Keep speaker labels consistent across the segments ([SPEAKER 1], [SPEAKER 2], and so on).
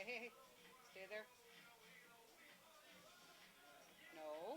[SPEAKER 1] hey. Stay there. No.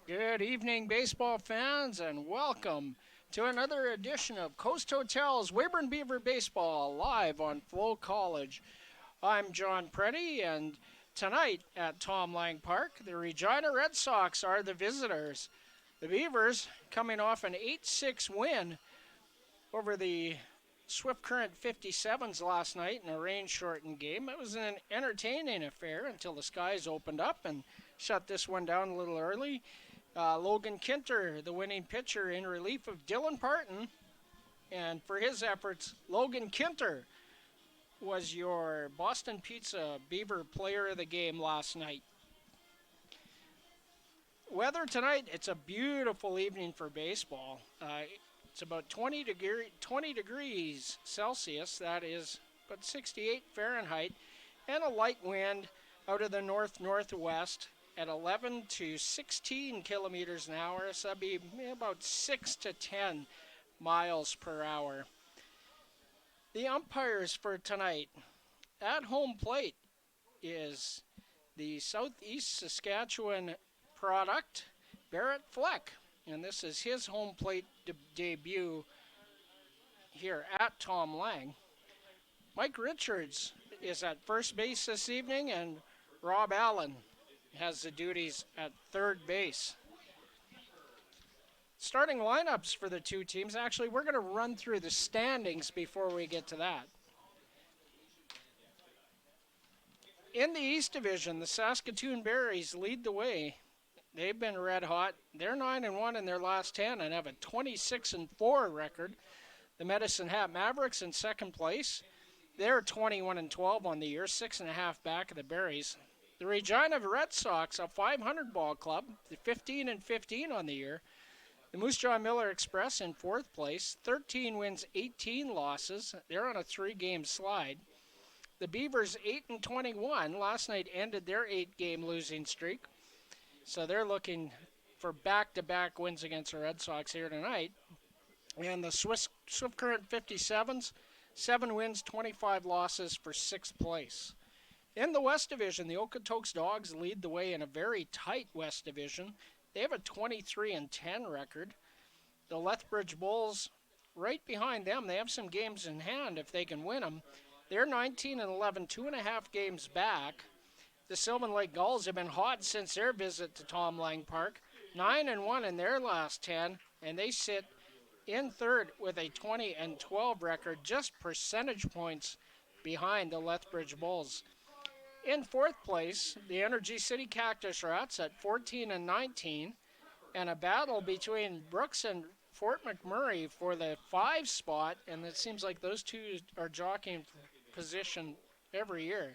[SPEAKER 1] Good evening, baseball fans, and welcome to another edition of Coast Hotel's Weyburn Beaver Baseball live on FloCollege. I'm John Preddy, and tonight at Tom Lang Park, the Regina Red Sox are the visitors. The Beavers, coming off an 8-6 win over the Swift Current 57s last night in a rain-shortened game. It was an entertaining affair until the skies opened up and shut this one down a little early. Logan Kinter, the winning pitcher, in relief of Dylan Parton. And for his efforts, Logan Kinter was your Boston Pizza Beaver Player of the Game last night. Weather tonight, it's a beautiful evening for baseball. It's about 20 degrees Celsius, that is about 68 Fahrenheit, and a light wind out of the north-northwest at 11 to 16 kilometers an hour, so that'd be about 6 to 10 miles per hour. The umpires for tonight, at home plate, is the Southeast Saskatchewan product, Barrett Fleck, and this is his home plate debut here at Tom Lang. Mike Richards is at first base this evening, and Rob Allen has the duties at third base. Starting lineups for the two teams. Actually, we're going to run through the standings before we get to that. In the East Division, the Saskatoon Berries lead the way. They've been red hot. They're 9-1 in their last 10 and have a 26-4 record. The Medicine Hat Mavericks in second place. They're 21-12 on the year, 6.5 back of the Berries. The Regina Red Sox, a 500 ball club, 15-15 on the year. The Moose Jaw Miller Express in fourth place, 13 wins, 18 losses. They're on a 3-game slide. The Beavers, 8-21. Last night ended their 8-game losing streak. So they're looking for back-to-back wins against the Red Sox here tonight. And the Swift Current 57s, 7 wins, 25 losses for 6th place. In the West Division, the Okotoks Dogs lead the way in a very tight West Division. They have a 23-10 record. The Lethbridge Bulls, right behind them, they have some games in hand if they can win them. They're 19-11, 2.5 games back. The Sylvan Lake Gulls have been hot since their visit to Tom Lang Park, 9-1 in their last 10, and they sit in third with a 20-12 record, just percentage points behind the Lethbridge Bulls. In fourth place, the Energy City Cactus Rats at 14-19, and a battle between Brooks and Fort McMurray for the 5 spot, and it seems like those two are jockeying for position every year.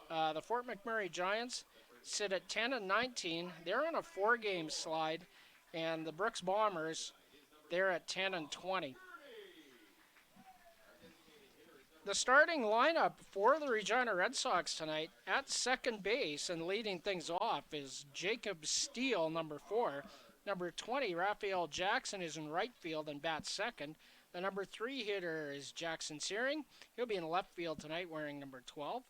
[SPEAKER 1] The Fort McMurray Giants sit at 10-19. They're on a 4-game slide, and the Brooks Bombers, they're at 10-20. The starting lineup for the Regina Red Sox tonight at second base and leading things off is Jacob Steele, number 4. Number 20, Raphael Jackson, is in right field and bats second. The number 3 hitter is Jackson Searing. He'll be in left field tonight wearing number 12.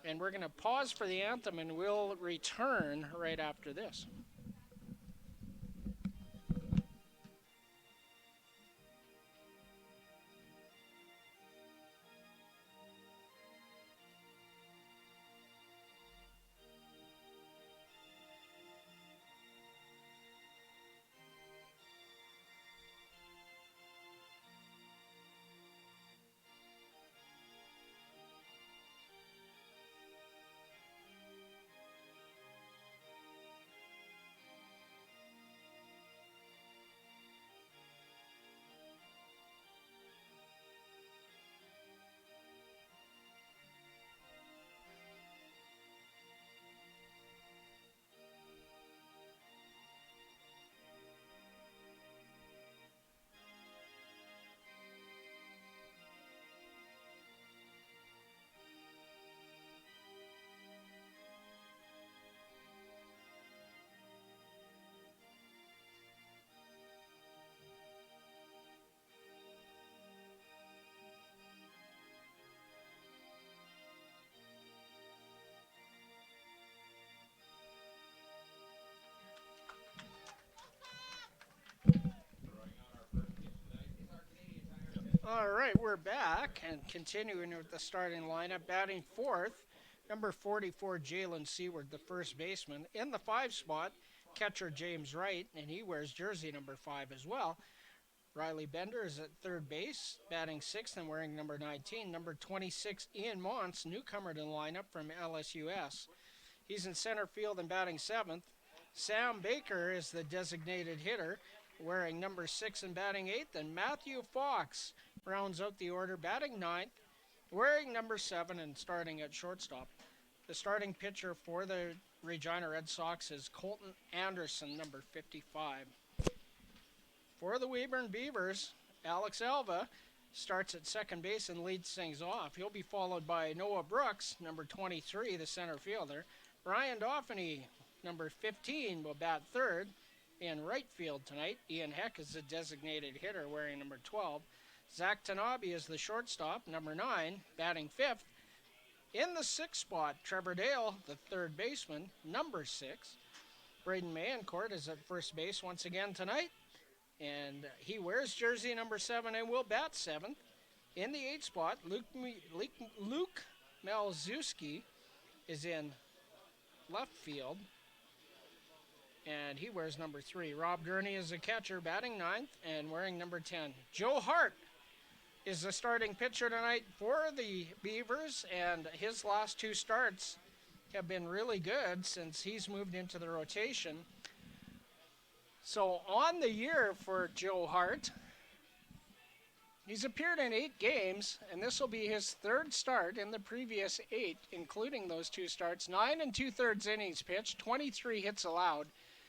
[SPEAKER 1] And we're going to pause for the anthem, and we'll return right after this. All right, we're back and continuing with the starting lineup. Batting fourth, number 44, Jalen Seward, the first baseman. In the 5 spot, catcher James Wright, and he wears jersey number 5 as well. Riley Bender is at third base, batting sixth and wearing number 19. Number 26, Ian Mons, newcomer to the lineup from LSUS. He's in center field and batting seventh. Sam Baker is the designated hitter, wearing number 6 and batting eighth. And Matthew Fox rounds out the order, batting ninth, wearing number 7 and starting at shortstop. The starting pitcher for the Regina Red Sox is Colton Anderson, number 55. For the Weyburn Beavers, Alex Alva starts at second base and leads things off. He'll be followed by Noah Brooks, number 23, the center fielder. Brian Dauphiny, number 15, will bat third. In right field tonight, Ian Heck is the designated hitter wearing number 12. Zach Tanabe is the shortstop, number 9, batting fifth. In the 6th spot, Trevor Dale, the third baseman, number 6. Braden Mayencourt is at first base once again tonight, and he wears jersey number 7 and will bat 7th. In the 8th spot, Luke Malzewski is in left field, and he wears number 3. Rob Gurney is the catcher, batting 9th and wearing number 10. Joe Hart is the starting pitcher tonight for the Beavers, and his last 2 starts have been really good since he's moved into the rotation. So on the year for Joe Hart, he's appeared in 8 games, and this will be his 3rd start in the previous 8, including those 2 starts. 9 2/3 innings pitched, 23 hits allowed,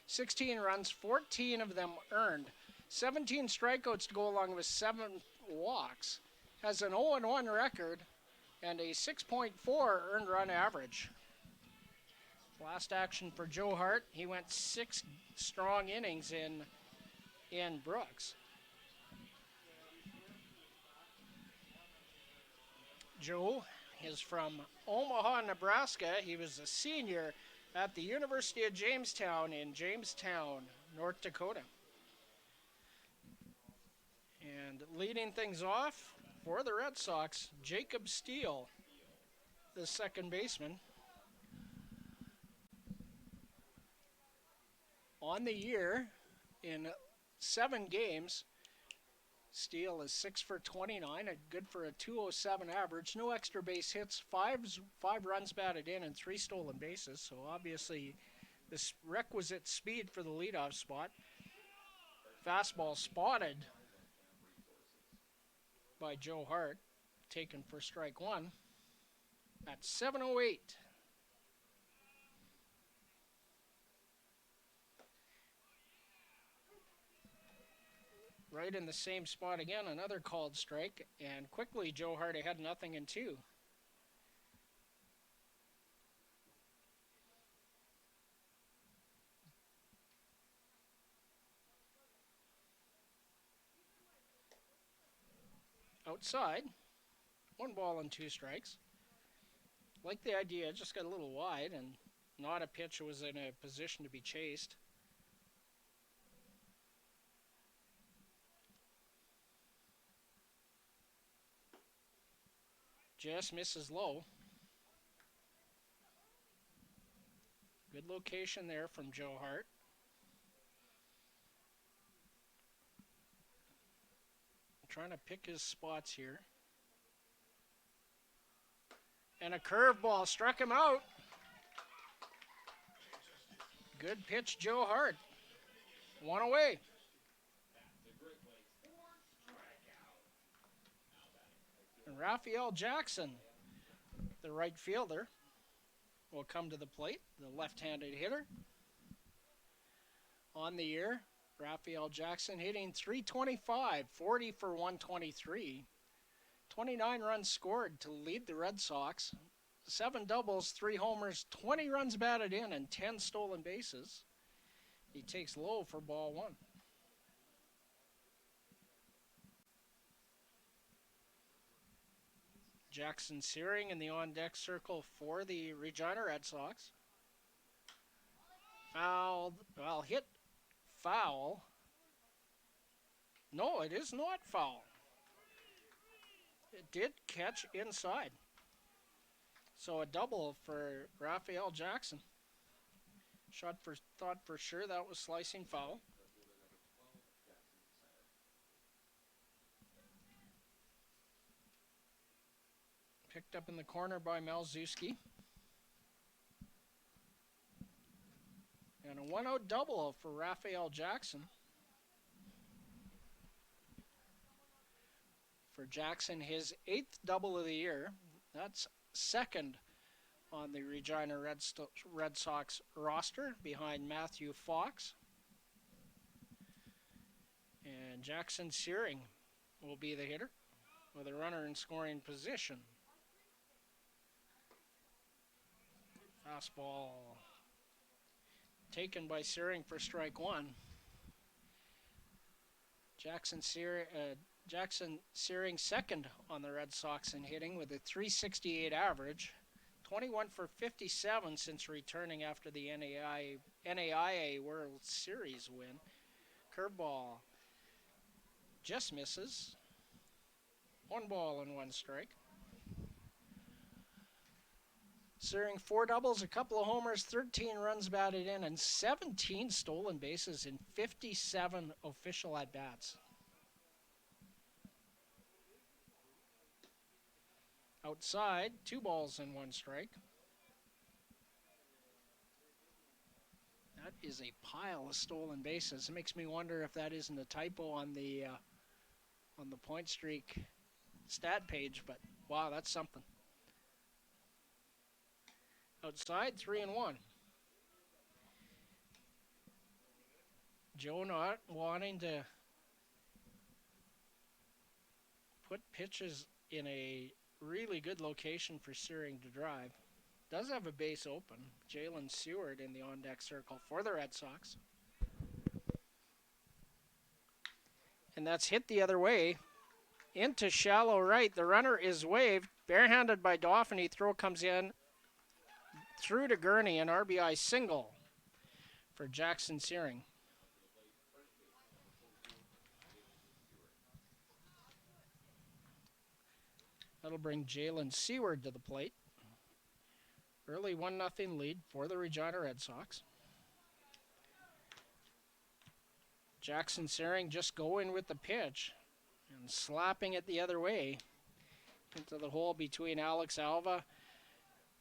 [SPEAKER 1] 16 runs, 14 of them earned, 17 strikeouts to go along with 7 walks, has an 0-1 record, and a 6.4 earned run average. Last action for Joe Hart, he went 6 strong innings in Brooks. Joe is from Omaha, Nebraska. He was a senior at the University of Jamestown in Jamestown, North Dakota. And leading things off for the Red Sox, Jacob Steele, the second baseman. On the year, in 7 games, Steele is 6 for 29, good for a 207 average. No extra base hits, 5 runs batted in, and 3 stolen bases. So obviously, this requisite speed for the leadoff spot. Fastball spotted by Joe Hart, taken for strike 1 at 7:08. Right in the same spot again, another called strike, and quickly Joe Hart had 0-2. Outside, 1 ball and 2 strikes. Like the idea, just got a little wide, and not a pitch was in a position to be chased. Just misses low. Good location there from Joe Hart. Trying to pick his spots here. And a curveball struck him out. Good pitch, Joe Hart. 1 away. And Raphael Jackson, the right fielder, will come to the plate, the left-handed hitter. On the year, Raphael Jackson hitting .325, 40 for 123. 29 runs scored to lead the Red Sox. 7 doubles, 3 homers, 20 runs batted in, and 10 stolen bases. He takes low for ball 1. Jackson Searing in the on-deck circle for the Regina Red Sox. Fouled, well, hit foul. No, it is not foul. It did catch inside. So a double for Raphael Jackson. Thought for sure that was slicing foul. Picked up in the corner by Malzewski. And a 1-0 double for Raphael Jackson. For Jackson, his 8th double of the year. That's second on the Regina Red Sox roster behind Matthew Fox. And Jackson Searing will be the hitter with a runner in scoring position. Fastball taken by Searing for strike one. Jackson Searing second on the Red Sox in hitting with a .368 average. 21 for 57 since returning after the NAIA World Series win. Curveball just misses. 1 ball and 1 strike. Searing 4 doubles, a couple of homers, 13 runs batted in, and 17 stolen bases in 57 official at-bats. Outside, 2 balls and 1 strike. That is a pile of stolen bases. It makes me wonder if that isn't a typo on the point streak stat page, but wow, that's something. Outside, 3-1. Joe not wanting to put pitches in a really good location for Searing to drive. Does have a base open. Jalen Seward in the on-deck circle for the Red Sox. And that's hit the other way. Into shallow right. The runner is waved. Barehanded by Dauphin. Throw comes in. Through to Gurney, an RBI single for Jackson Searing. That'll bring Jalen Seward to the plate. Early 1-0 lead for the Regina Red Sox. Jackson Searing just going with the pitch and slapping it the other way into the hole between Alex Alva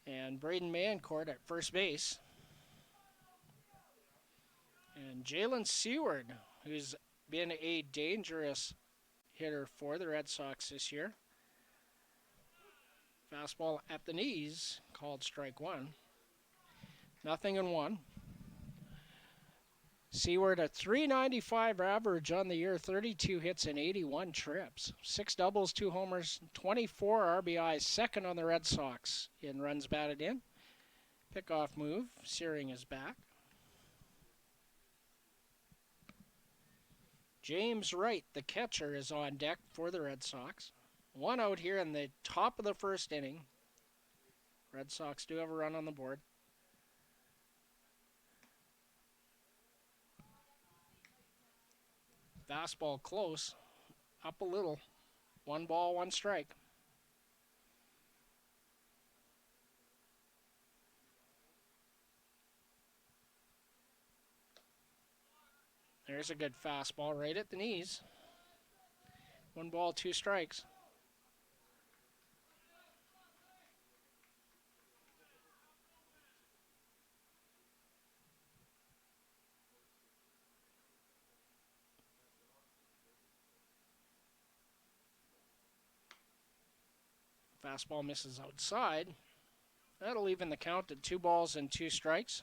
[SPEAKER 1] and Braden Mancourt at first base. And Jalen Seward, who's been a dangerous hitter for the Red Sox this year. Fastball at the knees, called strike one. 0-1. Seward a .395 average on the year, 32 hits and 81 trips. 6 doubles, 2 homers, 24 RBIs, second on the Red Sox in runs batted in. Pickoff move, Searing is back. James Wright, the catcher, is on deck for the Red Sox. 1 out here in the top of the first inning. Red Sox do have a run on the board. Fastball close, up a little. 1 ball, 1 strike. There's a good fastball right at the knees. 1 ball, 2 strikes. Fastball misses outside. That'll even the count at 2 balls and 2 strikes.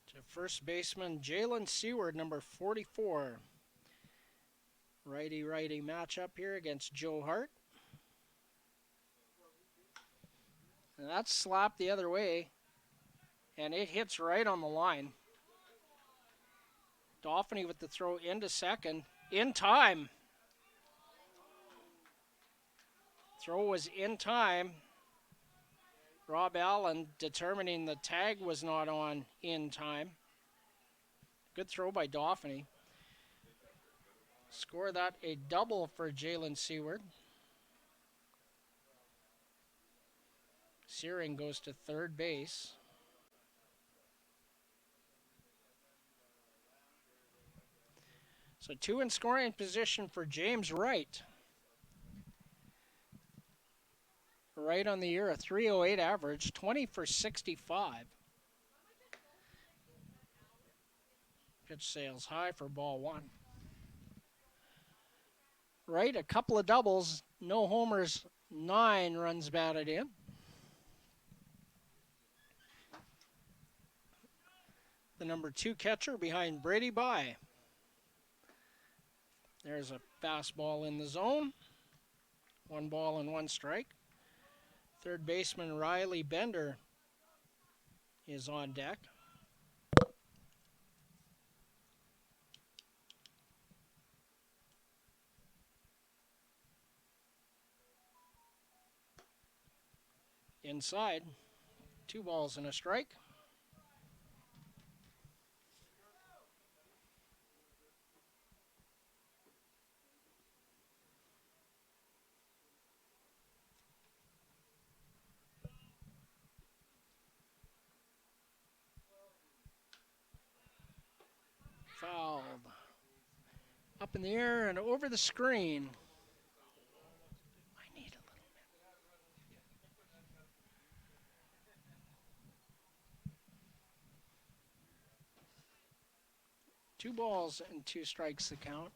[SPEAKER 1] To first baseman Jalen Seward, number 44. Righty-righty matchup here against Joe Hart. And that's slapped the other way. And it hits right on the line. Dauphin with the throw into second. In time. Throw was in time. Rob Allen determining the tag was not on in time. Good throw by Dauphin. Score that a double for Jalen Seward. Searing goes to third base. So 2 in scoring position for James Wright. Right on the year, a 308 average, 20 for 65. Pitch sales high for ball 1. Wright, a couple of doubles, no homers, 9 runs batted in. The number 2 catcher behind Brady Bye. There's a fastball in the zone. 1 ball and 1 strike. Third baseman Riley Bender is on deck. Inside, 2 balls and a strike. Fouled. Up in the air and over the screen. I need a little bit. 2 balls and 2 strikes the count.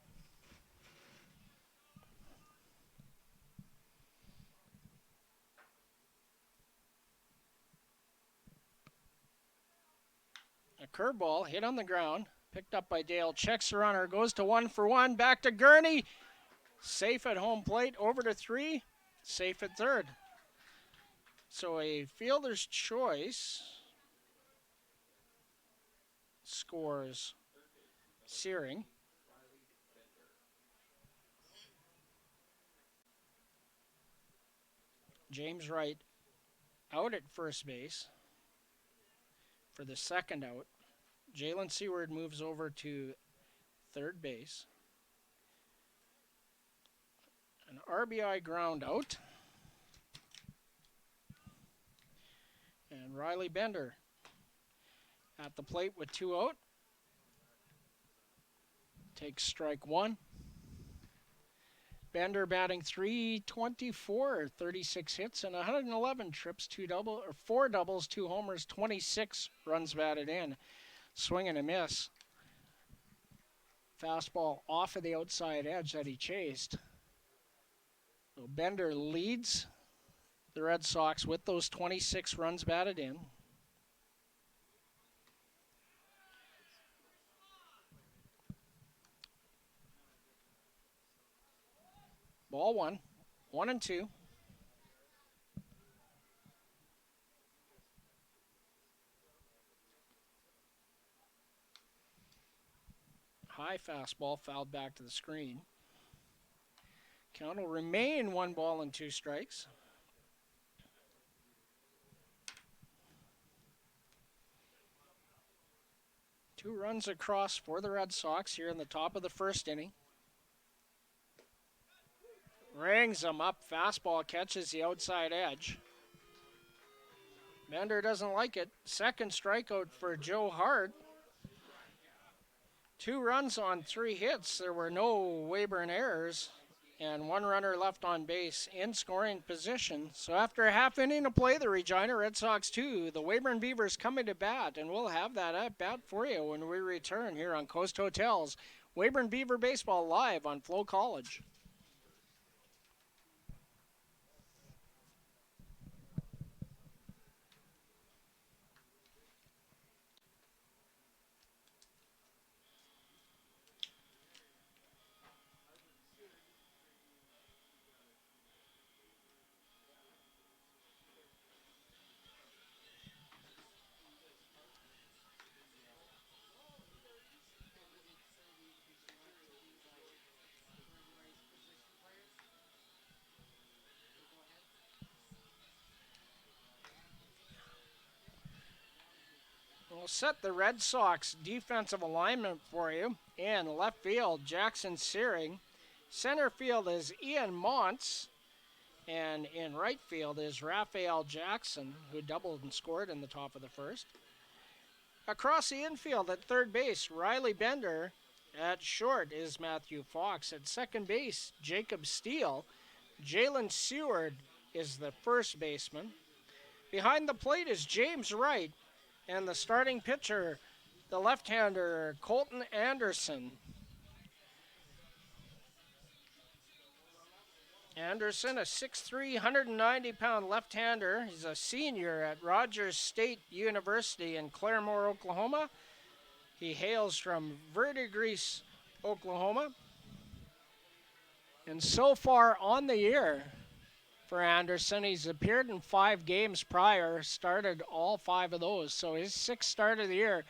[SPEAKER 1] A curveball hit on the ground. Picked up by Dale. Checks the runner. Goes to 1 for 1. Back to Gurney. Safe at home plate. Over to 3. Safe at third. So a fielder's choice scores Searing. James Wright out at first base for the second out. Jalen Seward moves over to third base. An RBI ground out. And Riley Bender at the plate with 2 out. Takes strike 1. Bender batting .324, 36 hits and 111 trips, 4 doubles, 2 homers, 26 runs batted in. Swing and a miss. Fastball off of the outside edge that he chased. So Bender leads the Red Sox with those 26 runs batted in. Ball 1, 1-2. High fastball fouled back to the screen. Count will remain 1 ball and 2 strikes. Two runs across for the Red Sox here in the top of the first inning. Rings him up. Fastball catches the outside edge. Bender doesn't like it. Second strikeout for Joe Hart. 2 runs on 3 hits. There were no Weyburn errors. And 1 runner left on base in scoring position. So after a half inning of play, the Regina Red Sox 2, the Weyburn Beavers coming to bat. And we'll have that at bat for you when we return here on Coast Hotels. Weyburn Beaver Baseball live on FloCollege. We'll set the Red Sox defensive alignment for you. In left field, Jackson Searing. Center field is Ian Montz. And in right field is Raphael Jackson, who doubled and scored in the top of the first. Across the infield at third base, Riley Bender. At short is Matthew Fox. At second base, Jacob Steele. Jalen Seward is the first baseman. Behind the plate is James Wright. And the starting pitcher, the left-hander, Colton Anderson. Anderson, a 6'3", 190-pound left-hander. He's a senior at Rogers State University in Claremore, Oklahoma. He hails from Verdigris, Oklahoma. And so far on the year for Anderson, he's appeared in 5 games prior, started all 5 of those. So his 6th start of the year,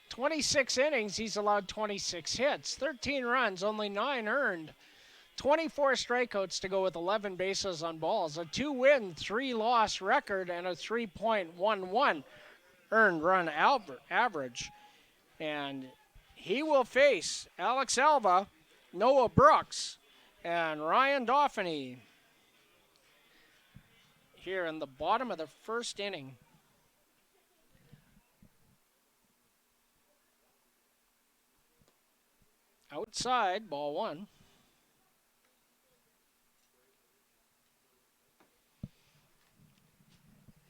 [SPEAKER 1] 26 innings, he's allowed 26 hits, 13 runs, only 9 earned. 24 strikeouts to go with 11 bases on balls, a 2-win, 3-loss record, and a 3.11 earned run average. And he will face Alex Alva, Noah Brooks, and Ryan Dauphiny here in the bottom of the first inning. Outside, ball 1.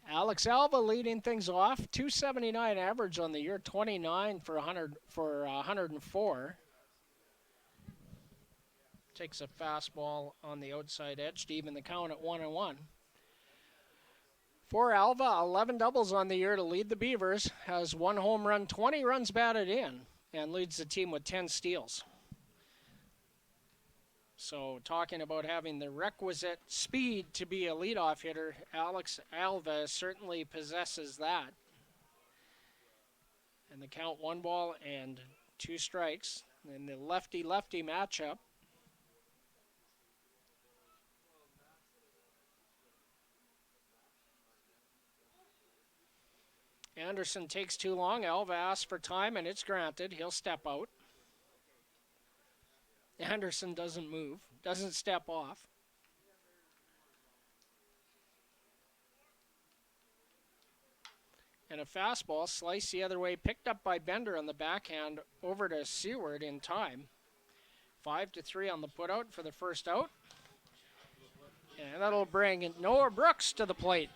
[SPEAKER 1] Alex Alva leading things off, 279 average on the year, 29 for 104. Takes a fastball on the outside edge to even the count at 1-1. For Alva, 11 doubles on the year to lead the Beavers, has 1 home run, 20 runs batted in, and leads the team with 10 steals. So talking about having the requisite speed to be a leadoff hitter, Alex Alva certainly possesses that. And the count 1 ball and 2 strikes in the lefty-lefty matchup. Anderson takes too long. Alva asks for time, and it's granted. He'll step out. Anderson doesn't move, doesn't step off. And a fastball sliced the other way, picked up by Bender on the backhand over to Seward in time. 5-3 on the putout for the first out. And that'll bring Noah Brooks to the plate.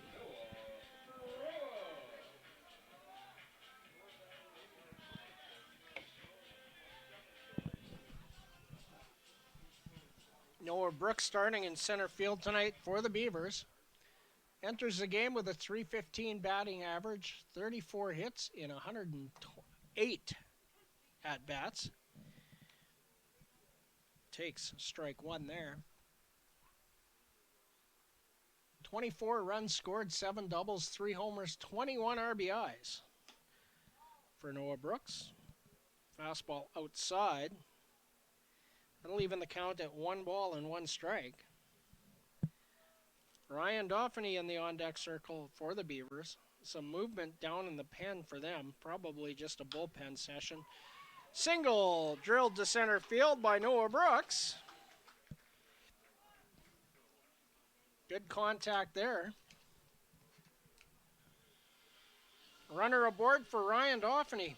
[SPEAKER 1] Noah Brooks starting in center field tonight for the Beavers. Enters the game with a .315 batting average, 34 hits in 108 at-bats. Takes strike 1 there. 24 runs scored, 7 doubles, 3 homers, 21 RBIs for Noah Brooks. Fastball outside. That'll even the count at 1 ball and 1 strike. Ryan Dauphiny in the on-deck circle for the Beavers. Some movement down in the pen for them. Probably just a bullpen session. Single drilled to center field by Noah Brooks. Good contact there. Runner aboard for Ryan Dauphiny.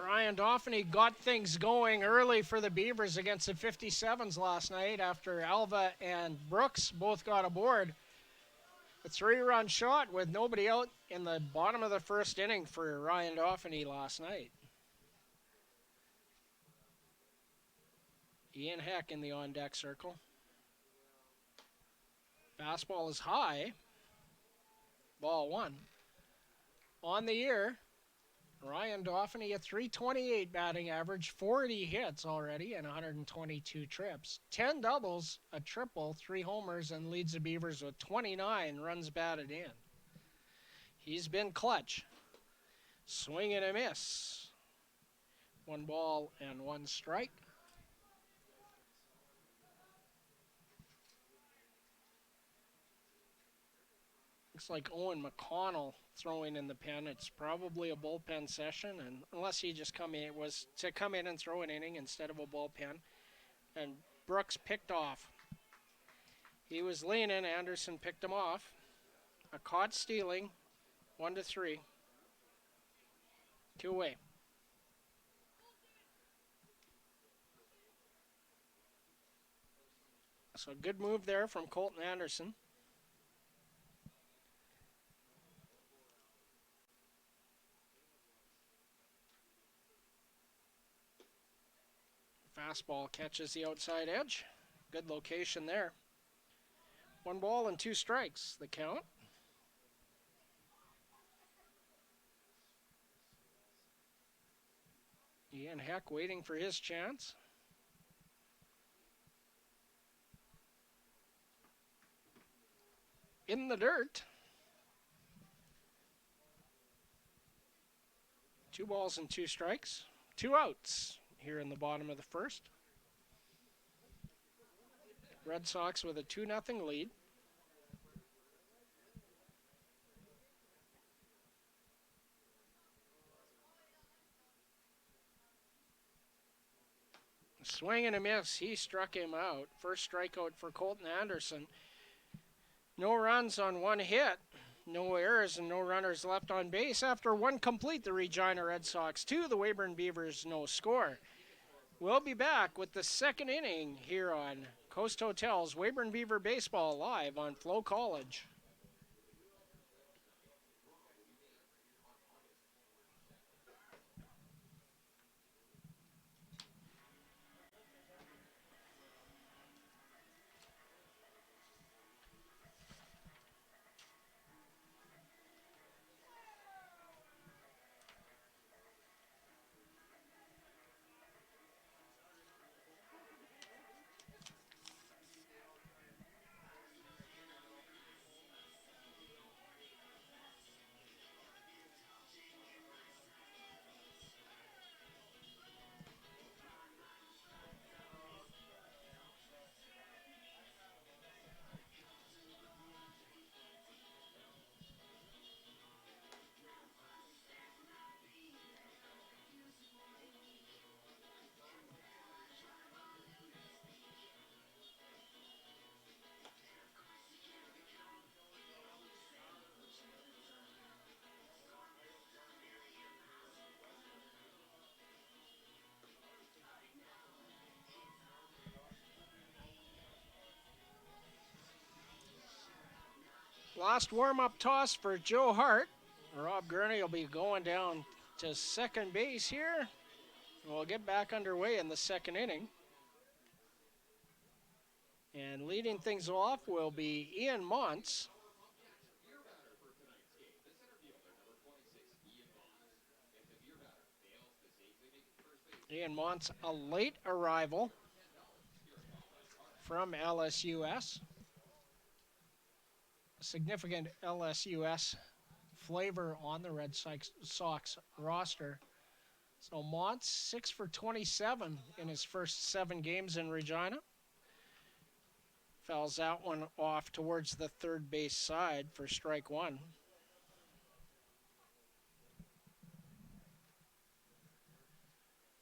[SPEAKER 1] Ryan Dauphiny got things going early for the Beavers against the 57s last night after Alva and Brooks both got aboard. A 3-run shot with nobody out in the bottom of the first inning for Ryan Dauphiny last night. Ian Heck in the on-deck circle. Fastball is high. Ball 1. On the year, Ryan Dauphiny, a .328 batting average, 40 hits already and 122 trips. 10 doubles, a triple, 3 homers, and leads the Beavers with 29 runs batted in. He's been clutch. Swing and a miss. 1 ball and 1 strike. Looks like Owen McConnell throwing in the pen. It's probably a bullpen session, and unless he just come in and throw an inning instead of a bullpen. And Brooks picked off. He was leaning. Anderson picked him off. A caught stealing. 1-3. 2 away. So good move there from Colton Anderson. Fastball catches the outside edge. Good location there. 1 ball and 2 strikes, the count. Ian Heck waiting for his chance. In the dirt. 2 balls and 2 strikes. 2 outs here in the bottom of the first. Red Sox with a 2-0 lead. Swing and a miss. He struck him out. First strikeout for Colton Anderson. No runs on 1 hit. No errors and no runners left on base. After 1 complete, the Regina Red Sox 2, the Weyburn Beavers no score. We'll be back with the second inning here on Coast Hotel's Weyburn Beaver Baseball live on FloCollege. Last warm-up toss for Joe Hart. Rob Gurney will be going down to second base here. We'll get back underway in the second inning. And leading things off will be Ian Montz. Ian Montz, a late arrival from LSUS. A significant LSUS flavor on the Red Sox roster. So Montz 6 for 27 in his first 7 games in Regina. Fouls that one off towards the third base side for strike 1.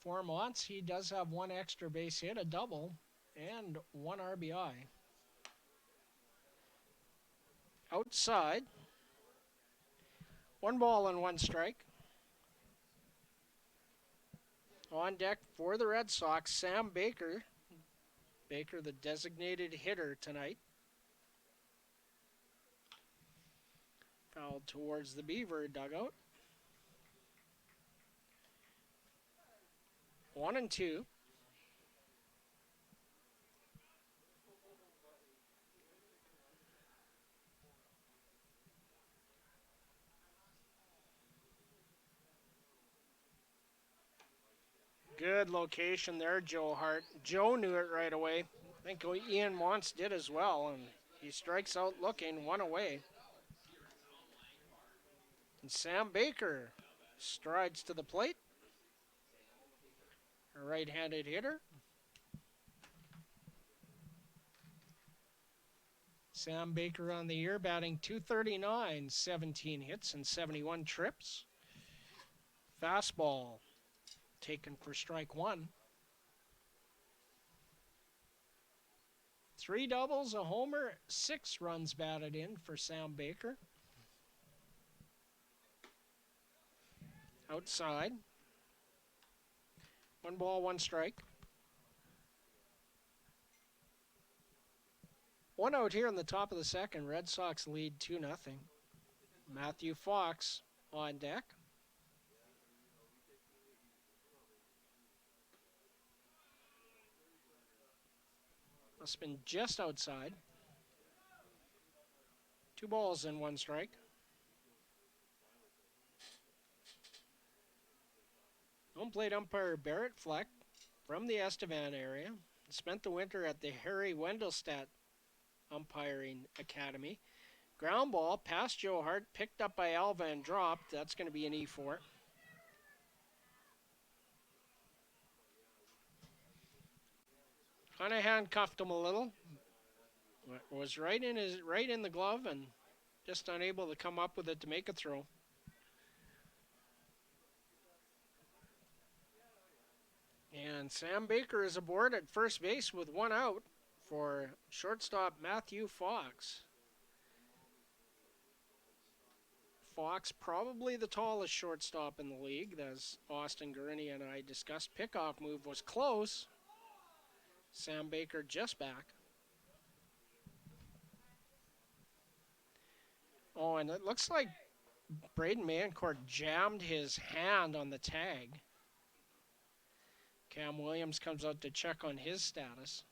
[SPEAKER 1] For Montz, he does have 1 extra base hit, a double, and 1 RBI. Outside, 1 ball and 1 strike. On deck for the Red Sox, Sam Baker. Baker, the designated hitter tonight. Fouled towards the Beaver dugout. 1-2. Good location there, Joe Hart. Joe knew it right away. I think Ian Montz did as well, and he strikes out looking, 1 away. And Sam Baker strides to the plate. A right-handed hitter. Sam Baker on the year, batting .239, 17 hits and 71 trips. Fastball taken for strike one. 3 doubles, a homer, 6 runs batted in for Sam Baker. Outside. 1 ball, 1 strike. 1 out here in the top of the second. Red Sox lead 2-0. Matthew Fox on deck. Must have been just outside. 2 balls and 1 strike. Home plate umpire Barrett Fleck from the Estevan area. Spent the winter at the Harry Wendelstadt Umpiring Academy. Ground ball past Joe Hart, picked up by Alva and dropped. That's going to be an E4. Kind of handcuffed him a little. Was right in the glove and just unable to come up with it to make a throw. And Sam Baker is aboard at first base with 1 out for shortstop Matthew Fox. Fox, probably the tallest shortstop in the league, as Austin Gurney and I discussed. Pickoff move was close. Sam Baker just back. Oh, and it looks like Braden Mancourt jammed his hand on the tag. Cam Williams comes out to check on his status.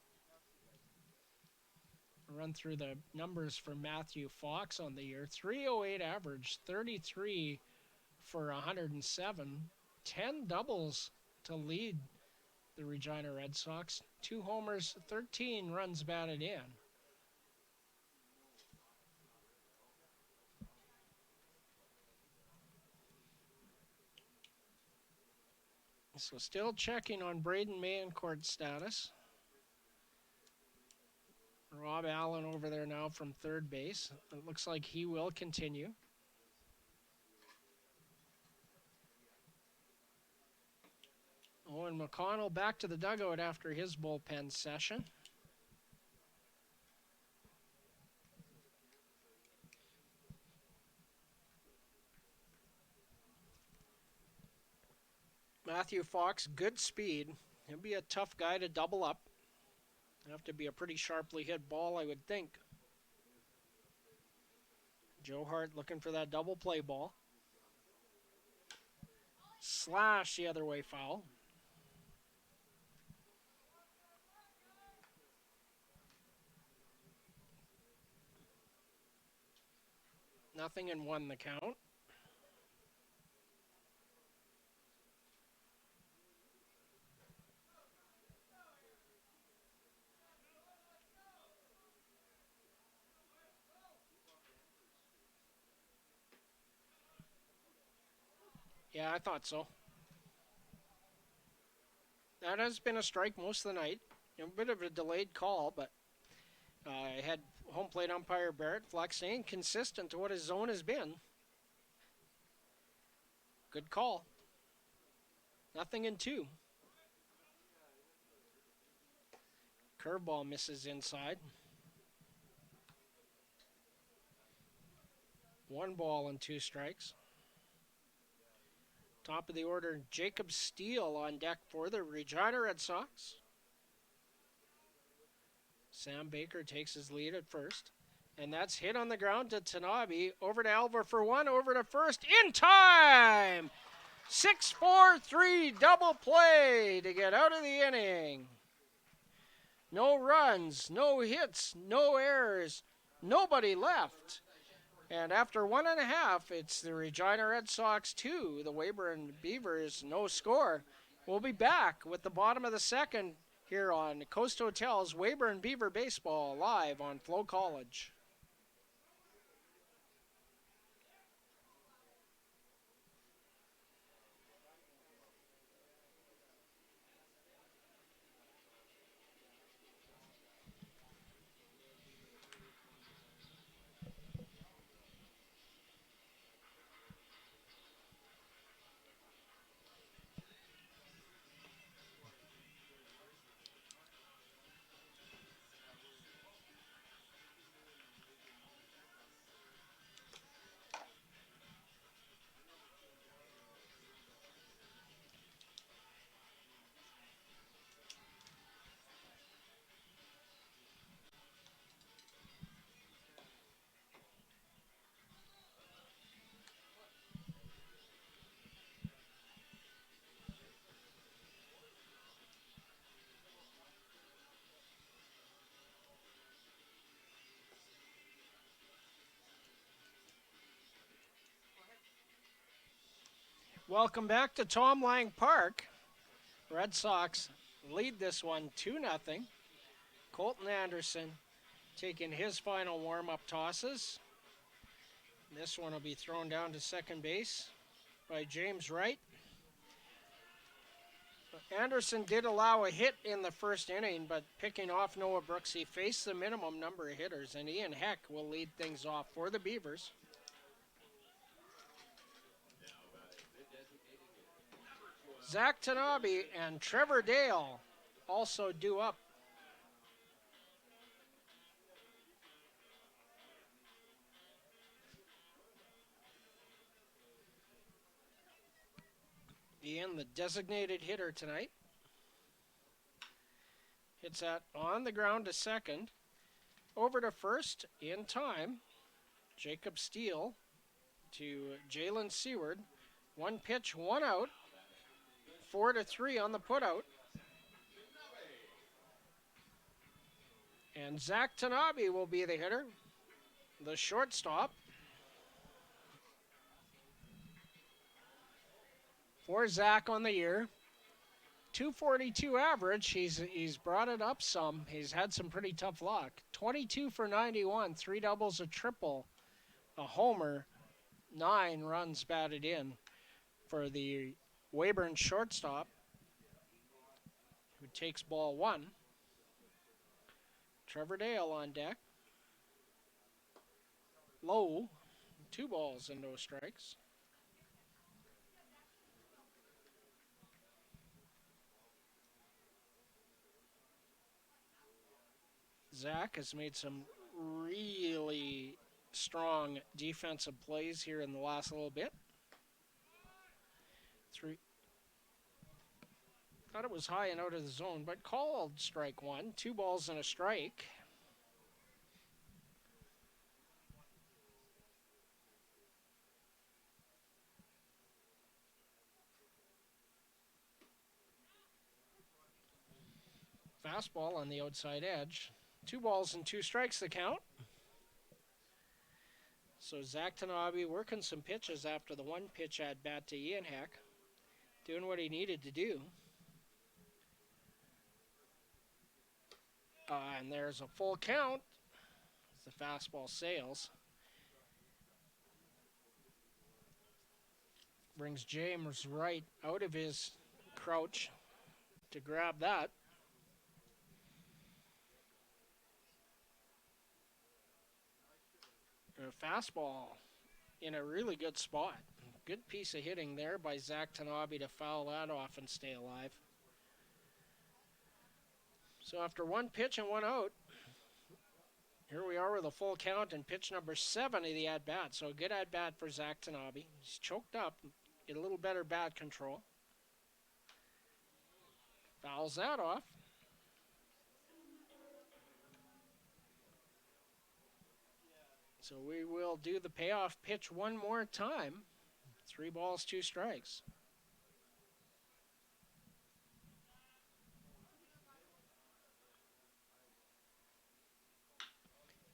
[SPEAKER 1] I'll run through the numbers for Matthew Fox on the year. .308 average, 33 for 107. 10 doubles to lead the Regina Red Sox. 2 homers, 13 runs batted in. So still checking on Braden Mancourt's status. Rob Allen over there now from third base. It looks like he will continue. Owen McConnell back to the dugout after his bullpen session. Matthew Fox, good speed. He'll be a tough guy to double up. Have to be a pretty sharply hit ball, I would think. Joe Hart looking for that double play ball. Slash the other way, foul. Nothing and 1 the count. Yeah, I thought so. That has been a strike most of the night. A bit of a delayed call, but I had home plate umpire Barrett Fleck saying consistent to what his zone has been. Good call. Nothing in 2. Curveball misses inside. 1 ball and 2 strikes. Top of the order, Jacob Steele on deck for the Regina Red Sox. Sam Baker takes his lead at first. And that's hit on the ground to Tanabe. Over to Alva for 1, over to first, in time! 6-4-3 double play to get out of the inning. No runs, no hits, no errors, nobody left. And after 1.5, it's the Regina Red Sox 2, the Weyburn Beavers no score. We'll be back with the bottom of the second here on Coast Hotel's Weyburn Beaver Baseball live on FloCollege. Welcome back to Tom Lang Park. Red Sox lead this one 2-0. Colton Anderson taking his final warm-up tosses. This one will be thrown down to second base by James Wright. Anderson did allow a hit in the first inning, but picking off Noah Brooks, he faced the minimum number of hitters, and Ian Heck will lead things off for the Beavers. Zach Tanabe and Trevor Dale also due up. Ian, the designated hitter tonight. Hits that on the ground to second. Over to first in time. Jacob Steele to Jalen Seward. One pitch, one out. 4-3 on the putout. And Zach Tanabe will be the hitter. The shortstop. For Zach on the year. 242 average. He's brought it up some. He's had some pretty tough luck. 22 for 91. 3 doubles, a triple, a homer. 9 runs batted in for the Weyburn shortstop, who takes ball 1. Trevor Dale on deck. Low. 2 balls and no strikes. Zach has made some really strong defensive plays here in the last little bit. 3. Thought it was high and out of the zone, but called strike 1. 2 balls and a strike. Fastball on the outside edge. 2 balls and 2 strikes the count. So Zach Tanabe working some pitches after the 1 pitch at bat to Ian Heck. Doing what he needed to do. And there's a full count as the fastball sails. Brings James Wright out of his crouch to grab that. A fastball in a really good spot. Good piece of hitting there by Zach Tanabe to foul that off and stay alive. So after 1 pitch and 1 out, here we are with a full count and pitch number 7 of the at-bat. So a good at-bat for Zach Tanabe. He's choked up, get a little better bat control. Fouls that off. So we will do the payoff pitch one more time. 3 balls, 2 strikes.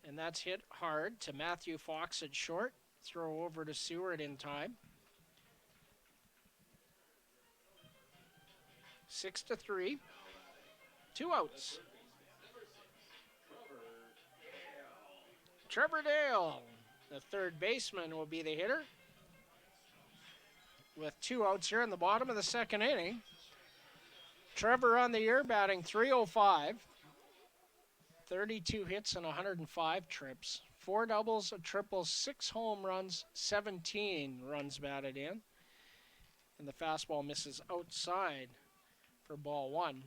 [SPEAKER 1] And that's hit hard to Matthew Fox at short. Throw over to Seward in time. 6-3. 2 outs. Trevor Dale, the third baseman, will be the hitter. With 2 outs here in the bottom of the second inning. Trevor on the year batting .305. 32 hits and 105 trips. 4 doubles, a triple, 6 home runs, 17 runs batted in. And the fastball misses outside for ball 1.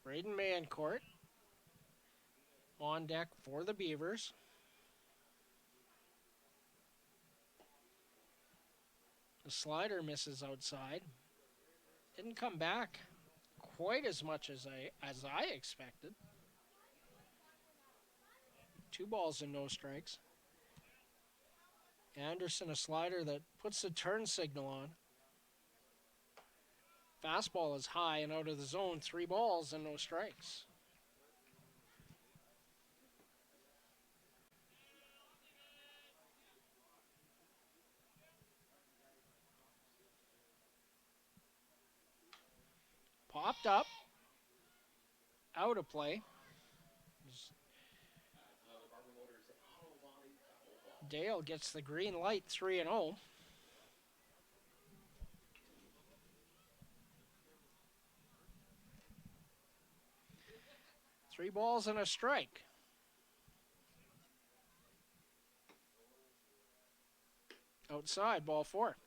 [SPEAKER 1] Braden Mancourt on deck for the Beavers. The slider misses outside. Didn't come back quite as much as I expected. 2 balls and no strikes. Anderson, a slider that puts the turn signal on. Fastball is high and out of the zone. 3 balls and no strikes. Popped up. Out of play. Dale gets the green light, 3-0. Three balls and a strike. Outside, ball 4.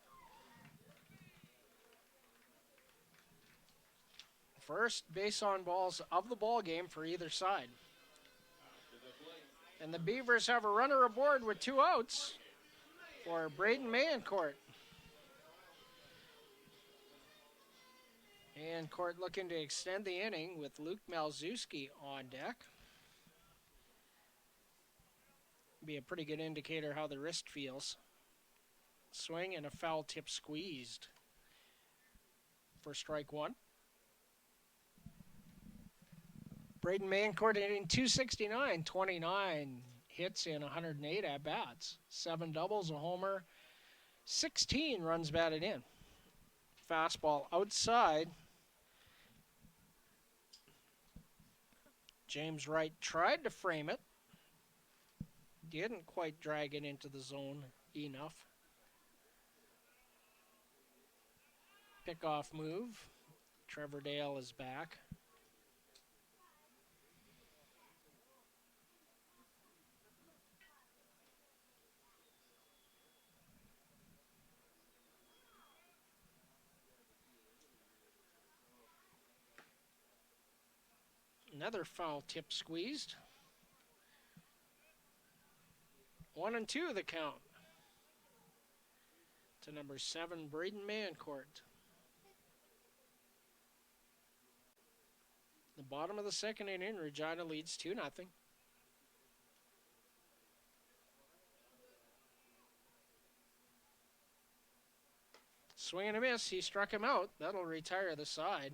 [SPEAKER 1] First base on balls of the ball game for either side. And the Beavers have a runner aboard with 2 outs for Braden Mayencourt. Mayencourt looking to extend the inning with Luke Malzewski on deck. Be a pretty good indicator how the wrist feels. Swing and a foul tip squeezed for strike 1. Braden Mayencourt hitting .269, 29 hits in 108 at-bats. 7 doubles, a homer, 16 runs batted in. Fastball outside. James Wright tried to frame it. Didn't quite drag it into the zone enough. Pickoff move. Trevor Dale is back. Another foul tip squeezed. 1-2 the count to number 7, Braden Mayencourt. The bottom of the second inning, Regina leads 2-0. Swing and a miss. He struck him out. That'll retire the side.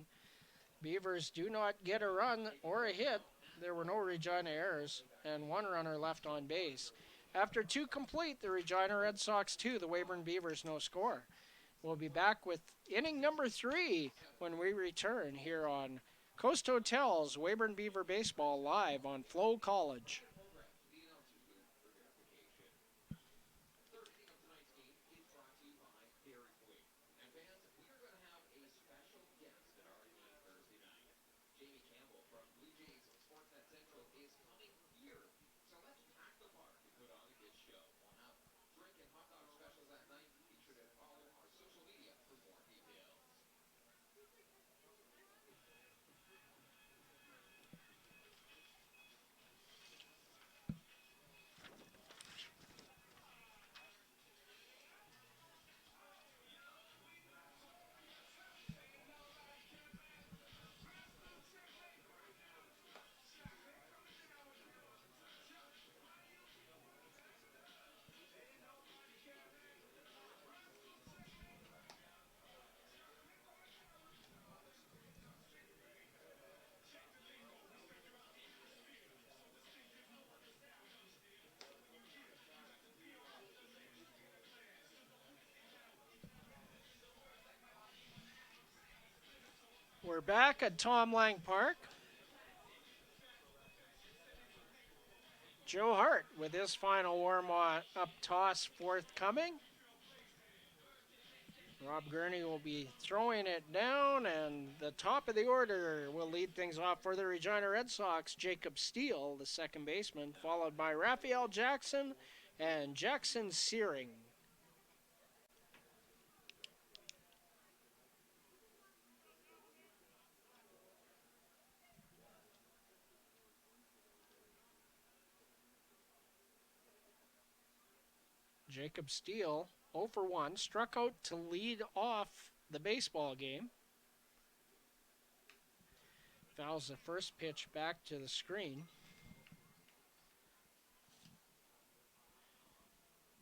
[SPEAKER 1] Beavers do not get a run or a hit. There were no Regina errors and 1 runner left on base. After 2 complete, the Regina Red Sox 2, the Weyburn Beavers no score. We'll be back with inning number 3 when we return here on Coast Hotel's Weyburn Beaver Baseball live on FloCollege. We're back at Tom Lang Park. Joe Hart with his final warm-up toss forthcoming. Rob Gurney will be throwing it down, and the top of the order will lead things off for the Regina Red Sox. Jacob Steele, the second baseman, followed by Raphael Jackson and Jackson Searing. Jacob Steele, 0 for 1, struck out to lead off the baseball game. Fouls the first pitch back to the screen.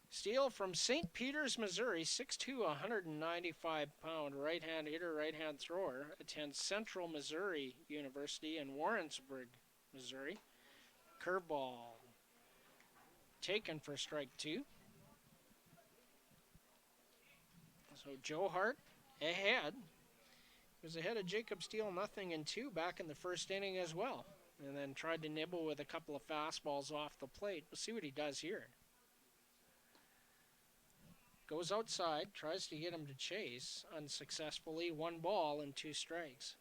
[SPEAKER 1] Steele from St. Peters, Missouri, 6'2", 195-pound right-hand hitter, right-hand thrower, attends Central Missouri University in Warrensburg, Missouri. Curveball taken for strike 2. So Joe Hart ahead Was ahead of Jacob Steele 0-2 back in the first inning as well. And then tried to nibble with a couple of fastballs off the plate. We'll see what he does here. Goes outside, tries to get him to chase. Unsuccessfully, 1 ball and 2 strikes.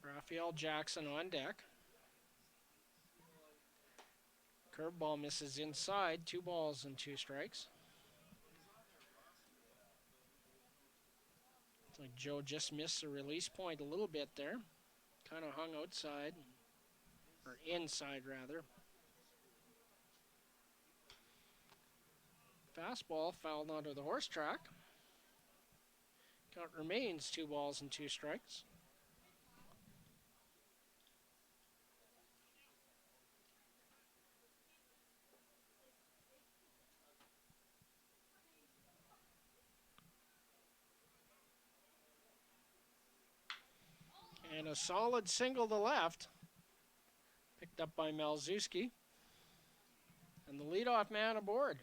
[SPEAKER 1] Raphael Jackson on deck. Curveball misses inside, 2 balls and 2 strikes. It's like Joe just missed the release point a little bit there. Kind of hung outside, or inside rather. Fastball fouled onto the horse track. Count remains 2 balls and 2 strikes. And a solid single to left, picked up by Malzewski. And the leadoff man aboard.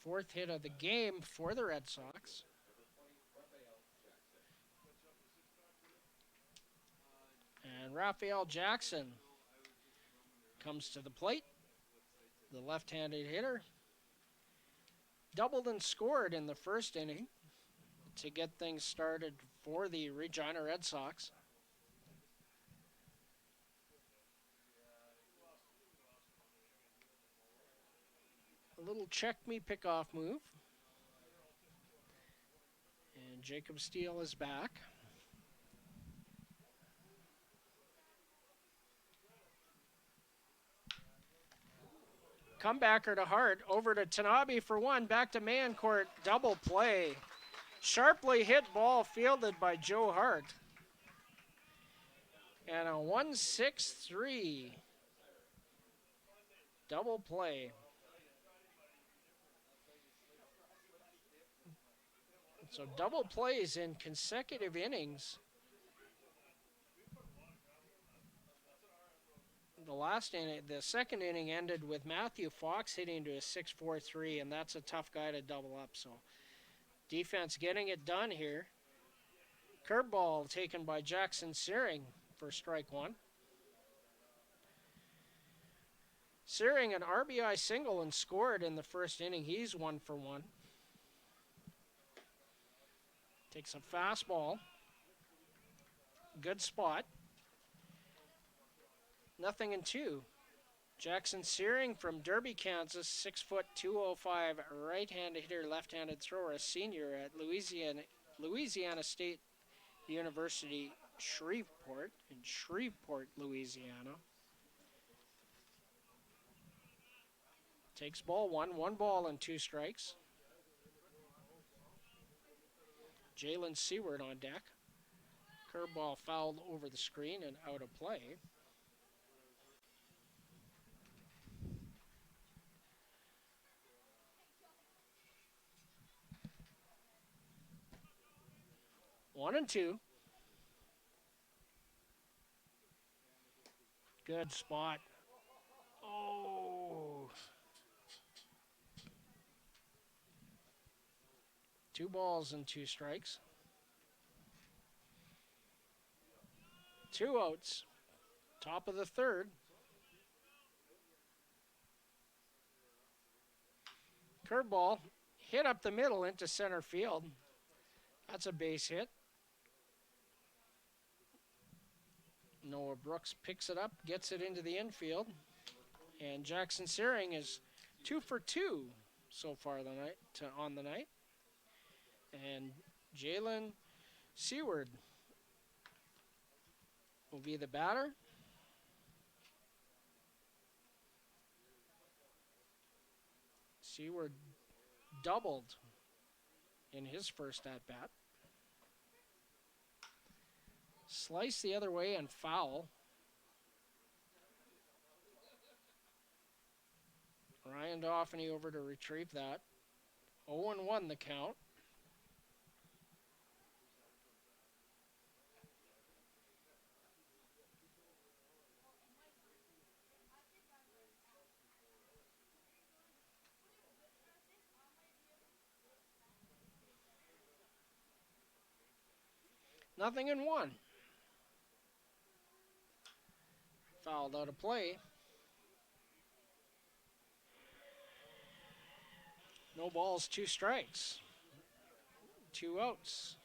[SPEAKER 1] 4th hit of the game for the Red Sox. And Raphael Jackson comes to the plate. The left-handed hitter doubled and scored in the first inning to get things started for the Regina Red Sox. A little check me pickoff move. And Jacob Steele is back. Comebacker to Hart, over to Tanabe for 1, back to Mancourt, double play. Sharply hit ball fielded by Joe Hart. And a 1-6-3 double play. So double plays in consecutive innings. The second inning ended with Matthew Fox hitting to a 6-4-3, and that's a tough guy to double up. So defense getting it done here. Curveball taken by Jackson Searing for strike 1. Searing an RBI single and scored in the first inning. He's 1 for 1. Takes a fastball. Good spot. 0-2. Jackson Searing from Derby, Kansas, 6 foot 205, right-handed hitter, left-handed thrower, a senior at Louisiana State University, Shreveport, Louisiana. Takes ball 1, 1 ball and 2 strikes. Jalen Seward on deck. Curveball fouled over the screen and out of play. One and 2. Good spot. Oh. 2 balls and 2 strikes. 2 outs. Top of the 3rd. Curveball hit up the middle into center field. That's a base hit. Noah Brooks picks it up, gets it into the infield. And Jackson Searing is 2 for 2 so far on the night. And Jalen Seward will be the batter. Seward doubled in his first at-bat. Slice the other way and foul. Ryan Dauphiny over to retrieve that. 0-1 the count. 0-1. Fouled out of play. No balls, 2 strikes. 2 outs.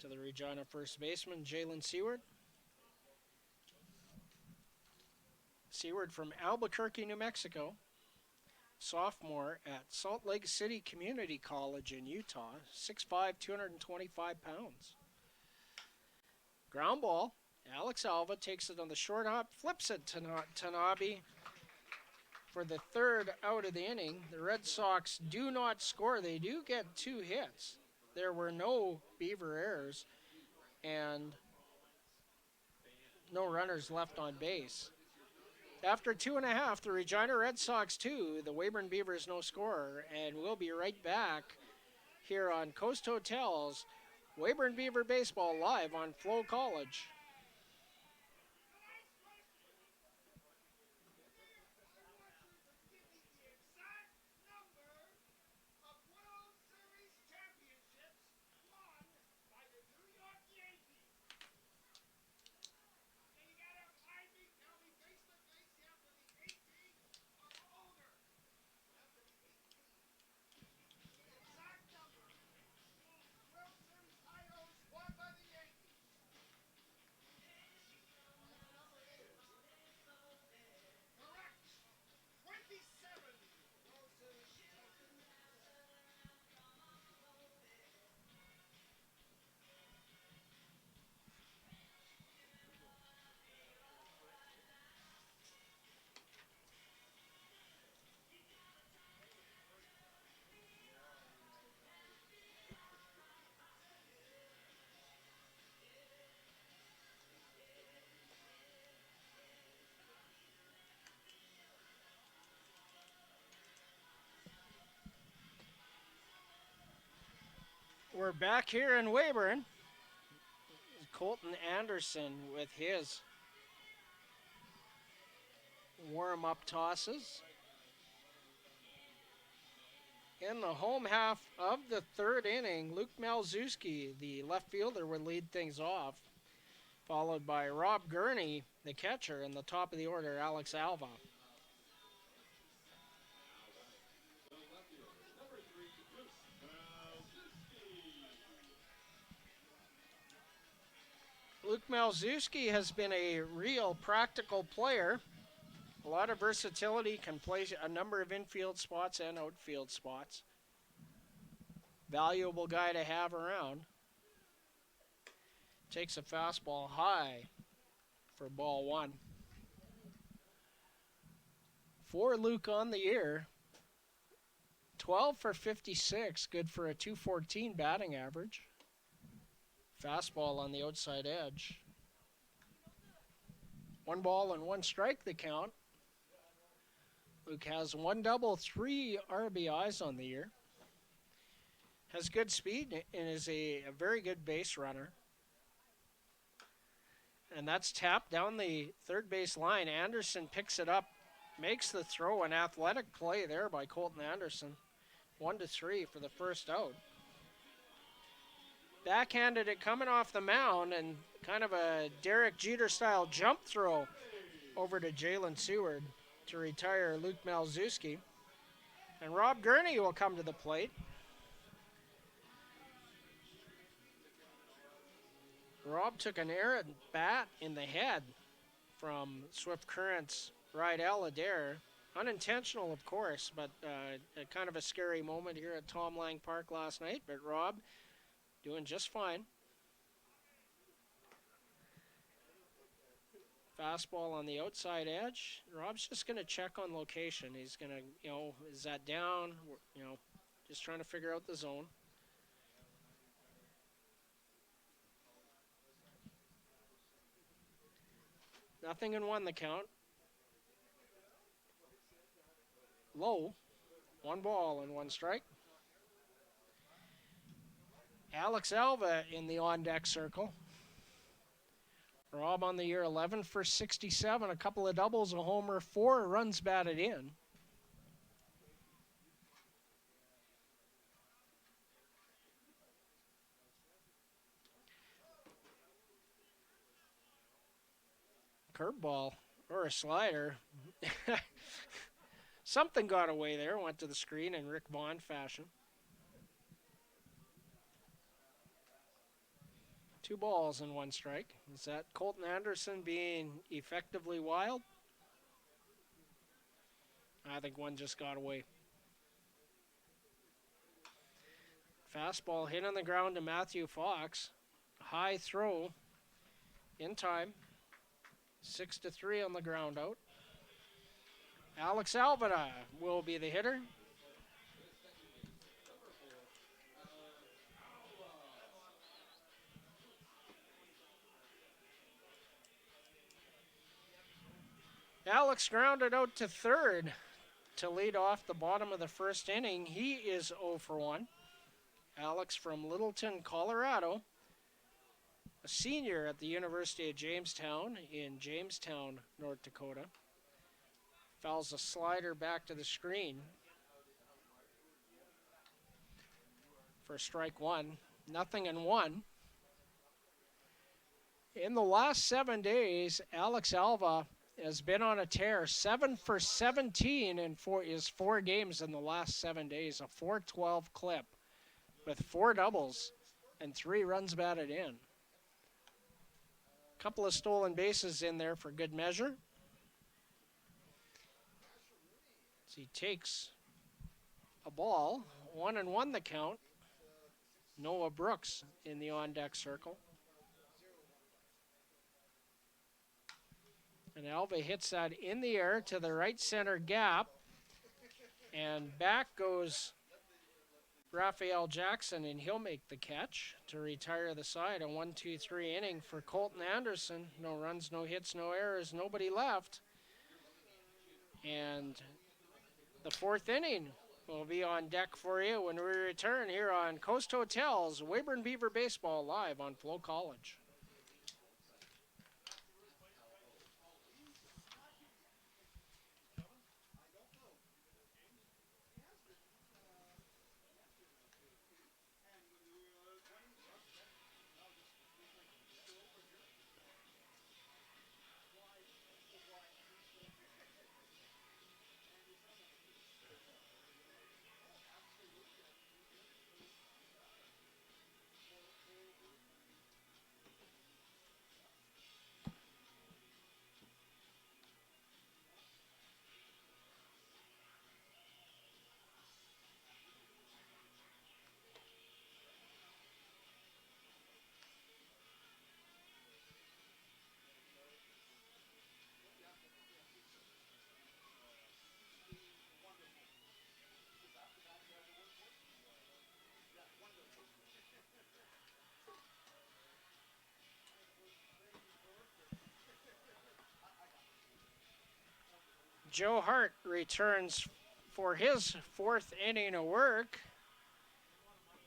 [SPEAKER 1] To the Regina first baseman, Jalen Seward. Seward from Albuquerque, New Mexico. Sophomore at Salt Lake City Community College in Utah. 6'5", 225 pounds. Ground ball. Alex Alva takes it on the short hop, flips it to Tanabe for the 3rd out of the inning. The Red Sox do not score. They do get 2 hits. There were no Beaver errors and no runners left on base. After 2.5, the Regina Red Sox 2, the Weyburn Beavers no score, and we'll be right back here on Coast Hotels Weyburn Beaver Baseball live on FloCollege. We're back here in Weyburn. Colton Anderson with his warm-up tosses. In the home half of the 3rd inning, Luke Malzewski, the left fielder, would lead things off, followed by Rob Gurney, the catcher, in the top of the order, Alex Alva. Luke Malzewski has been a real practical player. A lot of versatility, can play a number of infield spots and outfield spots. Valuable guy to have around. Takes a fastball high for ball 1. For Luke on the year, 12 for 56, good for a .214 batting average. Fastball on the outside edge. 1 ball and 1 strike the count. Luke has 1 double, 3 RBIs on the year. Has good speed and is a very good base runner. And that's tapped down the 3rd base line. Anderson picks it up, makes the throw, an athletic play there by Colton Anderson. 1-3 for the 1st out. Backhanded it coming off the mound and kind of a Derek Jeter-style jump throw over to Jalen Seward to retire Luke Malzewski. And Rob Gurney will come to the plate. Rob took an errant bat in the head from Swift Current's Rydell Adair. Unintentional, of course, but a kind of a scary moment here at Tom Lang Park last night. But Rob doing just fine. Fastball on the outside edge. Rob's just going to check on location. He's going to, is that down? Just trying to figure out the zone. Nothing in 1 the count. Low. 1 ball and 1 strike. Alex Alva in the on-deck circle. Rob on the year, 11 for 67, a couple of doubles, a homer, 4 runs batted in. curveball or a slider. Something got away there, went to the screen in Rick Vaughn fashion. 2 balls and 1 strike. Is that Colton Anderson being effectively wild? I think one just got away. Fastball hit on the ground to Matthew Fox. High throw in time. 6-3 on the ground out. Alex Alberta will be the hitter. Alex grounded out to third to lead off the bottom of the first inning. He is 0 for 1. Alex from Littleton, Colorado, a senior at the University of Jamestown in Jamestown, North Dakota. Fouls a slider back to the screen for strike 1. 0-1. In the last 7 days, Alex Alva has been on a tear. 7 for 17 in his 4 games in the last 7 days. A .412 clip with 4 doubles and 3 runs batted in. Couple of stolen bases in there for good measure. So he takes a ball. 1-1 the count. Noah Brooks in the on-deck circle. And Alva hits that in the air to the right center gap. And back goes Raphael Jackson, and he'll make the catch to retire the side. A 1-2-3 inning for Colton Anderson. No runs, no hits, no errors, nobody left. And the 4th inning will be on deck for you when we return here on Coast Hotels, Weyburn Beaver Baseball live on FloCollege. Joe Hart returns for his 4th inning of work.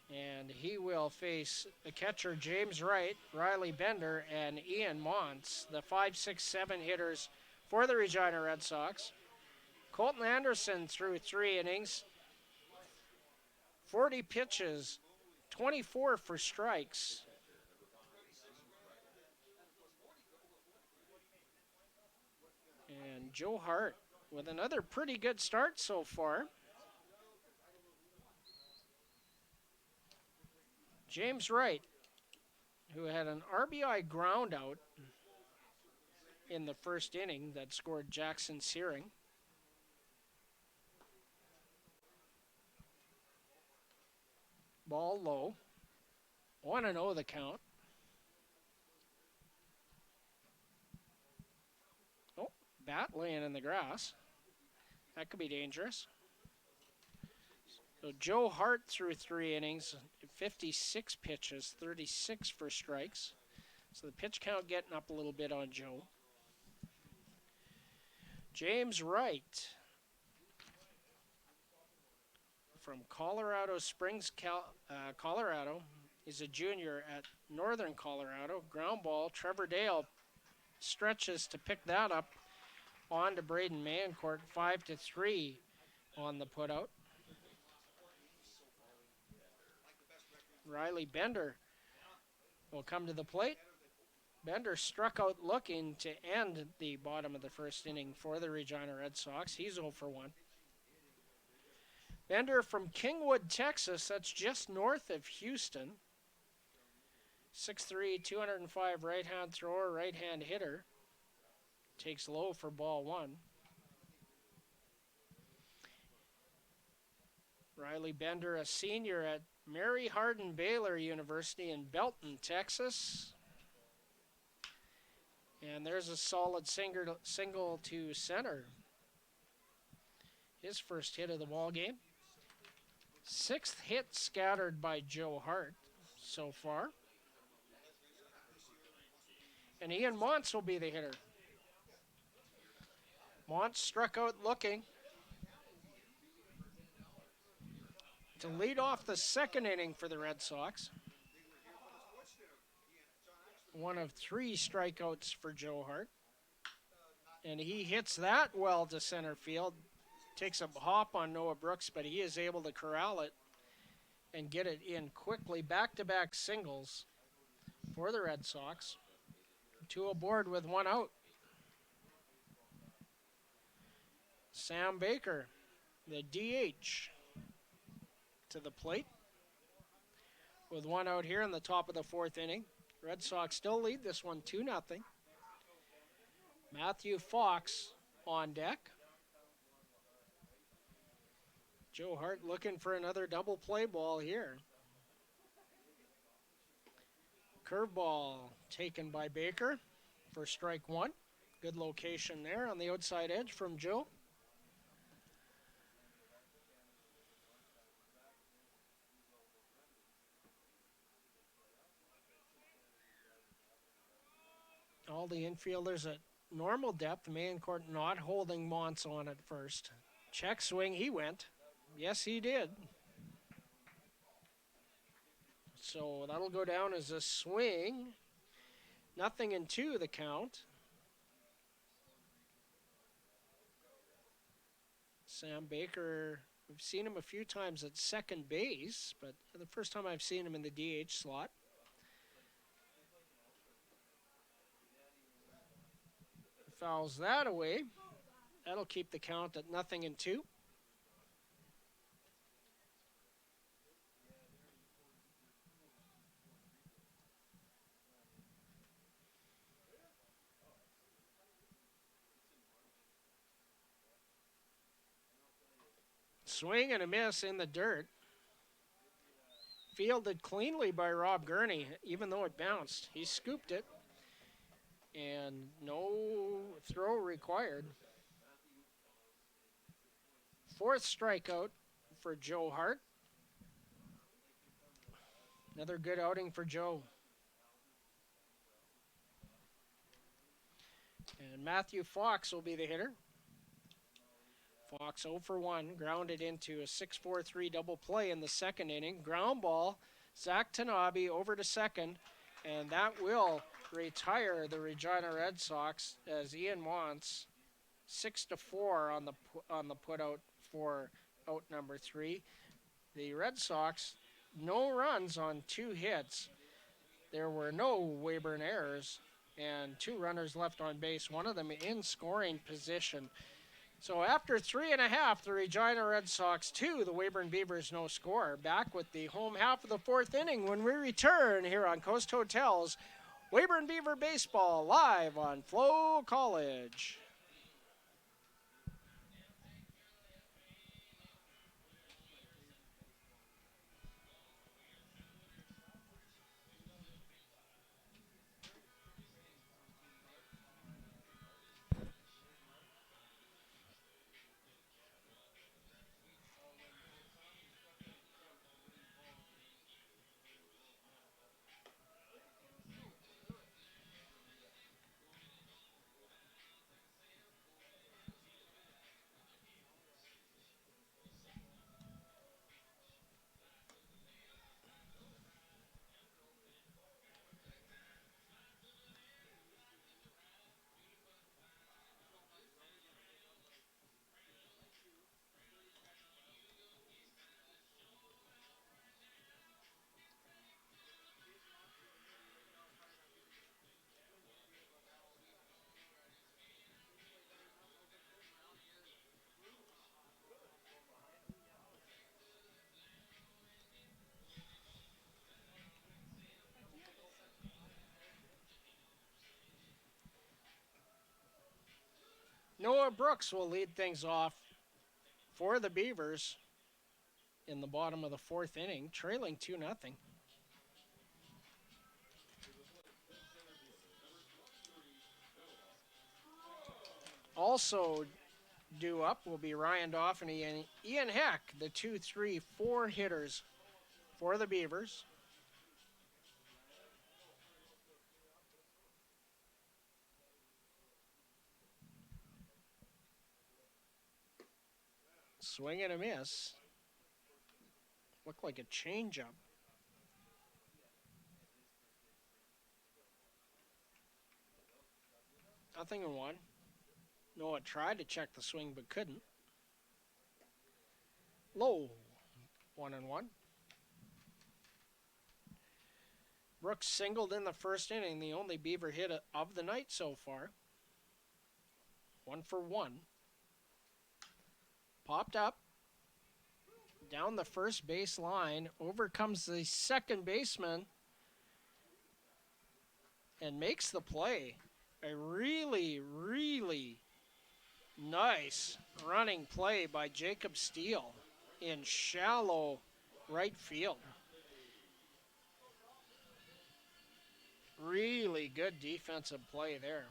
[SPEAKER 1] And he will face the catcher James Wright, Riley Bender, and Ian Montz, the 5, 6, 7 hitters for the Regina Red Sox. Colton Anderson threw 3 innings, 40 pitches, 24 for strikes. And Joe Hart with another pretty good start so far. James Wright, who had an RBI ground out in the first inning that scored Jackson Searing. Ball low. 1-0 the count. Oh, bat laying in the grass. That could be dangerous. So Joe Hart threw 3 innings, 56 pitches, 36 for strikes. So the pitch count getting up a little bit on Joe. James Wright from Colorado Springs, Colorado. He's a junior at Northern Colorado. Ground ball. Trevor Dale stretches to pick that up on to Braden Mancourt. 5-3 on the putout. Riley Bender will come to the plate. Bender struck out looking to end the bottom of the first inning for the Regina Red Sox. He's 0 for 1. Bender from Kingwood, Texas. That's just north of Houston. 6'3", 205 right-hand thrower, right-hand hitter. Takes low for ball one. Riley Bender, a senior at Mary Hardin Baylor University in Belton, Texas. And there's a solid single to center. His first hit of the ball game. 6th hit scattered by Joe Hart so far. And Ian Montz will be the hitter. Montz struck out looking to lead off the second inning for the Red Sox. One of 3 strikeouts for Joe Hart. And he hits that well to center field. Takes a hop on Noah Brooks, but he is able to corral it and get it in quickly. Back-to-back singles for the Red Sox. 2 aboard with 1 out. Sam Baker, the DH, to the plate with 1 out here in the top of the 4th inning. Red Sox still lead this one 2-0. Matthew Fox on deck. Joe Hart looking for another double play ball here. Curveball taken by Baker for strike 1. Good location there on the outside edge from Joe. All the infielders at normal depth. Mayencourt not holding Montz on at first. Check swing, he went. Yes, he did. So that'll go down as a swing. 0-2 the count. Sam Baker, we've seen him a few times at second base, but the first time I've seen him in the DH slot. Fouls that away. That'll keep the count at 0-2. Swing and a miss in the dirt. Fielded cleanly by Rob Gurney, even though it bounced. He scooped it. And no throw required. 4th strikeout for Joe Hart. Another good outing for Joe. And Matthew Fox will be the hitter. Fox 0 for 1, grounded into a 6-4-3 double play in the second inning. Ground ball, Zach Tanabe over to second, and that will retire the Regina Red Sox as Ian Montz 6-4 on the put out for out number 3. The Red Sox, no runs on 2 hits. There were no Weyburn errors and 2 runners left on base, one of them in scoring position. So after 3.5, the Regina Red Sox 2, the Weyburn Beavers no score. Back with the home half of the 4th inning when we return here on Coast Hotels Weyburn Beaver Baseball live on FloCollege. Noah Brooks will lead things off for the Beavers in the bottom of the fourth inning, trailing 2-0. Also due up will be Ryan Doffany and Ian Heck, the 2-3-4 hitters for the Beavers. Swing and a miss. Looked like a changeup. 0-1. Noah tried to check the swing but couldn't. Low. 1-1. Brooks singled in the first inning, the only Beaver hit of the night so far. 1-for-1. Popped up. Down the first base line. Over comes the second baseman. And makes the play. A really, really nice running play by Jacob Steele in shallow right field. Really good defensive play there.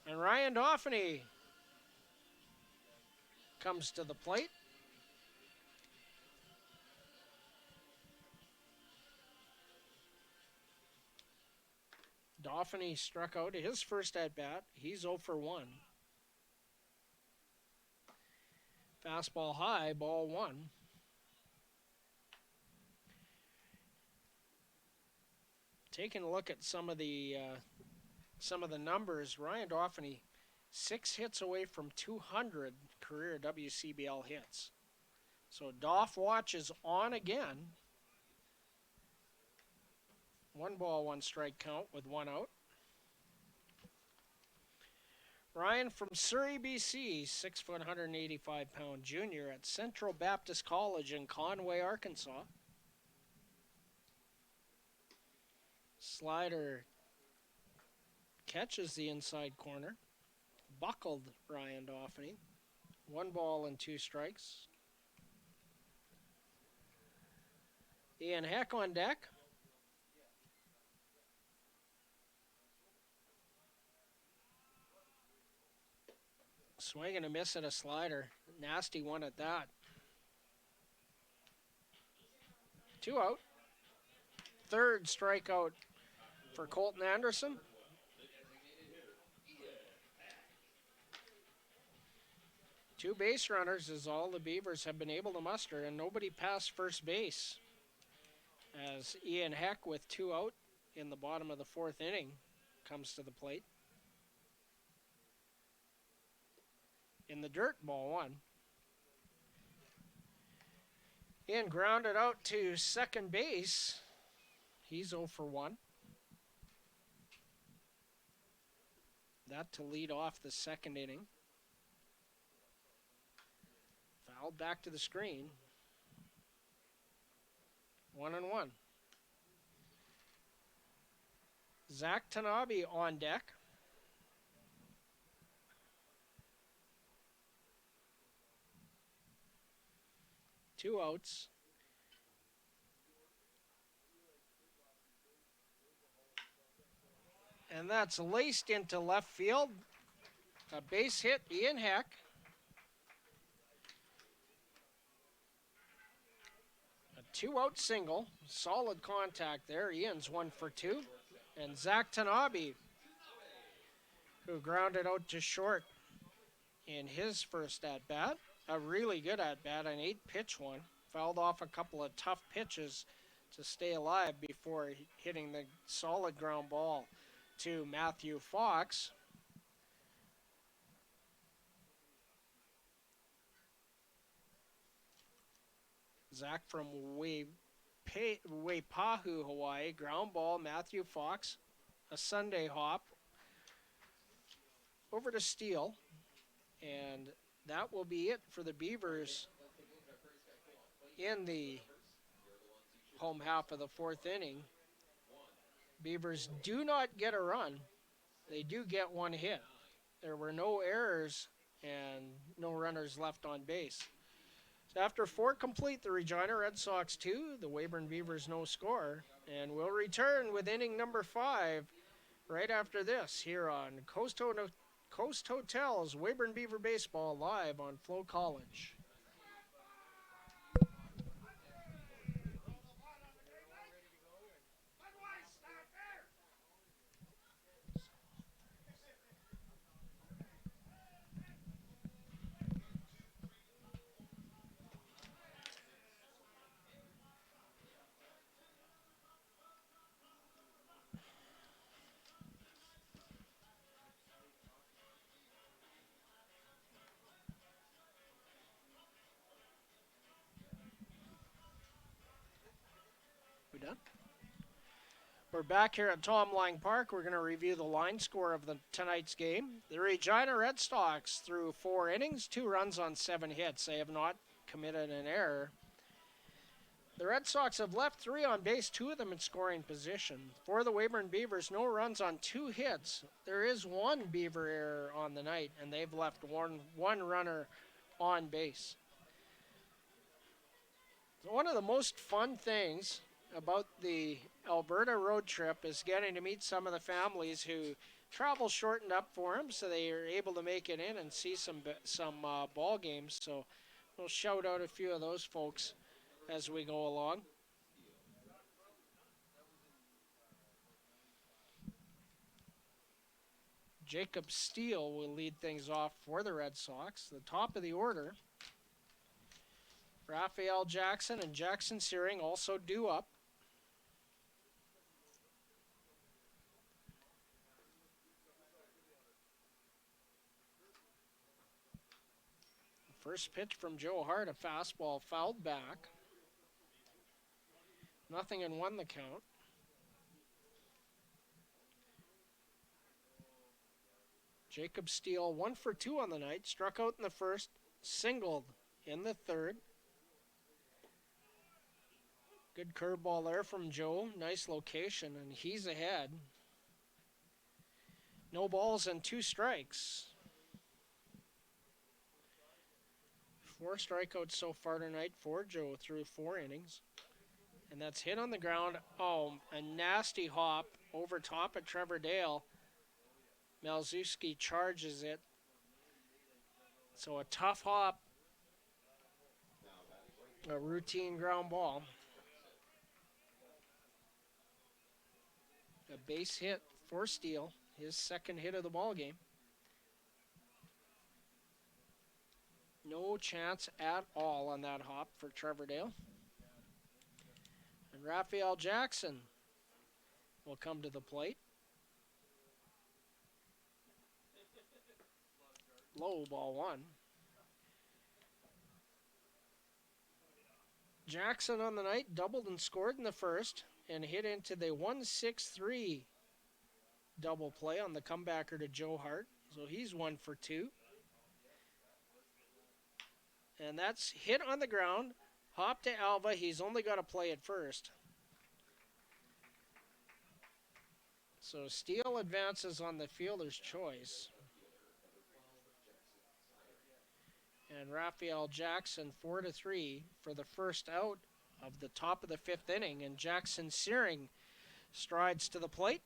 [SPEAKER 1] And Ryan Doffany comes to the plate. Doffany struck out his first at-bat. He's 0-for-1. Fastball high, ball 1. Taking a look at some of the numbers, Ryan Doffany, 6 hits away from 200 career WCBL hits. So Doff watch is on again. 1-1 count with 1 out. Ryan from Surrey, BC, 6 foot, 185-pound junior at Central Baptist College in Conway, Arkansas. Slider catches the inside corner. Buckled Ryan Doffany. 1-2. Ian Heck on deck. Swing and a miss at a slider. Nasty one at that. 2 out. Third strikeout for Colton Anderson. Two base runners is all the Beavers have been able to muster, and nobody past first base. As Ian Heck with 2 out in the bottom of the fourth inning comes to the plate. In the dirt, ball 1. Ian grounded out to second base. He's 0-for-1. That to lead off the second inning. Fouled back to the screen. 1-1. Zach Tanabe on deck. Two outs. And that's laced into left field. A base hit, Ian Heck. A 2-out single. Solid contact there. Ian's 1-for-2. And Zach Tanabe, who grounded out to short in his first at-bat. A really good at-bat, an 8-pitch one. Fouled off a couple of tough pitches to stay alive before hitting the solid ground ball to Matthew Fox. Zach from Waipahu, Hawaii. Ground ball, Matthew Fox. A Sunday hop over to Steele. And that will be it for the Beavers in the home half of the fourth inning. Beavers do not get a run. They do get one hit. There were no errors and no runners left on base. So after 4 complete, the Regina Red Sox 2, the Weyburn Beavers no score. And we'll return with inning number 5 right after this here on Coast Hotel's Weyburn Beaver Baseball live on FloCollege. We done? We're back here at Tom Lang Park. We're going to review the line score of tonight's game. The Regina Red Sox threw 4 innings, 2 runs on 7 hits. They have not committed an error. The Red Sox have left 3 on base, 2 of them in scoring position. For the Weyburn Beavers, no runs on 2 hits. There is 1 Beaver error on the night, and they've left one runner on base. One of the most fun things about the Alberta road trip is getting to meet some of the families who travel shortened up for them, so they are able to make it in and see some ball games. So we'll shout out a few of those folks as we go along. Jacob Steele will lead things off for the Red Sox. The top of the order, Raphael Jackson and Jackson Searing also due up. First pitch from Joe Hart, a fastball fouled back. 0-1 the count. Jacob Steele 1 for 2 on the night, struck out in the first, singled in the third. Good curveball there from Joe, nice location, and he's ahead. No balls and 2 strikes. 4 strikeouts so far tonight for Joe through 4 innings. And that's hit on the ground. Oh, a nasty hop over top of Trevor Dale. Malzewski charges it. So a tough hop. A routine ground ball. A base hit for Steele. His second hit of the ball game. No chance at all on that hop for Trevor Dale. And Raphael Jackson will come to the plate. Low ball 1. Jackson on the night doubled and scored in the first and hit into the 1-6-3 double play on the comebacker to Joe Hart. So he's 1 for 2. And that's hit on the ground. Hop to Alva. He's only got to play at first. So Steele advances on the fielder's choice. And Raphael Jackson 4-3 for the first out of the top of the 5th inning. And Jackson Searing strides to the plate.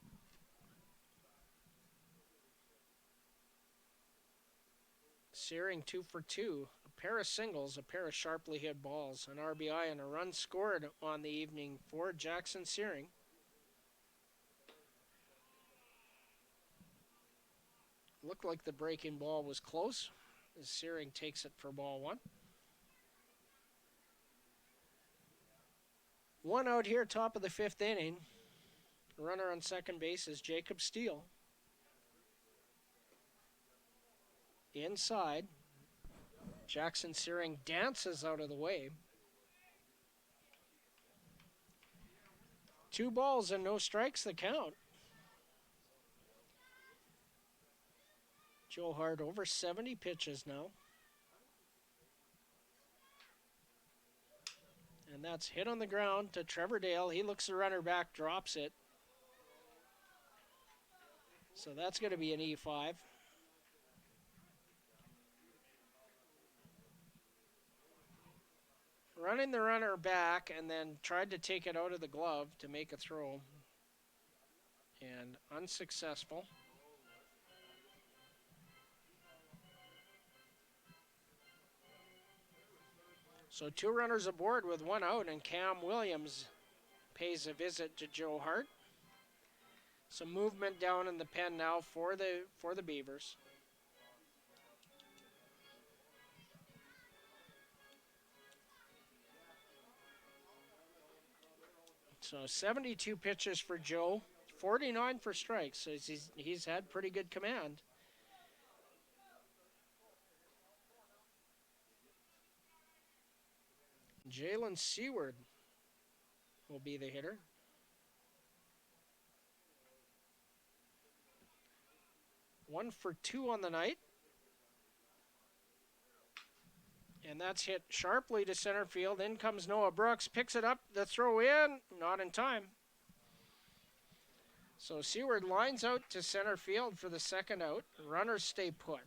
[SPEAKER 1] Searing 2 for 2. A pair of singles, a pair of sharply hit balls, an RBI, and a run scored on the evening for Jackson Searing. Looked like the breaking ball was close as Searing takes it for ball 1. 1 out here, top of the 5th inning. The runner on second base is Jacob Steele. Inside, Jackson Searing dances out of the way. 2 balls and no strikes the count. Joe Hart over 70 pitches now. And that's hit on the ground to Trevor Dale. He looks the runner back, drops it. So that's going to be an E5. Running the runner back and then tried to take it out of the glove to make a throw. And unsuccessful. So 2 runners aboard with 1 out, and Cam Williams pays a visit to Joe Hart. Some movement down in the pen now for the Beavers. So 72 pitches for Joe, 49 for strikes. So he's had pretty good command. Jalen Seward will be the hitter. One for 2 on the night. And that's hit sharply to center field. In comes Noah Brooks, picks it up, the throw in, not in time. So Seward lines out to center field for the second out. Runners stay put.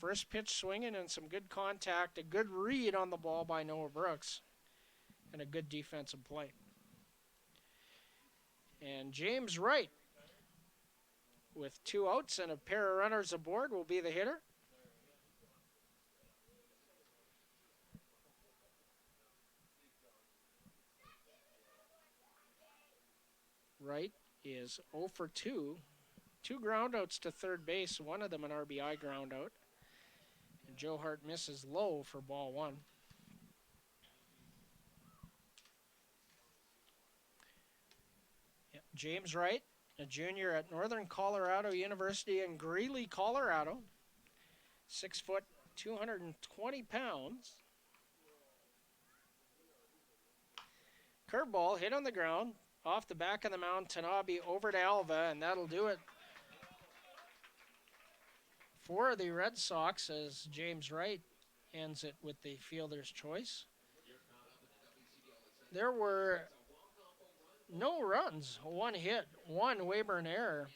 [SPEAKER 1] First pitch swinging and some good contact, a good read on the ball by Noah Brooks, and a good defensive play. And James Wright, with 2 outs and a pair of runners aboard, will be the hitter. Wright is 0 for 2. 2 groundouts to third base, one of them an RBI groundout. And Joe Hart misses low for ball 1. Yep. James Wright, a junior at Northern Colorado University in Greeley, Colorado. 6 foot, 220 pounds. Curveball hit on the ground. Off the back of the mound, Tanabe over to Alva, and that'll do it for the Red Sox as James Wright ends it with the fielder's choice. There were no runs, 1 hit, 1 Weyburn error.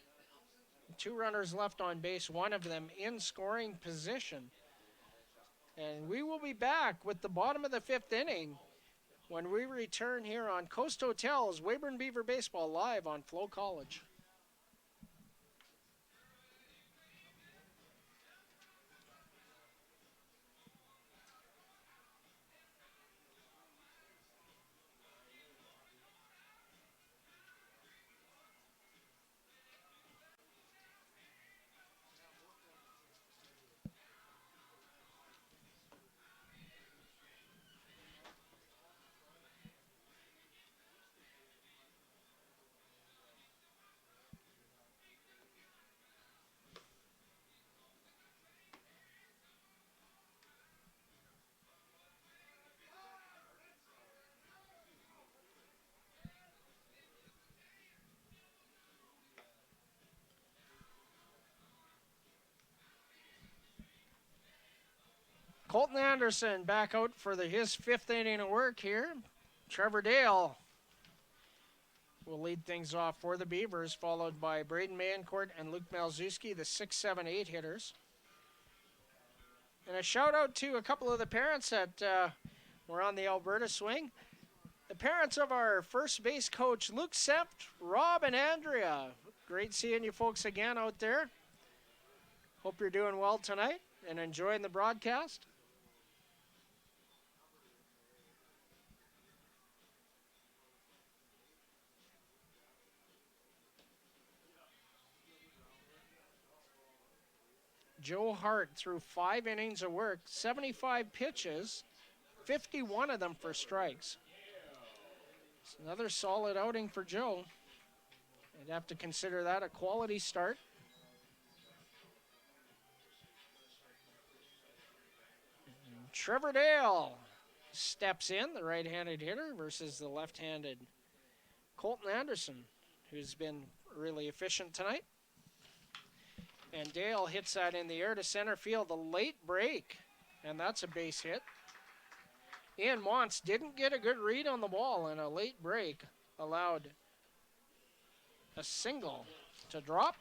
[SPEAKER 1] 2 runners left on base, one of them in scoring position. And we will be back with the bottom of the 5th inning when we return here on Coast Hotel's Weyburn Beaver Baseball live on FloCollege. Colton Anderson back out for his 5th inning of work here. Trevor Dale will lead things off for the Beavers, followed by Braden Mayencourt and Luke Malzewski, the 6, 7, 8 hitters. And a shout out to a couple of the parents that were on the Alberta swing. The parents of our first base coach, Luke Sept, Rob, and Andrea. Great seeing you folks again out there. Hope you're doing well tonight and enjoying the broadcast. Joe Hart threw 5 innings of work, 75 pitches, 51 of them for strikes. It's another solid outing for Joe. I'd have to consider that a quality start. And Trevor Dale steps in, the right-handed hitter, versus the left-handed Colton Anderson, who's been really efficient tonight. And Dale hits that in the air to center field, a late break, and that's a base hit. Ian Montz didn't get a good read on the ball, and a late break allowed a single to drop.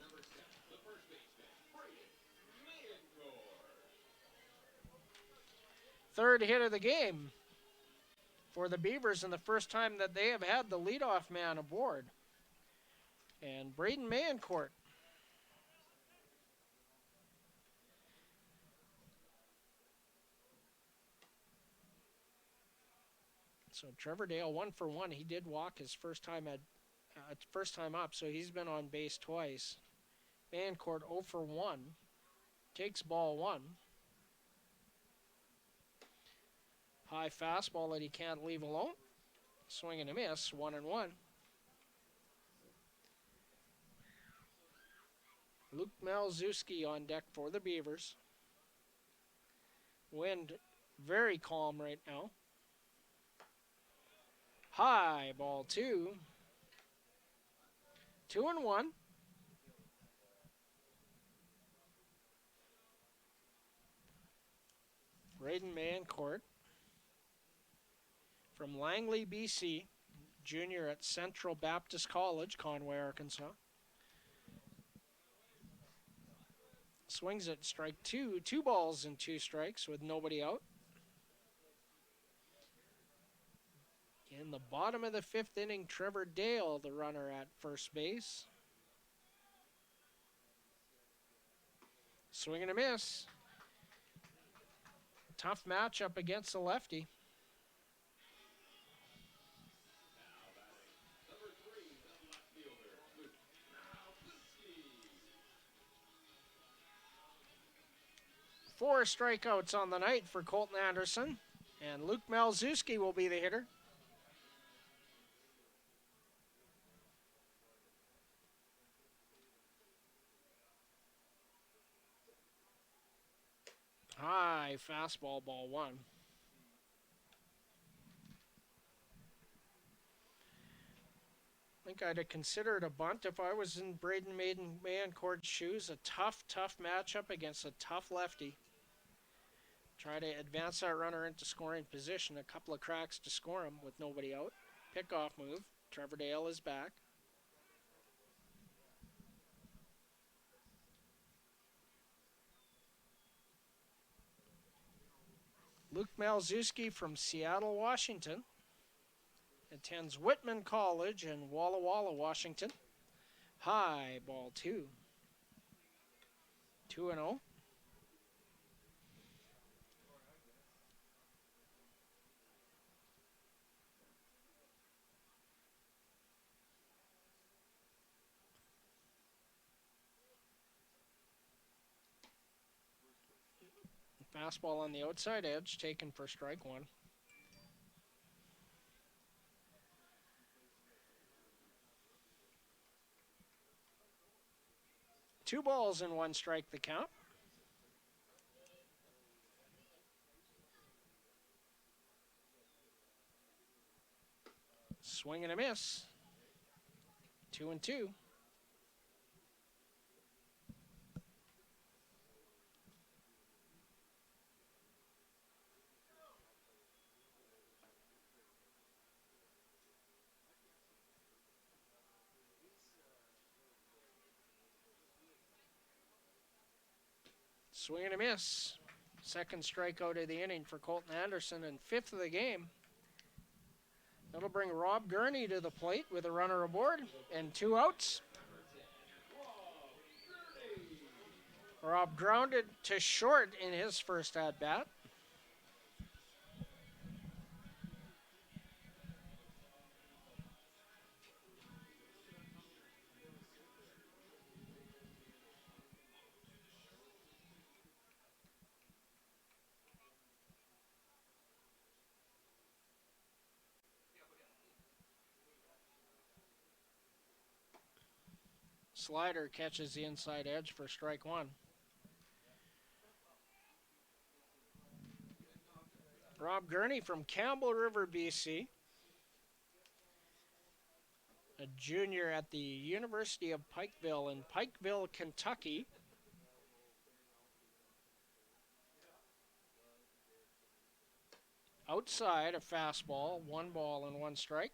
[SPEAKER 1] Third hit of the game for the Beavers, and the first time that they have had the leadoff man aboard. And Braden Mayencourt. So Trevor Dale 1 for 1. He did walk his first time up, so he's been on base twice. Mayencourt 0 for 1. Takes ball 1. High fastball that he can't leave alone. Swing and a miss, 1-1. Luke Malzewski on deck for the Beavers. Wind very calm right now. High, ball 2. 2-1. Braden Mayencourt from Langley, BC, junior at Central Baptist College, Conway, Arkansas. Swings at strike 2. 2 balls and 2 strikes with nobody out. In the bottom of the 5th inning, Trevor Dale, the runner at first base. Swing and a miss. Tough matchup against the lefty. Four strikeouts on the night for Colton Anderson, and Luke Malzewski will be the hitter. High fastball, ball 1. I think I'd have considered a bunt if I was in Braden Mayencourt's shoes. A tough matchup against a tough lefty. Try to advance that runner into scoring position. A couple of cracks to score him with nobody out. Pickoff move. Trevor Dale is back. Luke Malzewski from Seattle, Washington. Attends Whitman College in Walla Walla, Washington. High, ball 2. 2-0. Fastball on the outside edge, taken for strike 1. Two balls and 1 strike the count. Swing and a miss. 2-2. Swing and a miss. Second strikeout of the inning for Colton Anderson and 5th of the game. That'll bring Rob Gurney to the plate with a runner aboard and 2 outs. Rob grounded to short in his first at-bat. Slider catches the inside edge for strike 1. Rob Gurney from Campbell River, BC. A junior at the University of Pikeville in Pikeville, Kentucky. Outside, a fastball, 1 ball and 1 strike.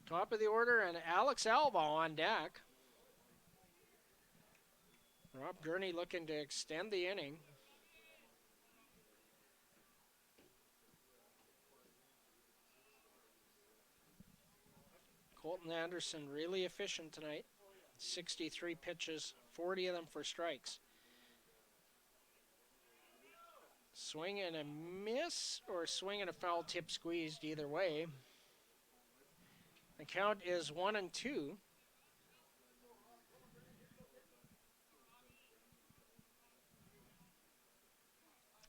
[SPEAKER 1] Top of the order, and Alex Alba on deck. Rob Gurney looking to extend the inning. Colton Anderson really efficient tonight. 63 pitches, 40 of them for strikes. Swing and a miss or swing and a foul tip squeezed, either way. The count is 1-2.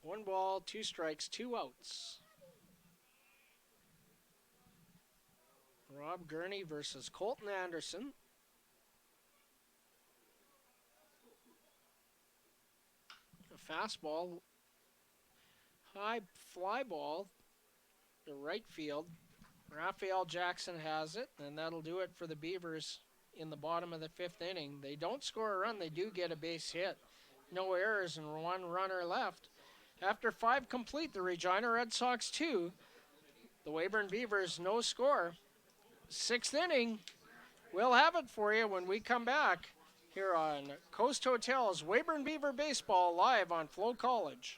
[SPEAKER 1] One ball, two strikes, two outs. Rob Gurney versus Colton Anderson. A fastball, high fly ball to right field. Raphael Jackson has it, and that'll do it for the Beavers in the bottom of the fifth inning. They don't score a run, they do get a base hit. No errors and one runner left. After 5 complete, the Regina Red Sox 2. The Weyburn Beavers no score. 6th inning. We'll have it for you when we come back here on Coast Hotel's Weyburn Beaver Baseball live on FloCollege.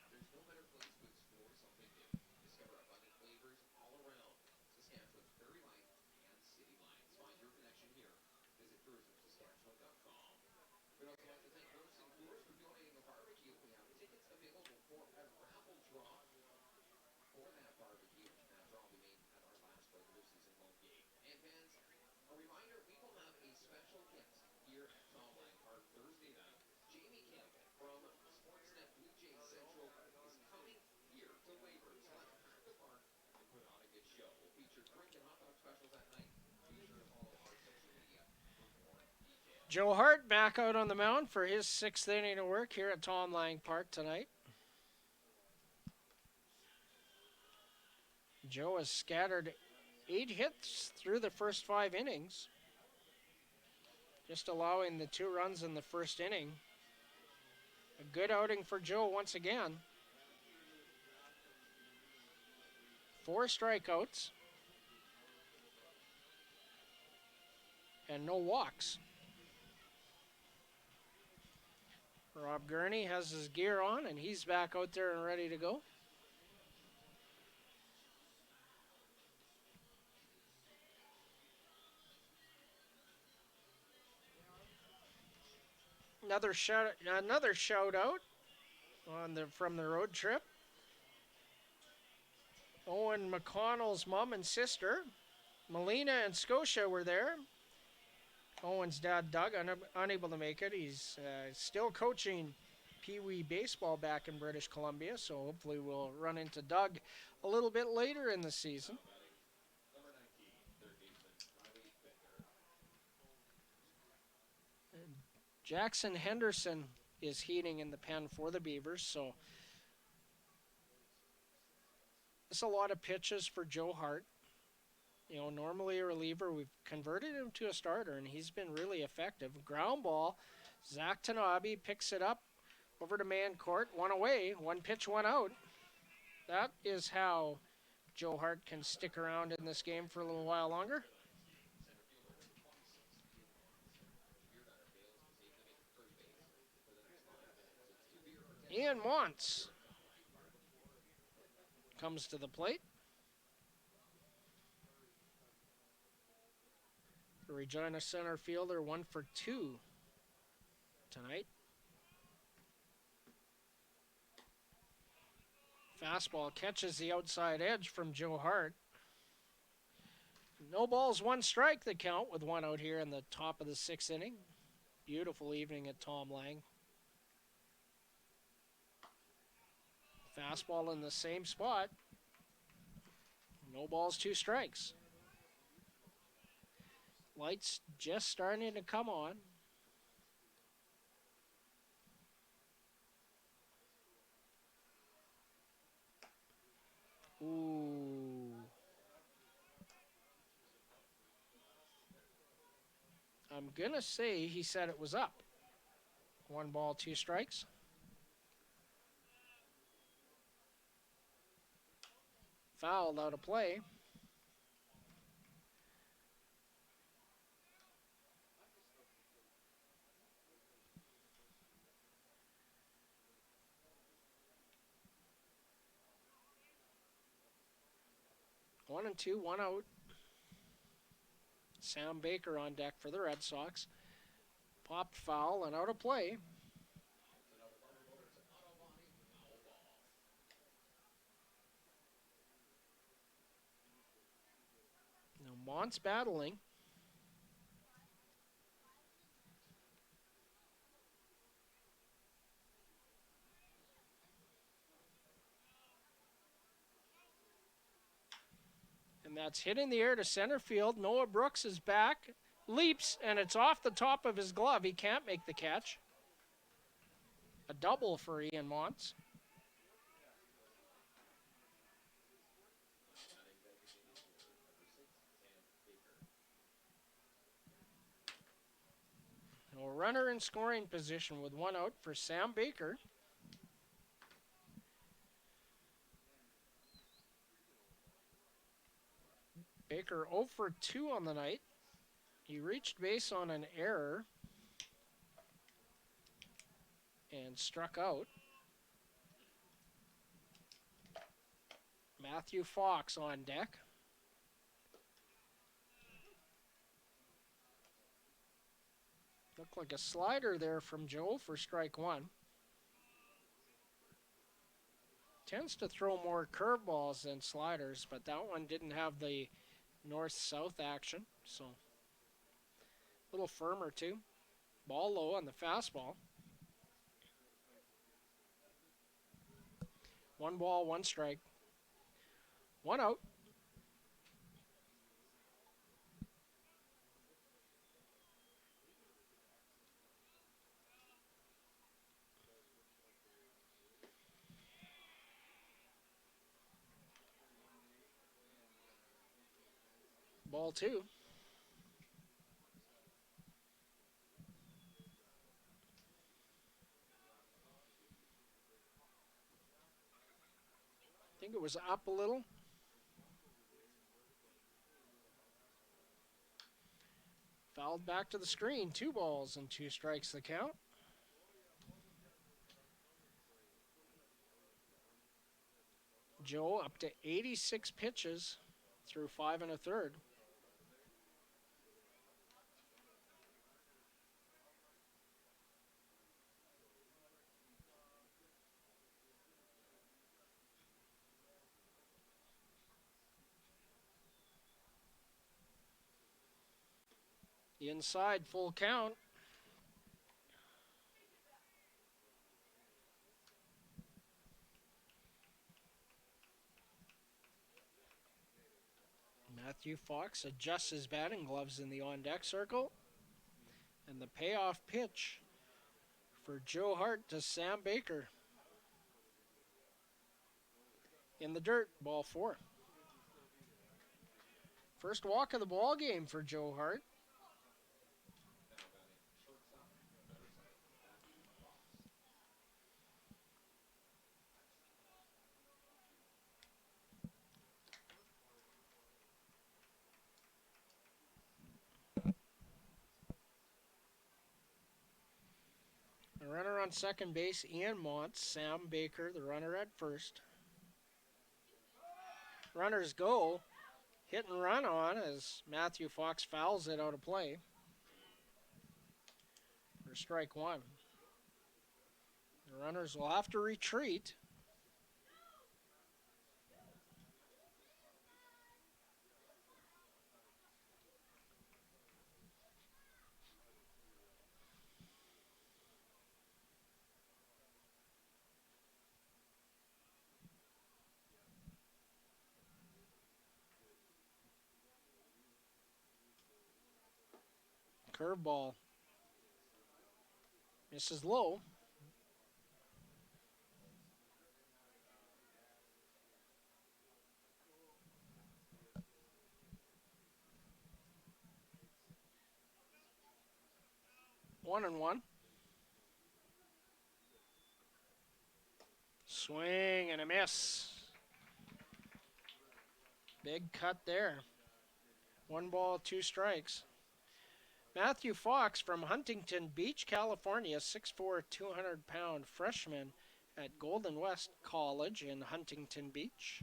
[SPEAKER 1] Joe Hart back out on the mound for his 6th inning of work here at Tom Lang Park tonight. Joe has scattered 8 hits through the first 5 innings, just allowing the 2 runs in the first inning. A good outing for Joe once again. 4 strikeouts and no walks. Rob Gurney has his gear on, and he's back out there and ready to go. Another shout out from the road trip. Owen McConnell's mom and sister, Melina and Scotia, were there. Owen's dad, Doug, unable to make it. He's still coaching Pee Wee baseball back in British Columbia, so hopefully we'll run into Doug a little bit later in the season. And Jackson Henderson is heating in the pen for the Beavers, so it's a lot of pitches for Joe Hart. You know, normally a reliever, we've converted him to a starter, and he's been really effective. Ground ball, Zach Tanabe picks it up over to man court, 1 away, 1 pitch, 1 out. That is how Joe Hart can stick around in this game for a little while longer. Ian Montz comes to the plate. The Regina center fielder, 1 for 2 tonight. Fastball catches the outside edge from Joe Hart. No balls, 1 strike the count with 1 out here in the top of the 6th inning. Beautiful evening at Tom Lang. Fastball in the same spot. No balls, 2 strikes. Lights just starting to come on. Ooh. I'm going to say he said it was up. 1 ball, 2 strikes. Fouled out of play. 1-2, 1 out. Sam Baker on deck for the Red Sox. Popped foul and out of play. Now Mont's battling. And that's hit in the air to center field. Noah Brooks is back, leaps, and it's off the top of his glove. He can't make the catch. A double for Ian Montz. A runner in scoring position with 1 out for Sam Baker. Baker 0 for 2 on the night. He reached base on an error and struck out. Matthew Fox on deck. Looked like a slider there from Joe for strike 1. Tends to throw more curveballs than sliders, but that one didn't have the north-south action, so a little firmer too. Ball low on the fastball. 1 ball, 1 strike. 1 out. Ball 2. I think it was up a little. Fouled back to the screen. 2 balls and 2 strikes the count. Joe up to 86 pitches through 5 1/3. Inside, full count. Matthew Fox adjusts his batting gloves in the on-deck circle. And the payoff pitch for Joe Hart to Sam Baker. In the dirt, ball 4. First walk of the ball game for Joe Hart. The runner on second base, Ian Montz. Sam Baker, the runner at first. Runners go. Hit and run on as Matthew Fox fouls it out of play for strike 1. The runners will have to retreat. Curveball. Misses low. One and one. Swing and a miss. Big cut there. 1 ball, 2 strikes. Matthew Fox from Huntington Beach, California, 6'4", 200-pound freshman at Golden West College in Huntington Beach.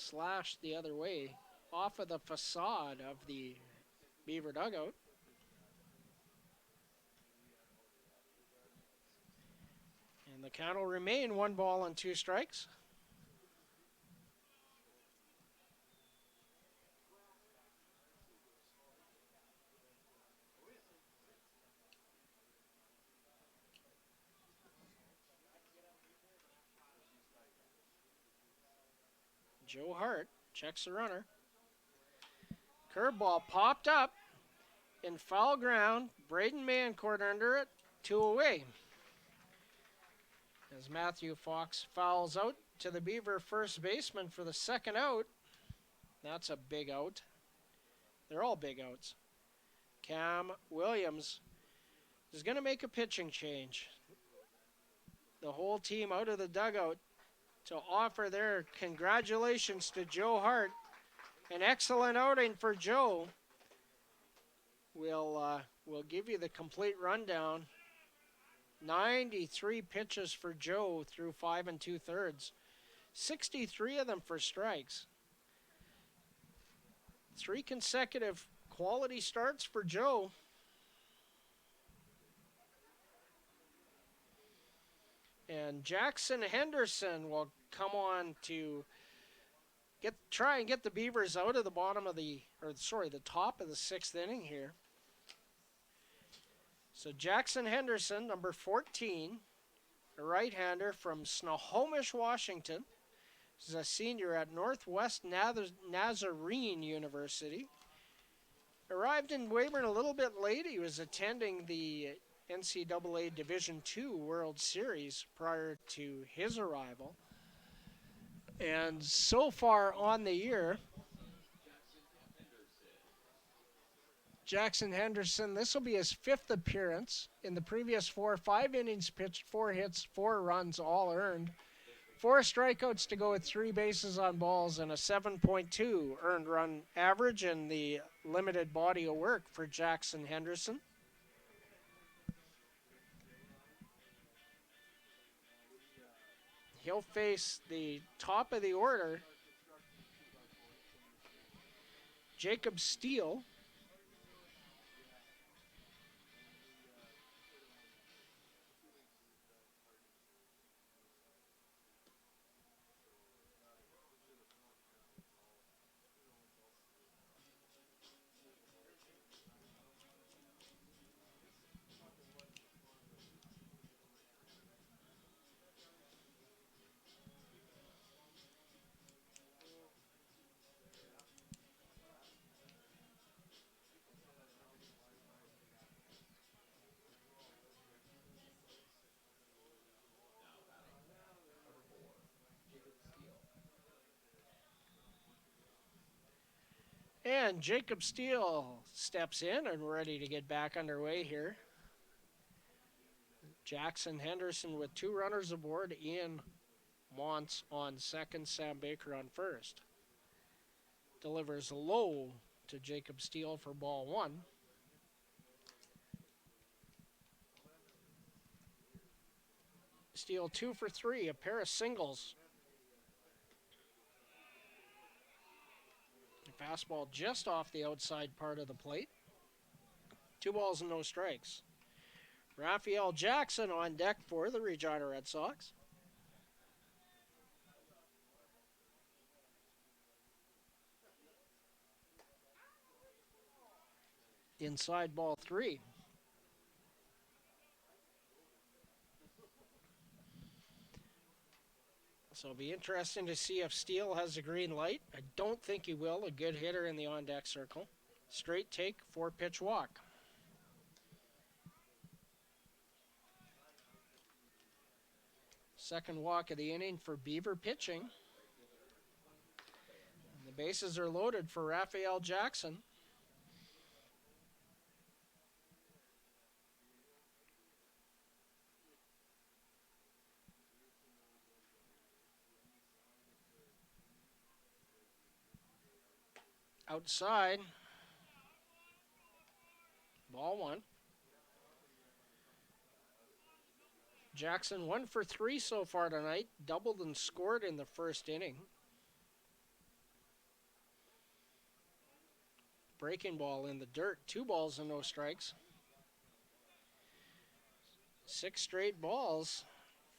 [SPEAKER 1] slashed the other way off of the facade of the Beaver dugout. And the count will remain 1 ball and 2 strikes. Joe Hart checks the runner. Curveball popped up in foul ground. Braden Mancourt under it, 2 away. As Matthew Fox fouls out to the Beaver first baseman for the second out. That's a big out. They're all big outs. Cam Williams is going to make a pitching change. The whole team out of the dugout to offer their congratulations to Joe Hart. An excellent outing for Joe. We'll give you the complete rundown. 93 pitches for Joe through 5 2/3. 63 of them for strikes. 3 consecutive quality starts for Joe. And Jackson Henderson will come on to try and get the Beavers out of the the top of the 6th inning here. So Jackson Henderson, number 14, a right-hander from Snohomish, Washington. He's a senior at Northwest Nazarene University. Arrived in Weyburn a little bit late. He was attending the NCAA Division II World Series prior to his arrival. And so far on the year, Jackson Henderson, this will be his 5th appearance. In the previous 5 innings pitched, 4 hits, 4 runs, all earned. 4 strikeouts to go with 3 bases on balls and a 7.2 earned run average in the limited body of work for Jackson Henderson. He'll face the top of the order, Jacob Steele. And Jacob Steele steps in and we're ready to get back underway here. Jackson Henderson with 2 runners aboard. Ian Montz on second, Sam Baker on first. Delivers low to Jacob Steele for ball 1. Steele 2 for 3, a pair of singles. Fastball just off the outside part of the plate. 2 balls and no strikes. Raphael Jackson on deck for the Regina Red Sox. Inside ball 3. So it'll be interesting to see if Steele has a green light. I don't think he will. A good hitter in the on-deck circle. Straight take, 4-pitch walk. Second walk of the inning for Beaver pitching. And the bases are loaded for Raphael Jackson. Outside, ball 1. Jackson 1 for 3 so far tonight, doubled and scored in the first inning. Breaking ball in the dirt. 2 balls and no strikes. 6 straight balls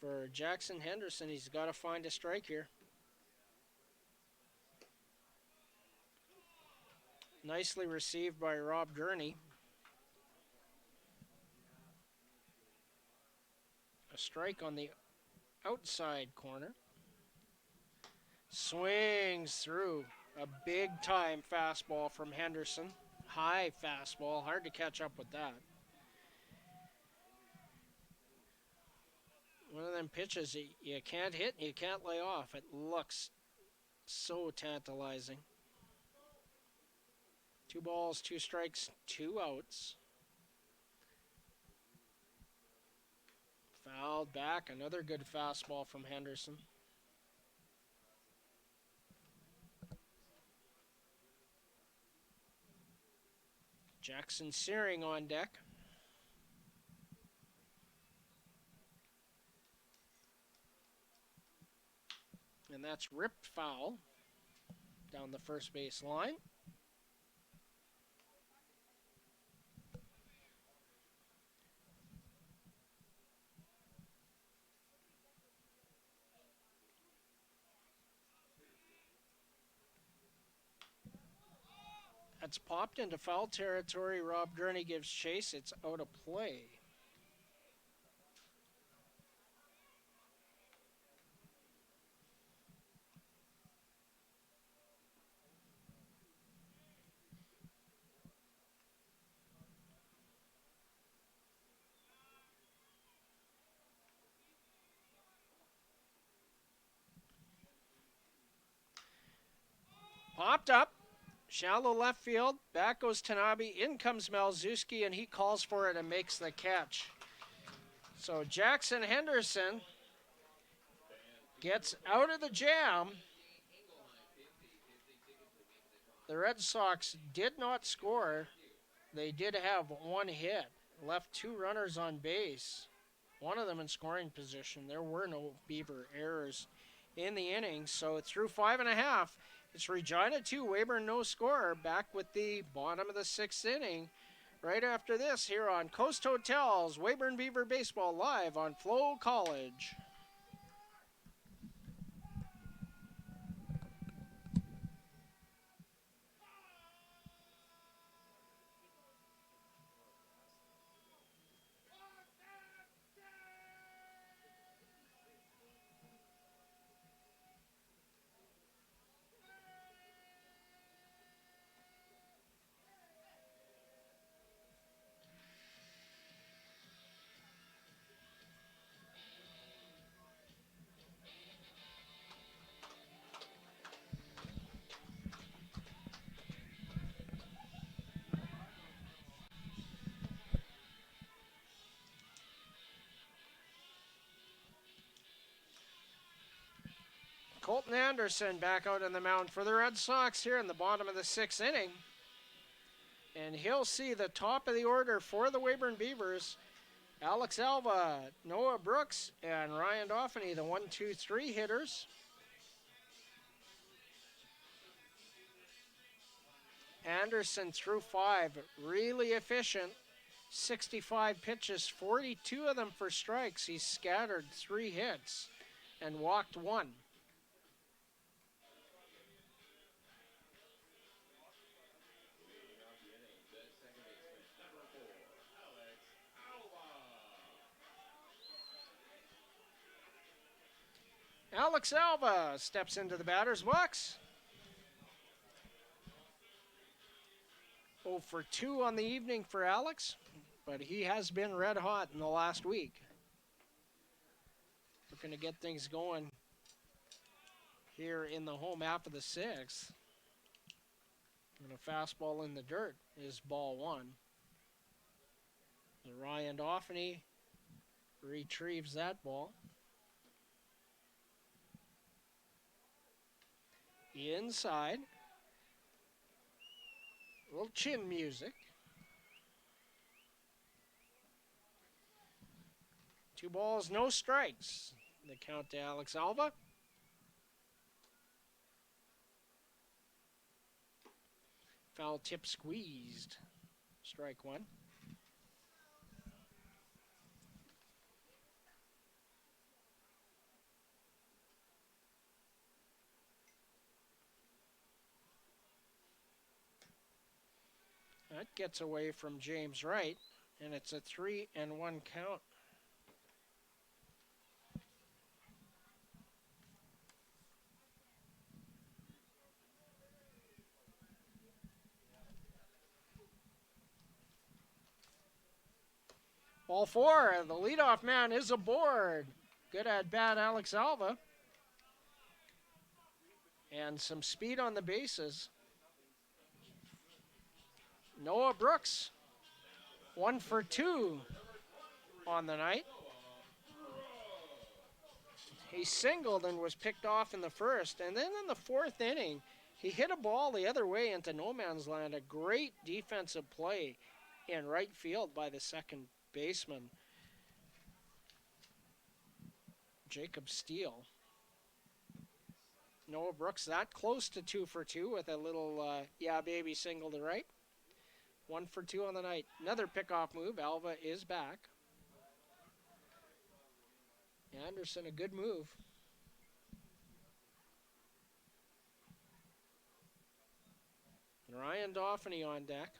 [SPEAKER 1] for Jackson Henderson. He's got to find a strike here. Nicely received by Rob Gurney. A strike on the outside corner. Swings through. A big time fastball from Henderson. High fastball. Hard to catch up with that. One of them pitches you can't hit and you can't lay off. It looks so tantalizing. 2 balls, 2 strikes, 2 outs. Fouled back. Another good fastball from Henderson. Jackson Searing on deck. And that's ripped foul down the first base line. That's popped into foul territory. Rob Gurney gives chase. It's out of play. Popped up. Shallow left field. Back goes Tanabe. In comes Malzewski, and he calls for it and makes the catch. So Jackson Henderson gets out of the jam. The Red Sox did not score. They did have 1 hit. Left 2 runners on base. One of them in scoring position. There were no Beaver errors in the inning. So through 5.5, it's Regina 2, Weyburn no score. Back with the bottom of the 6th inning. Right after this here on Coast Hotels, Weyburn Beaver Baseball live on FloCollege. Colton Anderson back out on the mound for the Red Sox here in the bottom of the 6th inning. And he'll see the top of the order for the Weyburn Beavers. Alex Alva, Noah Brooks, and Ryan Dauphiny, the 1, 2, 3 hitters. Anderson threw 5, really efficient. 65 pitches, 42 of them for strikes. He scattered 3 hits and walked 1. Alex Alva steps into the batter's box. 0 for 2 on the evening for Alex, but he has been red hot in the last week. Looking to get things going here in the home half of the 6th. And a fastball in the dirt is ball 1. And Ryan Dauphiny retrieves that ball. Inside. A little chin music. 2 balls, no strikes. The count to Alex Alva. Foul tip squeezed. Strike one. That gets away from James Wright, and it's a 3-1 count. Ball four, the leadoff man is aboard. Good at bat, Alex Alva. And some speed on the bases. Noah Brooks, 1 for 2 on the night. He singled and was picked off in the first. And then in the fourth inning, he hit a ball the other way into no man's land. A great defensive play in right field by the second baseman, Jacob Steele. Noah Brooks that close to 2 for 2 with a little yeah baby single to right. 1 for 2 on the night. Another pickoff move. Alva is back. Anderson, a good move. Ryan Dauphiny on deck.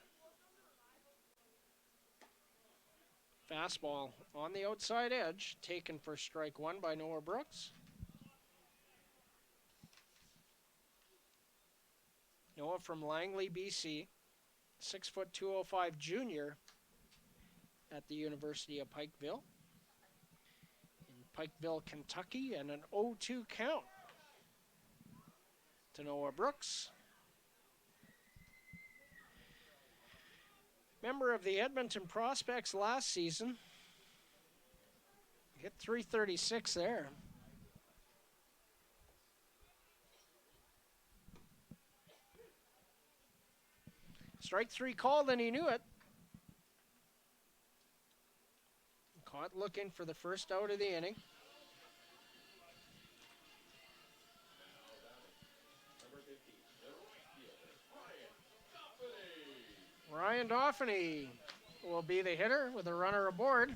[SPEAKER 1] Fastball on the outside edge, taken for strike one by Noah Brooks. Noah from Langley, BC, 6'2", 205 junior at the University of Pikeville. In Pikeville, Kentucky, and an 0-2 count to Noah Brooks. Member of the Edmonton Prospects last season. Hit .336 there. Strike three called and he knew it. Caught looking for the first out of the inning. Ryan Dauphiny will be the hitter with a runner aboard.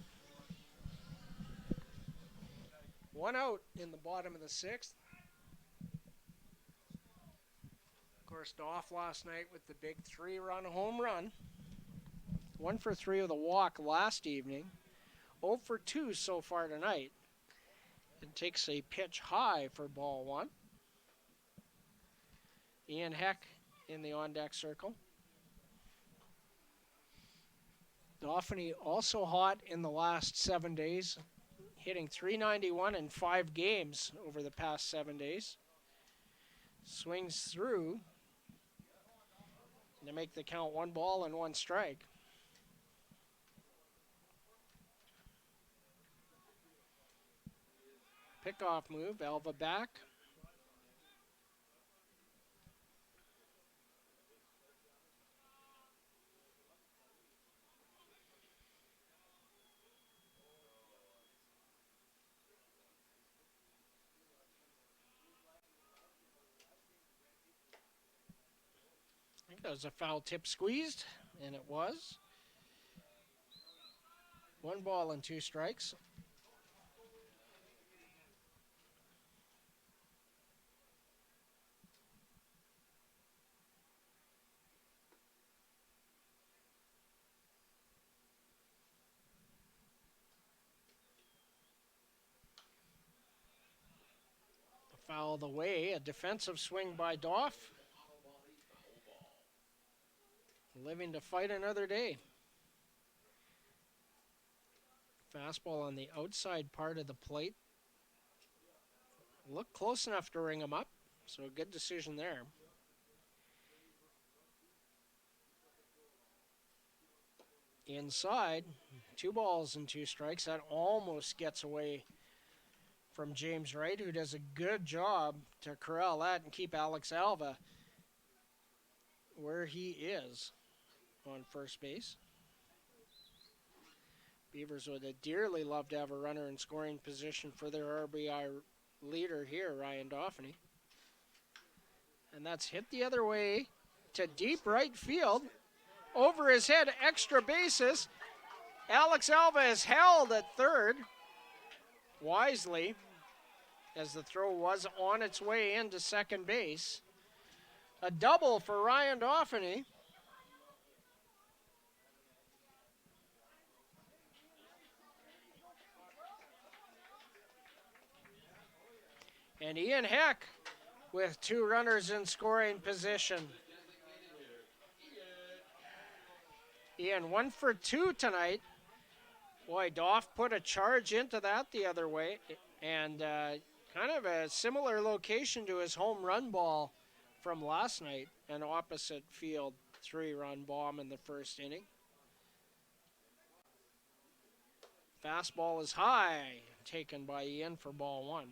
[SPEAKER 1] 1 out in the bottom of the sixth. Of course, Doff last night with the big 3-run home run. 1 for 3 with a walk last evening. 0 for 2 so far tonight. And takes a pitch high for ball one. Ian Heck in the on-deck circle. Dauphiny also hot in the last 7 days, hitting .391 in 5 games over the past 7 days. Swings through to make the count 1 ball and 1 strike. Pickoff move, Alva back. I think that was a foul tip squeezed, and it was. 1 ball and 2 strikes. Foul the way, a defensive swing by Doff. Living to fight another day. Fastball on the outside part of the plate. Looked close enough to ring him up, so a good decision there. Inside, 2 balls and 2 strikes. That almost gets away from James Wright, who does a good job to corral that and keep Alex Alva where he is on first base. Beavers would dearly love to have a runner in scoring position for their RBI leader here, Ryan Dauphiny. And that's hit the other way to deep right field. Over his head, extra bases. Alex Alva is held at third wisely as the throw was on its way into second base. A double for Ryan Dauphiny. And Ian Heck with 2 runners in scoring position. Ian 1 for 2 tonight. Boy, Doff put a charge into that the other way, and kind of a similar location to his home run ball from last night, an opposite field 3-run bomb in the first inning. Fastball is high, taken by Ian for ball 1.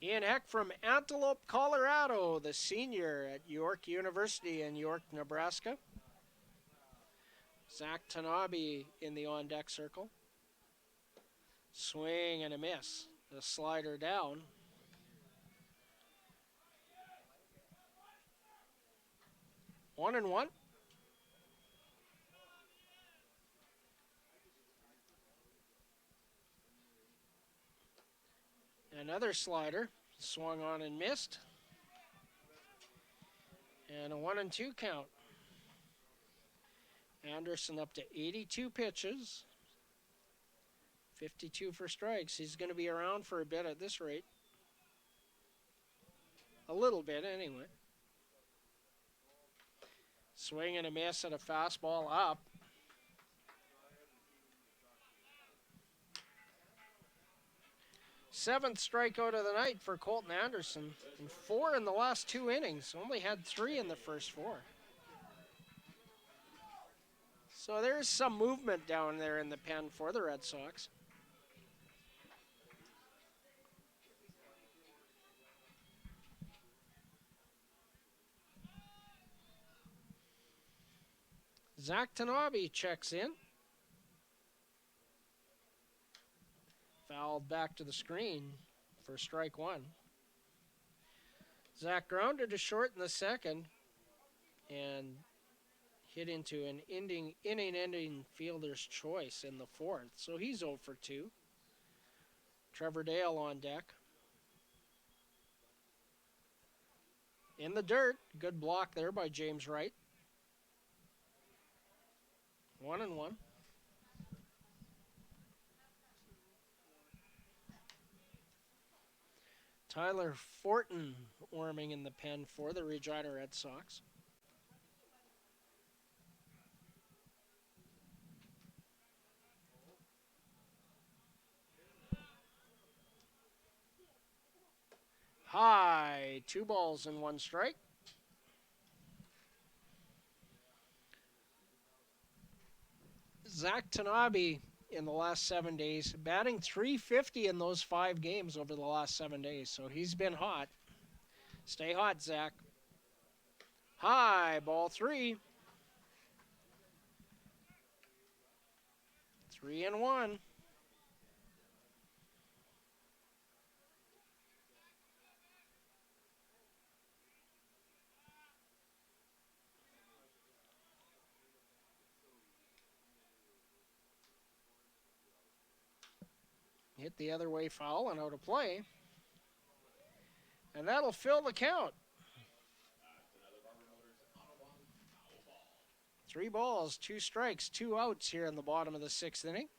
[SPEAKER 1] Ian Heck from Antelope, Colorado, the senior at York University in York, Nebraska. Zach Tanabe in the on-deck circle. Swing and a miss. The slider down. One and one. Another slider. Swung on and missed. And a 1-2 count. Anderson up to 82 pitches. 52 for strikes. He's going to be around for a bit at this rate. A little bit, anyway. Swing and a miss at a fastball up. Seventh strikeout of the night for Colton Anderson. And 4 in the last 2 innings. Only had 3 in the first 4. So there's some movement down there in the pen for the Red Sox. Zach Tanabe checks in. Fouled back to the screen for strike 1. Zach grounded to short in the second and hit into an inning-ending fielder's choice in the 4th. So he's 0 for 2. Trevor Dale on deck. In the dirt. Good block there by James Wright. 1 and 1. Tyler Fortin warming in the pen for the Regina Red Sox. High, 2 balls and 1 strike. Zach Tanabe in the last 7 days, batting .350 in those 5 games over the last 7 days. So he's been hot. Stay hot, Zach. High, ball 3. 3 and 1. Hit the other way, foul and out of play. And that'll fill the count. 3 balls, 2 strikes, 2 outs here in the bottom of the 6th inning.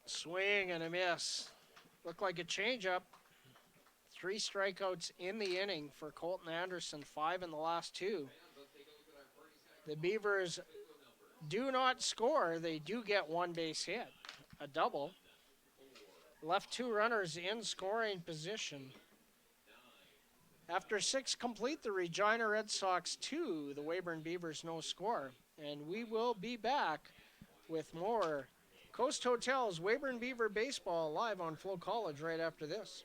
[SPEAKER 1] Swing and a miss. Looked like a changeup. 3 strikeouts in the inning for Colton Anderson, 5 in the last 2. The Beavers do not score. They do get 1 base hit, a double. Left 2 runners in scoring position. After 6 complete, the Regina Red Sox 2, the Weyburn Beavers no score. And we will be back with more Coast Hotels Weyburn Beaver Baseball live on FloCollege right after this.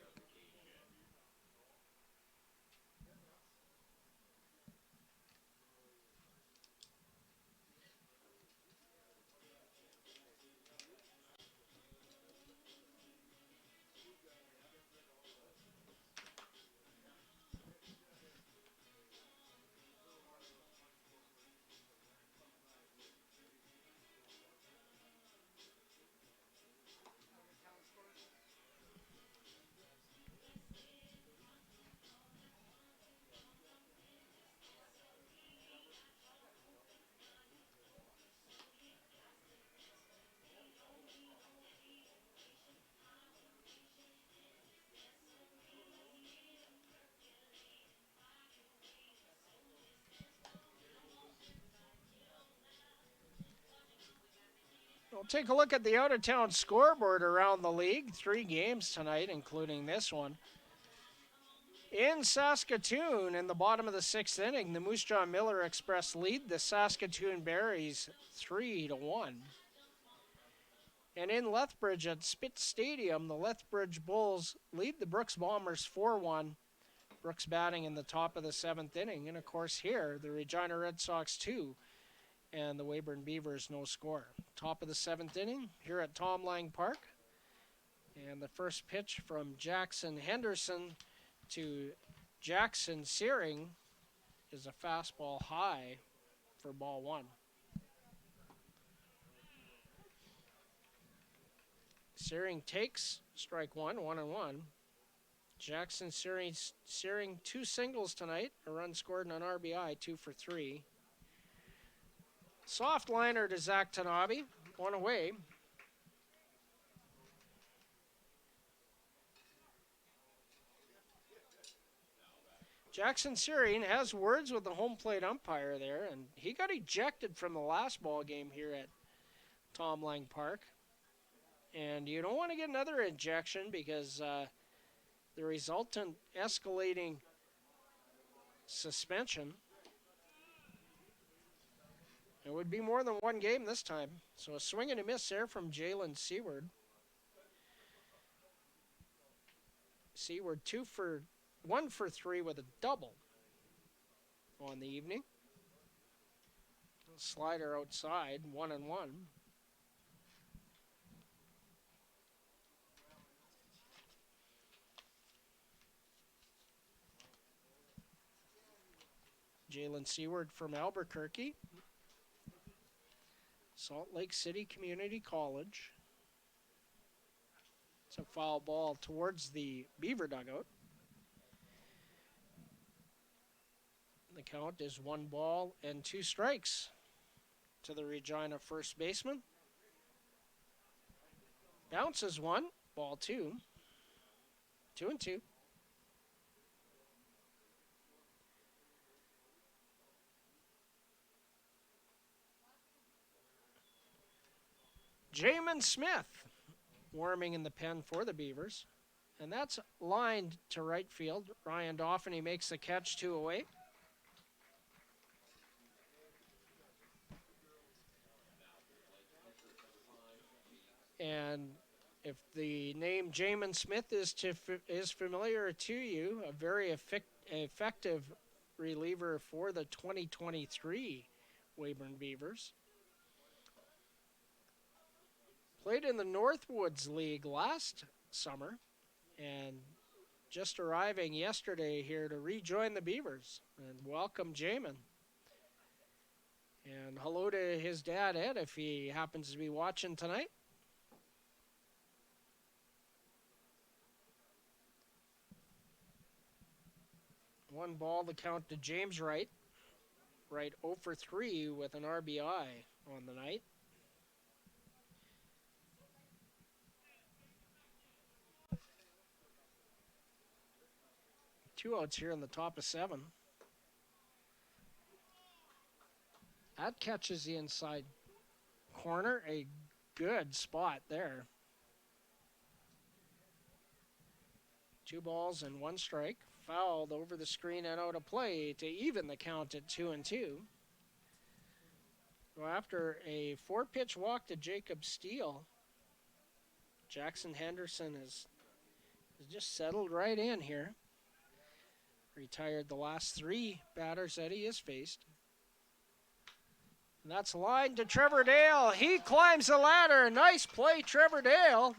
[SPEAKER 1] We'll take a look at the out-of-town scoreboard around the league. 3 games tonight, including this one. In Saskatoon, in the bottom of the 6th inning, the Moose Jaw Miller Express lead the Saskatoon Berries 3-1. And in Lethbridge at Spitz Stadium, the Lethbridge Bulls lead the Brooks Bombers 4-1. Brooks batting in the top of the 7th inning. And of course here, the Regina Red Sox 2 and the Weyburn Beavers no score. Top of the 7th inning here at Tom Lang Park. And the first pitch from Jackson Henderson to Jackson Searing is a fastball high for ball 1. Searing takes strike 1, 1-1. Jackson Searing 2 singles tonight, a run scored and an RBI, 2 for 3. Soft liner to Zach Tanabe, 1 away. Jackson Searing has words with the home plate umpire there, and he got ejected from the last ball game here at Tom Lang Park. And you don't want to get another ejection because the resultant escalating suspension, it would be more than 1 game this time. So a swing and a miss there from Jalen Seward. Seward 1 for 3 with a double on the evening. Slider outside, 1-1. Jalen Seward from Albuquerque, Salt Lake City Community College. It's a foul ball towards the Beaver dugout. The count is 1 ball and 2 strikes to the Regina first baseman. Bounces 1, ball 2, 2-2. Jamin Smith warming in the pen for the Beavers. And that's lined to right field. Ryan Dauphiny makes the catch, 2 away. And if the name Jamin Smith is familiar to you, a very effective reliever for the 2023 Weyburn Beavers. Played in the Northwoods League last summer and just arriving yesterday here to rejoin the Beavers. And welcome Jamin. And hello to his dad, Ed, if he happens to be watching tonight. One ball to count to James Wright. Wright 0 for 3 with an RBI on the night. Two outs here in the top of 7. That catches the inside corner. A good spot there. 2 balls and 1 strike. Fouled over the screen and out of play to even the count at 2-2. Well, after a 4-pitch walk to Jacob Steele, Jackson Henderson has just settled right in here. Retired the last 3 batters that he has faced. And that's lined to Trevor Dale. He climbs the ladder. Nice play, Trevor Dale.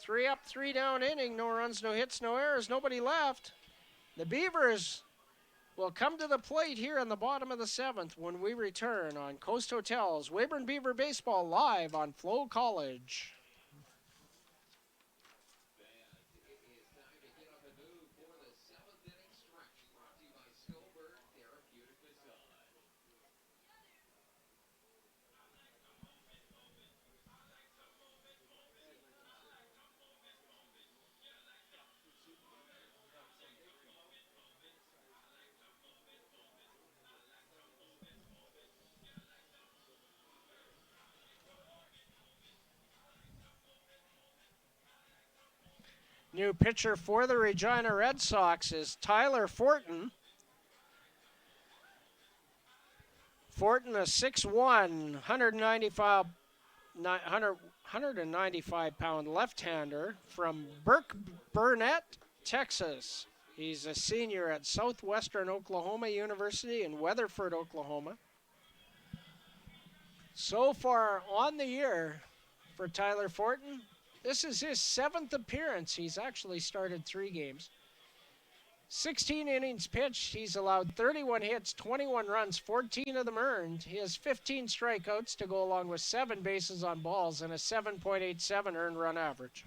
[SPEAKER 1] 3 up, 3 down inning. No runs, no hits, no errors. Nobody left. The Beavers will come to the plate here in the bottom of the 7th when we return on Coast Hotels Weyburn Beaver Baseball live on FloCollege. New pitcher for the Regina Red Sox is Tyler Fortin. Fortin, a 6'1", 195-pound left-hander from Burke Burnett, Texas. He's a senior at Southwestern Oklahoma University in Weatherford, Oklahoma. So far on the year for Tyler Fortin, this is his 7th appearance. He's actually started 3 games. 16 innings pitched. He's allowed 31 hits, 21 runs, 14 of them earned. He has 15 strikeouts to go along with 7 bases on balls and a 7.87 earned run average.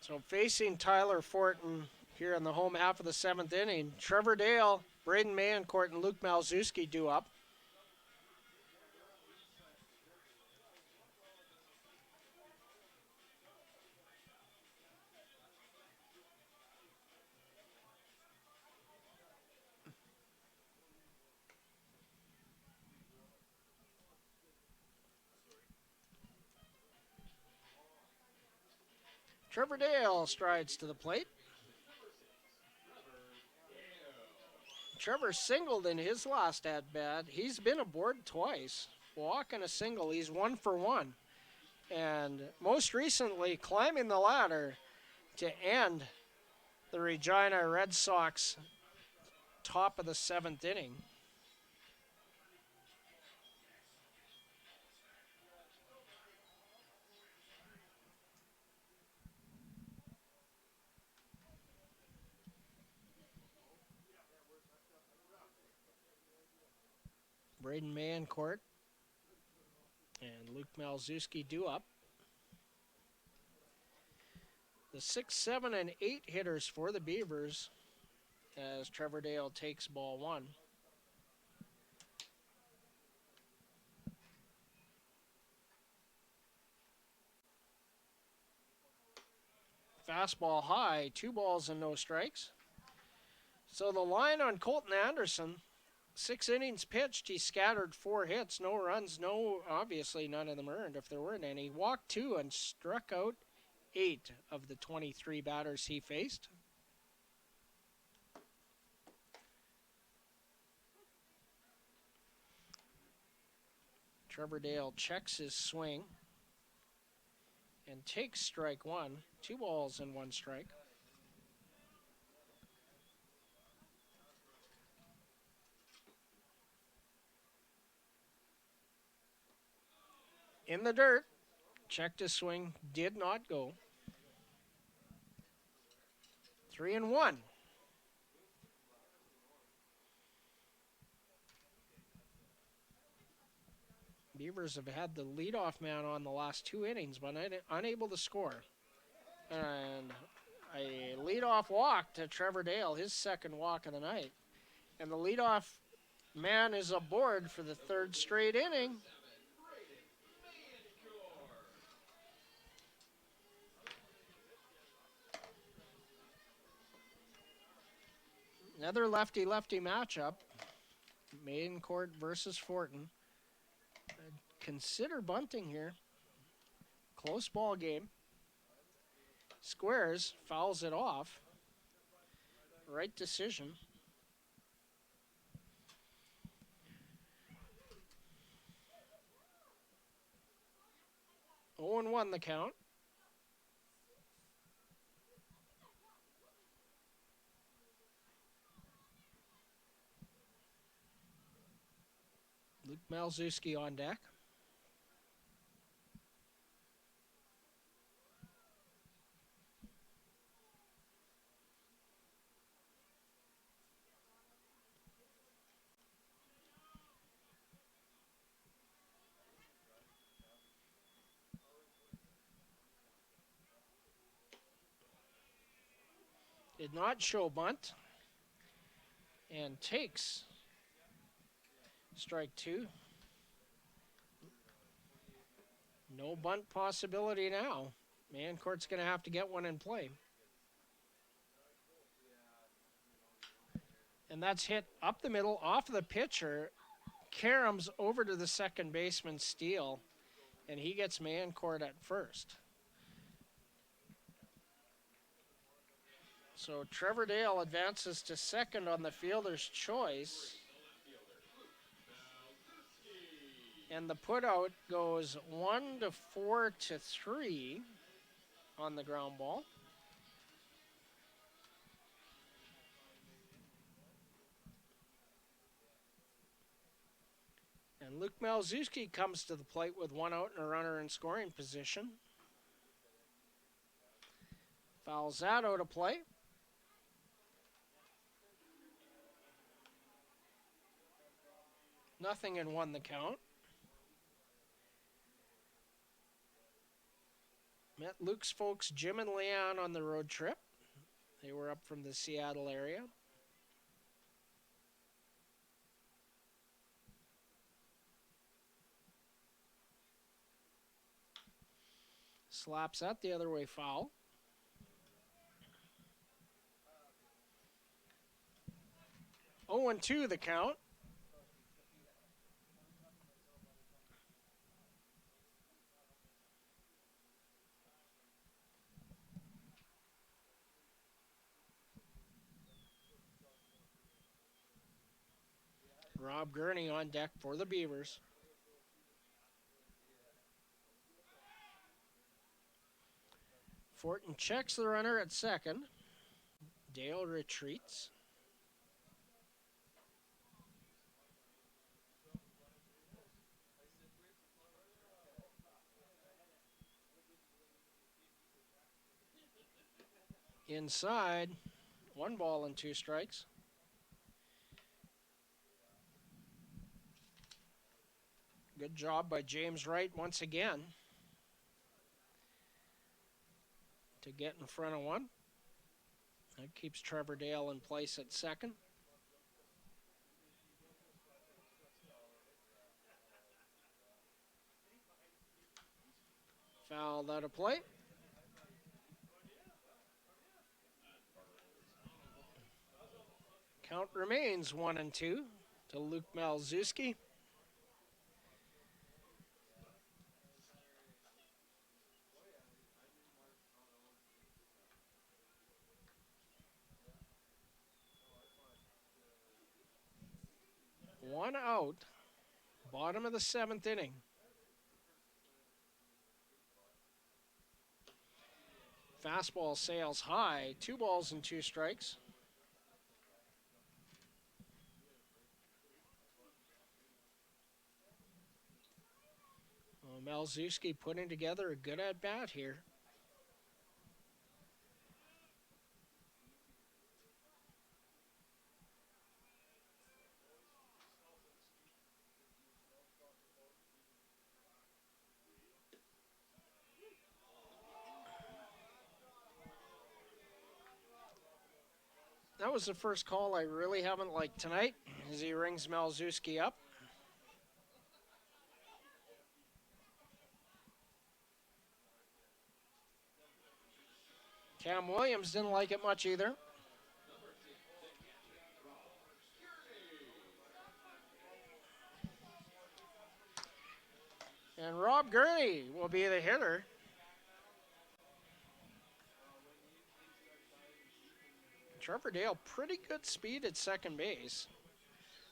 [SPEAKER 1] So facing Tyler Fortin here in the home half of the 7th inning, Trevor Dale, Braden Mayencourt, and Luke Malzewski due up. Trevor Dale strides to the plate. Trevor singled in his last at-bat. He's been aboard twice. Walk and a single. He's 1 for 1. And most recently climbing the ladder to end the Regina Red Sox top of the 7th inning. Braden Mayencourt and Luke Malzewski due up. The 6, 7, and 8 hitters for the Beavers as Trevor Dale takes ball 1. Fastball high, 2 balls and no strikes. So the line on Colton Anderson, 6 innings pitched, he scattered 4 hits, no runs, obviously none of them earned if there weren't any. Walked 2 and struck out 8 of the 23 batters he faced. Trevor Dale checks his swing and takes strike 1, 2 balls and 1 strike. In the dirt, checked his swing, did not go. 3-1. Beavers have had the leadoff man on the last 2 innings, but unable to score. And a leadoff walk to Trevor Dale, his 2nd walk of the night. And the leadoff man is aboard for the 3rd straight inning. Another lefty-lefty matchup. Mayencourt versus Fortin. Consider bunting here. Close ball game. Squares, fouls it off. Right decision. Oh, 0-1 the count. Luke Malzewski on deck. Did not show bunt. And takes strike two. No bunt possibility now. Mancourt's going to have to get one in play. And that's hit up the middle, off of the pitcher. Karam's over to the second baseman, Steele, and he gets Mancourt at first. So Trevor Dale advances to second on the fielder's choice. And the putout goes 1-4-3 on the ground ball. And Luke Malzewski comes to the plate with one out and a runner in scoring position. Fouls that out of play. Nothing and one the count. Met Luke's folks, Jim and Leon, on the road trip. They were up from the Seattle area. Slaps that the other way, foul. Oh, and 2 the count. Rob Gurney on deck for the Beavers. Fortin checks the runner at second. Dale retreats. Inside, 1 ball and 2 strikes. Good job by James Wright once again to get in front of one. That keeps Trevor Dale in place at second. Fouled out of play. Count remains 1-2 to Luke Malzewski. One out, bottom of the 7th inning. Fastball sails high, 2 balls and 2 strikes. Well, Malzewski putting together a good at-bat here. That was the first call I really haven't liked tonight as he rings Malzewski up. Cam Williams didn't like it much either. And Rob Gurney will be the hitter. Trevor Dale, pretty good speed at second base.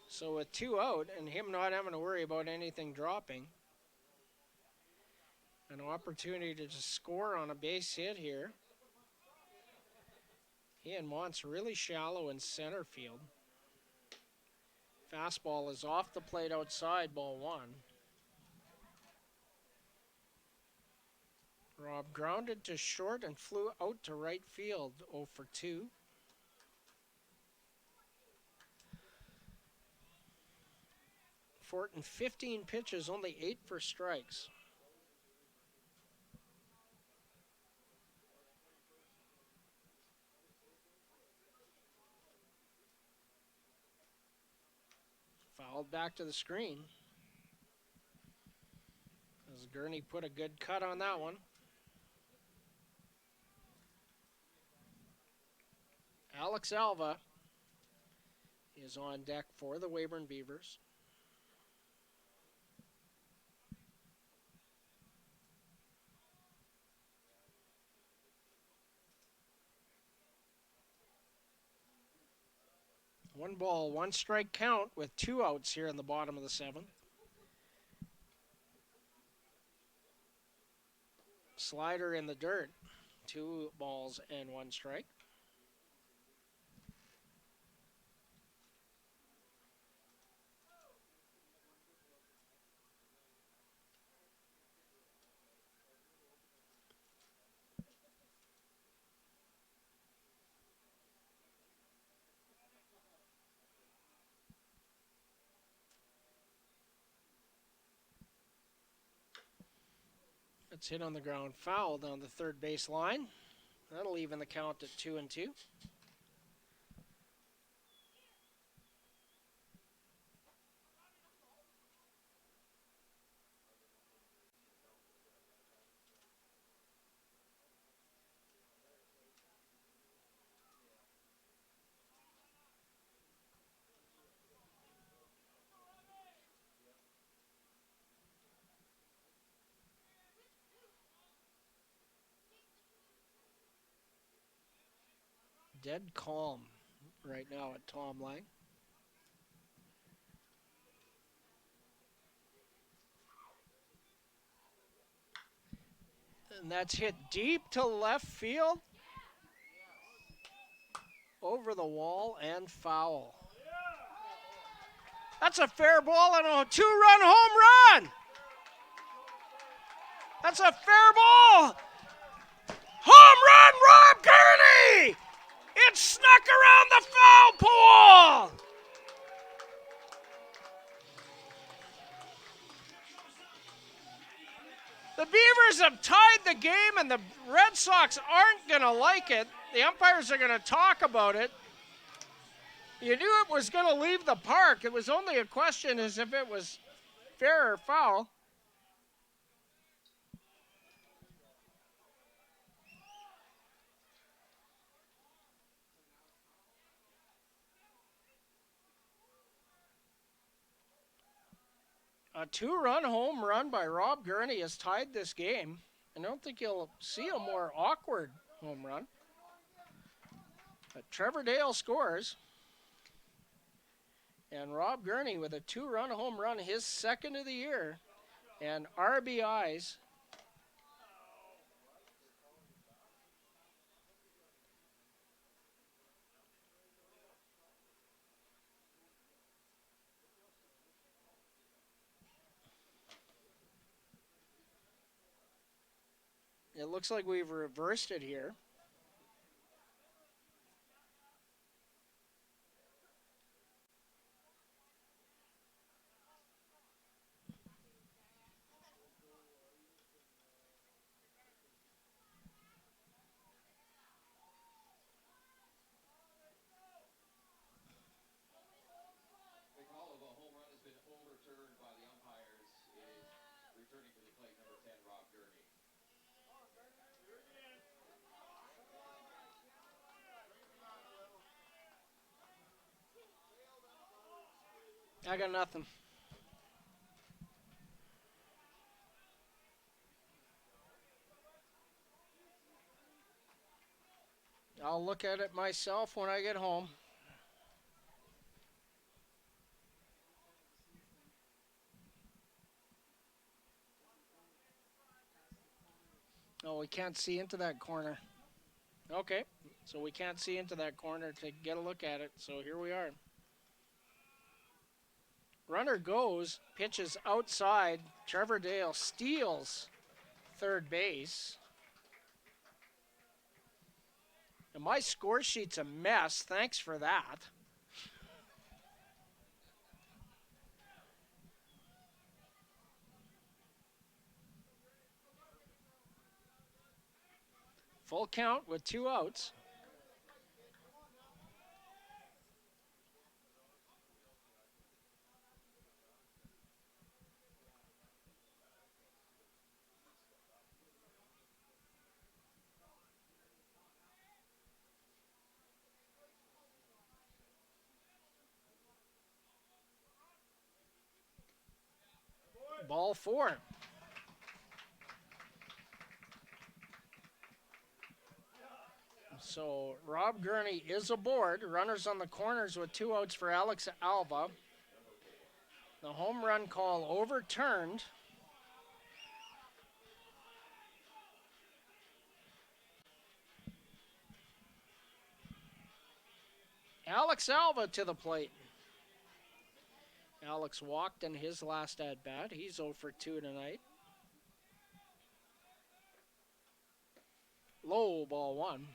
[SPEAKER 1] So with 2 out and him not having to worry about anything dropping, an opportunity to just score on a base hit here. He and Mont's really shallow in center field. Fastball is off the plate outside, ball 1. Rob grounded to short and flew out to right field, 0 for 2. Fortin, 15 pitches, only 8 for strikes. Called back to the screen. As Gurney put a good cut on that one. Alex Alva is on deck for the Weyburn Beavers. One ball, one strike count with 2 outs here in the bottom of the 7th. Slider in the dirt. 2 balls and 1 strike. It's hit on the ground, foul down the third base line. That'll even the count at 2-2. Dead calm right now at Tom Lang. And that's hit deep to left field. Over the wall and foul. That's a fair ball and a 2-run home run. That's a fair ball. Home run, Rob Gurney! It snuck around the foul pole. The Beavers have tied the game, and the Red Sox aren't going to like it. The umpires are going to talk about it. You knew it was going to leave the park. It was only a question as if it was fair or foul. A 2-run home run by Rob Gurney has tied this game. I don't think you'll see a more awkward home run. But Trevor Dale scores. And Rob Gurney with a 2-run home run, his second of the year. And RBIs. It looks like we've reversed it here.
[SPEAKER 2] The call of a home run has been overturned by the umpires. It is returning to the plate, number 10, Rob Gurney.
[SPEAKER 1] I got nothing. I'll look at it myself when I get home. Oh, we can't see into that corner. Okay, so we can't see into that corner to get a look at it. So here we are. Runner goes, pitches outside. Trevor Dale steals third base. And my score sheet's a mess. Thanks for that. Full count with 2 outs. Ball 4. So Rob Gurney is aboard. Runners on the corners with 2 outs for Alex Alva. The home run call overturned. Alex Alva to the plate. Alex walked in his last at-bat. He's 0 for 2 tonight. Low, ball 1.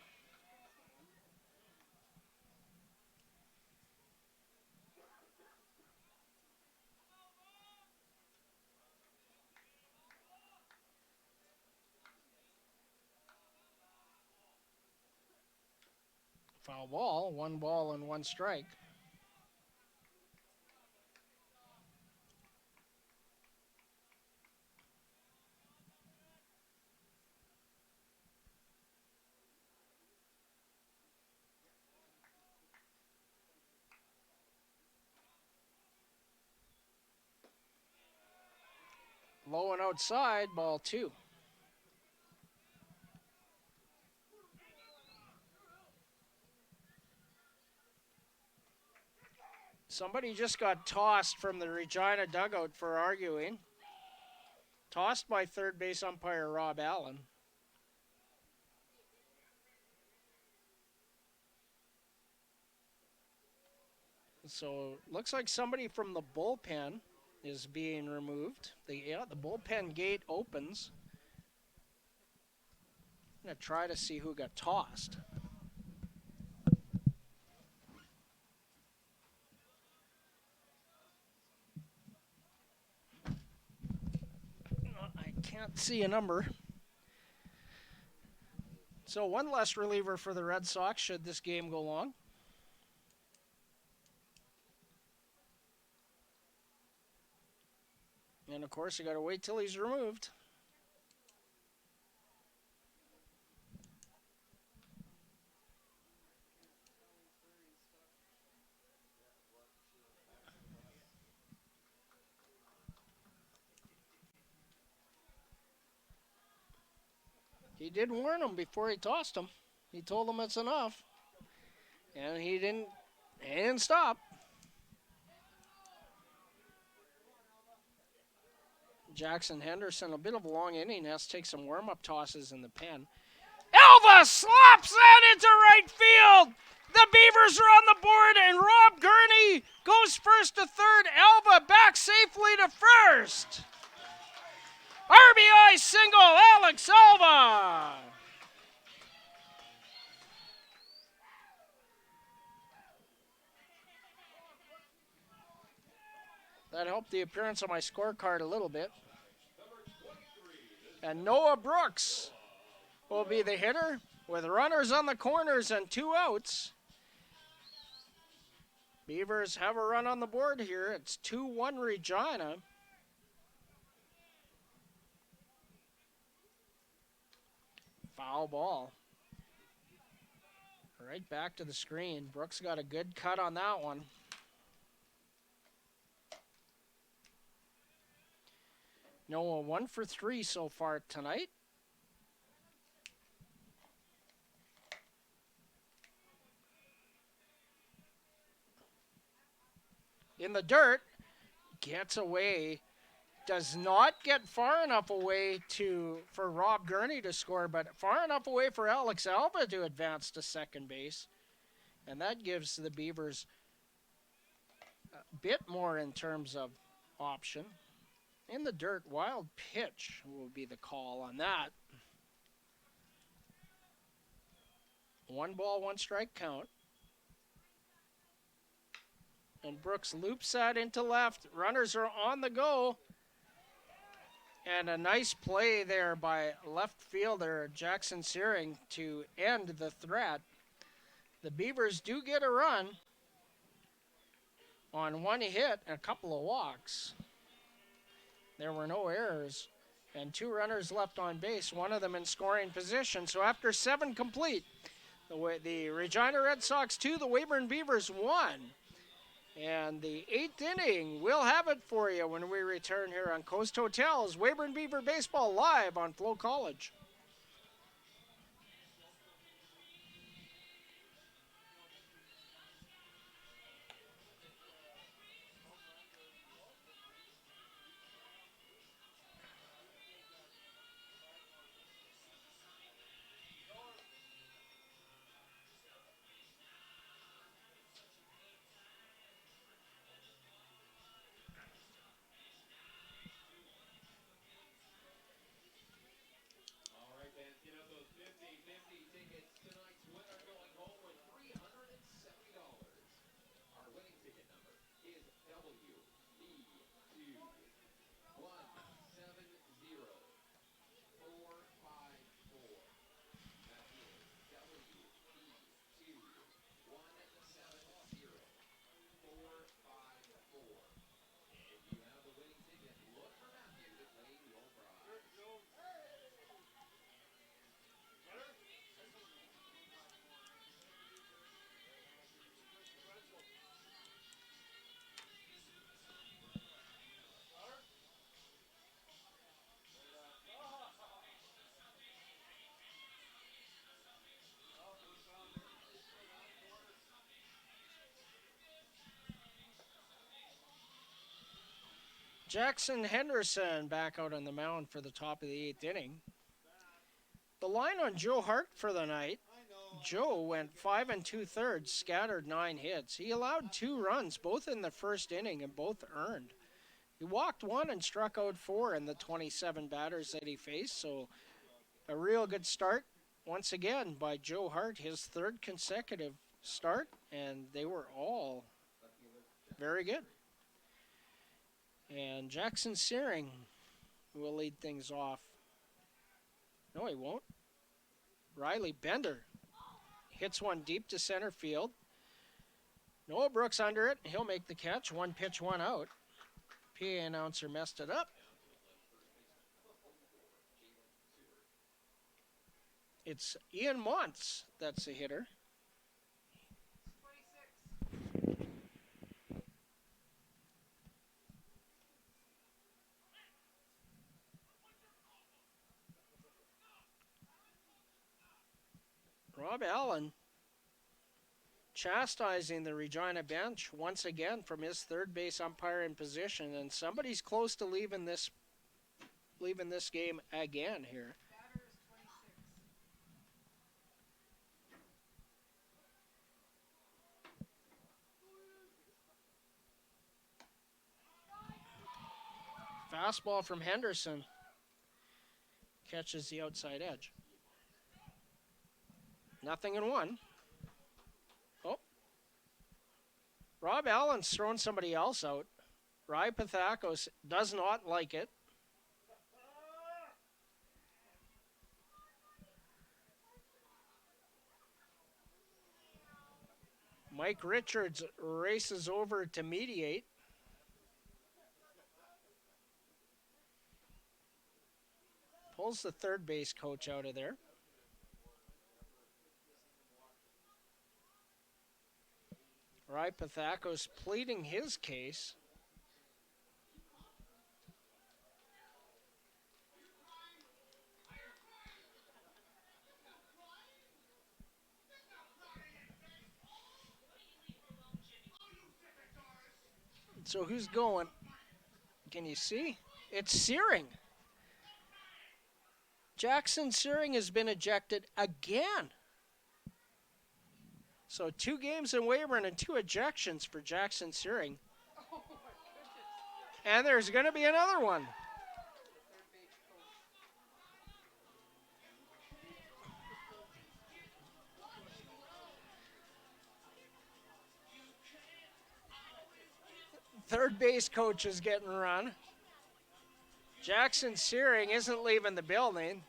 [SPEAKER 1] Foul ball, 1 ball and 1 strike. Low and outside, ball 2. Somebody just got tossed from the Regina dugout for arguing. Tossed by third base umpire Rob Allen. So looks like somebody from the bullpen is being removed. The bullpen gate opens. I'm going to try to see who got tossed. I can't see a number. So 1 less reliever for the Red Sox should this game go long. And of course, you got to wait till he's removed. He did warn him before he tossed him. He told him it's enough. And he didn't stop. Jackson Henderson, a bit of a long inning, has to take some warm-up tosses in the pen. Alva slaps that into right field. The Beavers are on the board, and Rob Gurney goes first to third. Alva back safely to first. RBI single, Alex Alva. That helped the appearance on my scorecard a little bit. And Noah Brooks will be the hitter with runners on the corners and 2 outs. Beavers have a run on the board here. It's 2-1 Regina. Foul ball. Right back to the screen. Brooks got a good cut on that one. Noah 1 for 3 so far tonight. In the dirt, gets away, does not get far enough away for Rob Gurney to score, but far enough away for Alex Alva to advance to second base. And that gives the Beavers a bit more in terms of option. In the dirt, wild pitch will be the call on that. 1 ball, 1 strike count. And Brooks loops that into left. Runners are on the go. And a nice play there by left fielder Jackson Searing to end the threat. The Beavers do get a run on 1 hit and a couple of walks. There were no errors, and 2 runners left on base, one of them in scoring position. So after 7 complete, the Regina Red Sox 2, the Weyburn Beavers 1. And the 8th inning, we'll have it for you when we return here on Coast Hotels, Weyburn Beaver Baseball live on FloCollege.
[SPEAKER 2] All right, fans, get out those 50-50 tickets. Tonight's winner going home with $370. Our winning ticket number is WB2170-454. That is WB2170-454. If you have the winning ticket, look for Matthew to claim your prize.
[SPEAKER 1] Jackson Henderson back out on the mound for the top of the 8th inning. The line on Joe Hart for the night. Joe went 5 2/3, scattered 9 hits. He allowed 2 runs, both in the first inning, and both earned. He walked 1 and struck out 4 in the 27 batters that he faced, so a real good start once again by Joe Hart, his 3rd consecutive start, and they were all very good. And Jackson Searing will lead things off. No, he won't. Riley Bender hits one deep to center field. Noah Brooks under it. He'll make the catch. 1 pitch, 1 out. PA announcer messed it up. It's Ian Montz that's the hitter. Rob Allen chastising the Regina bench once again from his third base umpiring position, and somebody's close to leaving this game again here. Fastball from Henderson catches the outside edge. 0-1. Oh. Rob Allen's thrown somebody else out. Rye Pathakos does not like it. Mike Richards races over to mediate. Pulls the third base coach out of there. Rye Pathakos pleading his case. So who's going? Can you see? It's Searing. Jackson Searing has been ejected again. So 2 games in Weyburn and 2 ejections for Jackson Searing. And there's going to be another one. Third base coach is getting run. Jackson Searing isn't leaving the building.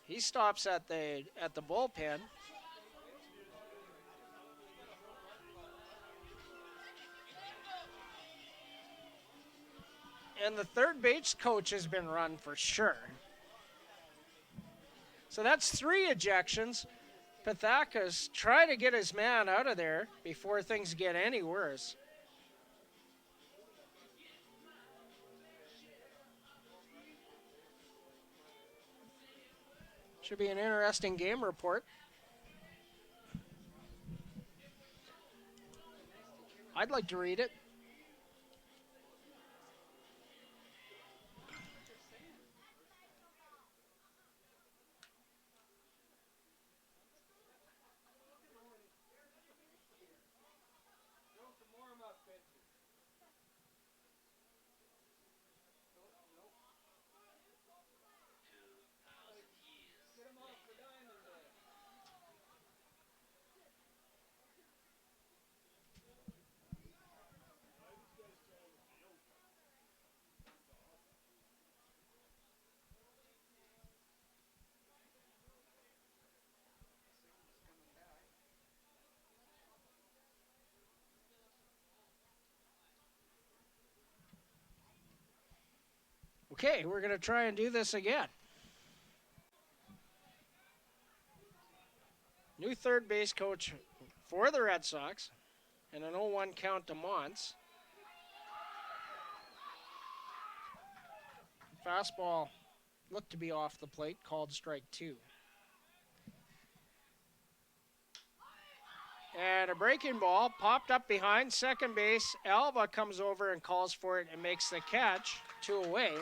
[SPEAKER 1] He stops at the bullpen. And the third base coach has been run for sure. So that's 3 ejections. Pathakis trying to get his man out of there before things get any worse. Should be an interesting game report. I'd like to read it. Okay, we're going to try and do this again. New third base coach for the Red Sox, and an 0-1 count to Montz. Fastball looked to be off the plate, called strike 2. And a breaking ball popped up behind second base. Alva comes over and calls for it and makes the catch. 2 away.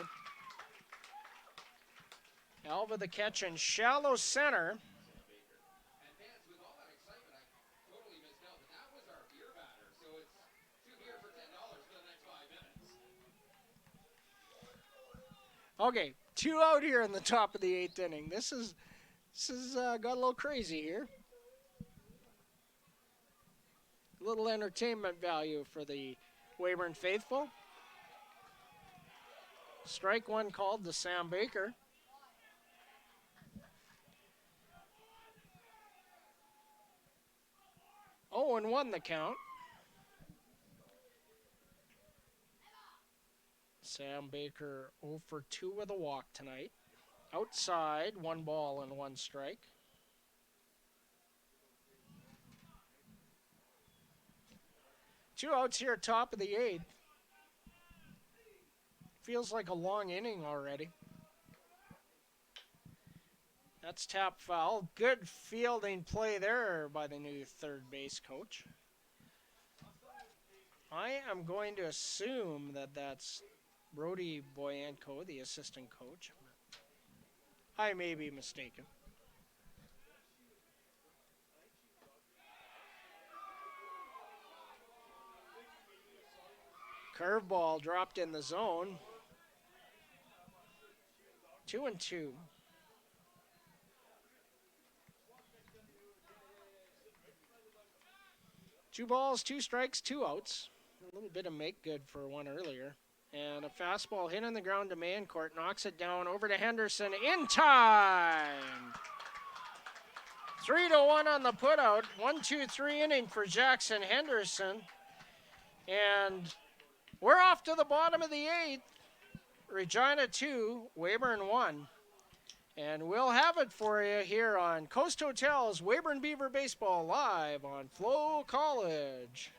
[SPEAKER 1] Alva the catch in shallow center.
[SPEAKER 2] And fans, with all that excitement, I totally missed out, but that was our beer batter. So it's 2 beer for $10 for the next 5 minutes.
[SPEAKER 1] Okay, 2 out here in the top of the 8th inning. This is got a little crazy here. A little entertainment value for the Weyburn faithful. Strike 1 called to Sam Baker. 0-1 the count. Sam Baker 0 for 2 with a walk tonight. Outside, 1 ball and 1 strike. Two outs here, top of the 8th. Feels like a long inning already. That's tap foul. Good fielding play there by the new third base coach. I am going to assume that that's Brody Boyanko, the assistant coach. I may be mistaken. Curveball dropped in the zone. 2-2. 2 balls, 2 strikes, 2 outs. A little bit of make good for one earlier. And a fastball hit on the ground to Mancourt. Knocks it down over to Henderson in time. 3-1 on the putout. 1-2-3 inning for Jackson Henderson. And we're off to the bottom of the 8th. Regina 2, Weyburn 1. And we'll have it for you here on Coast Hotel's Weyburn Beaver Baseball live on FloCollege.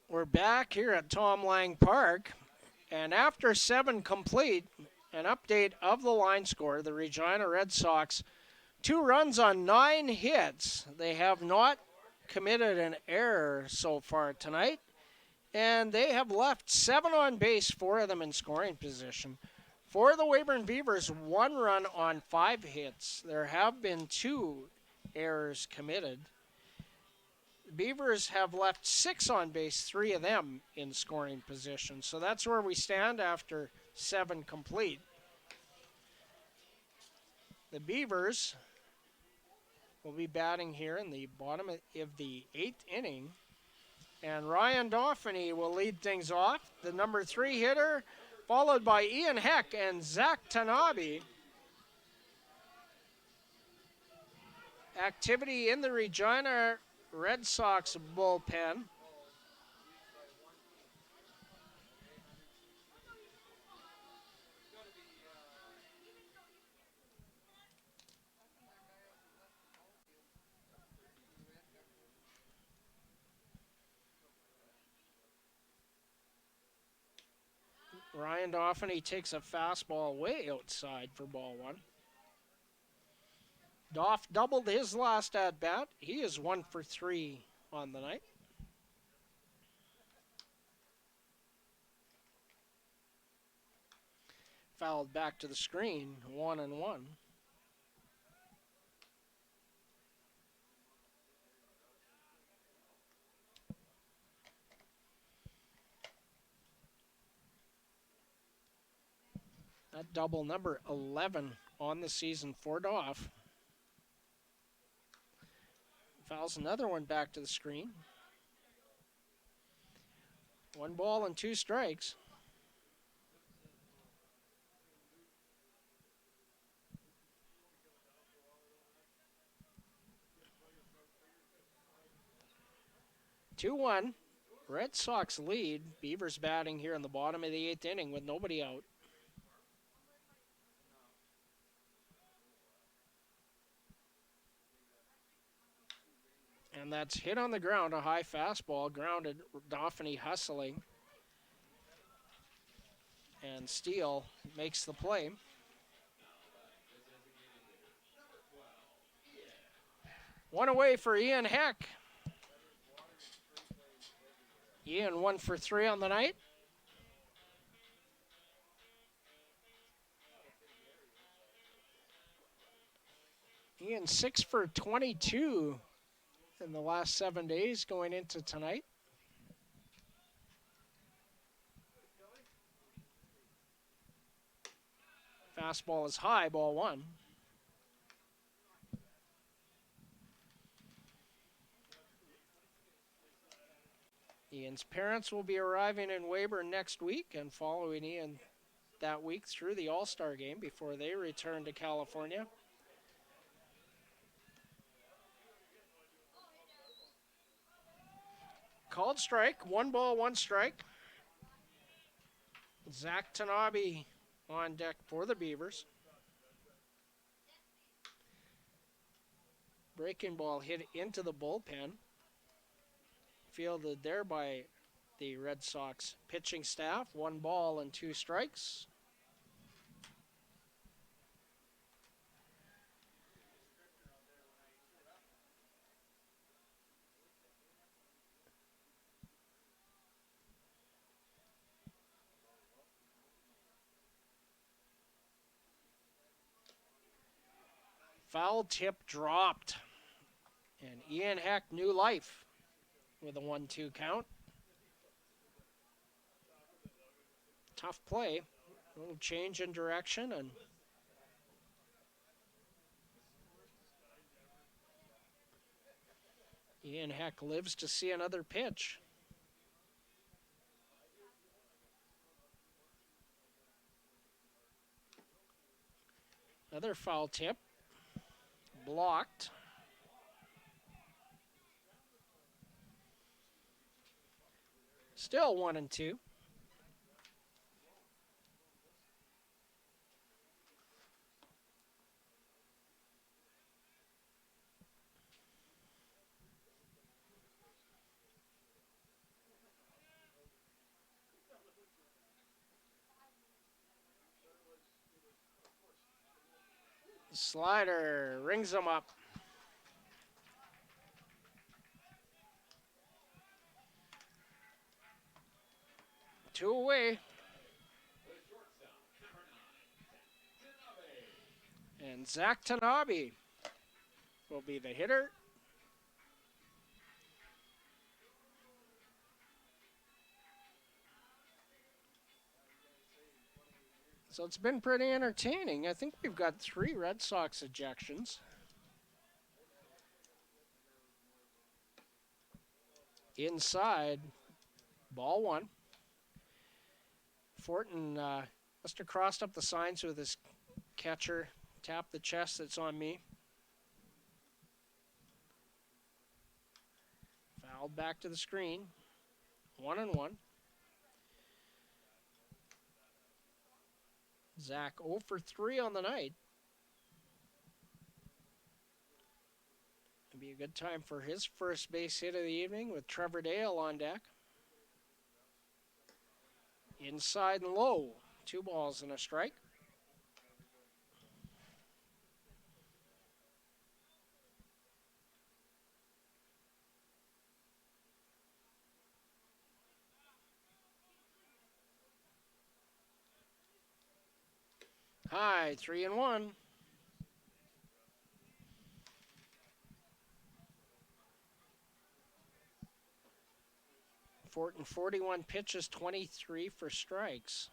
[SPEAKER 1] We're back here at Tom Lang Park, and after 7 complete, an update of the line score, the Regina Red Sox, 2 runs on 9 hits. They have not committed an error so far tonight, and they have left 7 on base, 4 of them in scoring position. For the Weyburn Beavers, 1 run on 5 hits. There have been 2 errors committed. Beavers have left 6 on base, 3 of them in scoring position. So that's where we stand after 7 complete. The Beavers will be batting here in the bottom of the 8th inning. And Ryan Dauphiny will lead things off, the number 3 hitter, followed by Ian Heck and Zach Tanabe. Activity in the Regina Red Sox bullpen. Ryan Dauphiny takes a fastball way outside for ball 1. Doff doubled his last at-bat. He is 1 for 3 on the night. Fouled back to the screen, 1-1. That double number 11 on the season for Doff. Fouls another one back to the screen. 1 ball and 2 strikes. Two-one. Red Sox lead. Beavers batting here in the bottom of the 8th inning with nobody out. And that's hit on the ground, a high fastball, grounded. Dauphiny hustling. And Steele makes the play. One away for Ian Heck. Ian 1 for 3 on the night. Ian 6 for 22 in the last 7 days going into tonight. Fastball is high, ball 1. Ian's parents will be arriving in Weyburn next week and following Ian that week through the All-Star game before they return to California. Called strike, 1 ball, 1 strike. Zach Tanabe on deck for the Beavers. Breaking ball hit into the bullpen. Fielded there by the Red Sox pitching staff. 1 ball and 2 strikes. Foul tip dropped. And Ian Heck, new life with a 1-2 count. Tough play. A little change in direction, and Ian Heck lives to see another pitch. Another foul tip. Blocked. Still 1-2. Slider rings him up. Two away. And Zach Tanabe will be the hitter. So it's been pretty entertaining. I think we've got 3 Red Sox ejections. Inside, ball 1. Fortin must have crossed up the signs with his catcher. Tap the chest, that's on me. Fouled back to the screen. 1-1. Zach 0 for 3 on the night. It'll be a good time for his first base hit of the evening with Trevor Dale on deck. Inside and low. 2 balls and a strike. High, 3-1. Fortin 41 pitches, 23 for strikes.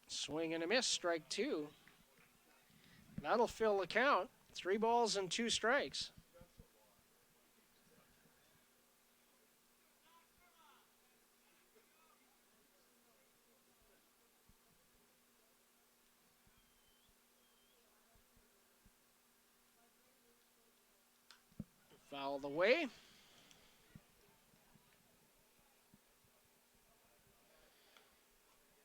[SPEAKER 1] Swing and a miss, strike 2. That'll fill the count. 3 balls and 2 strikes. Foul the way.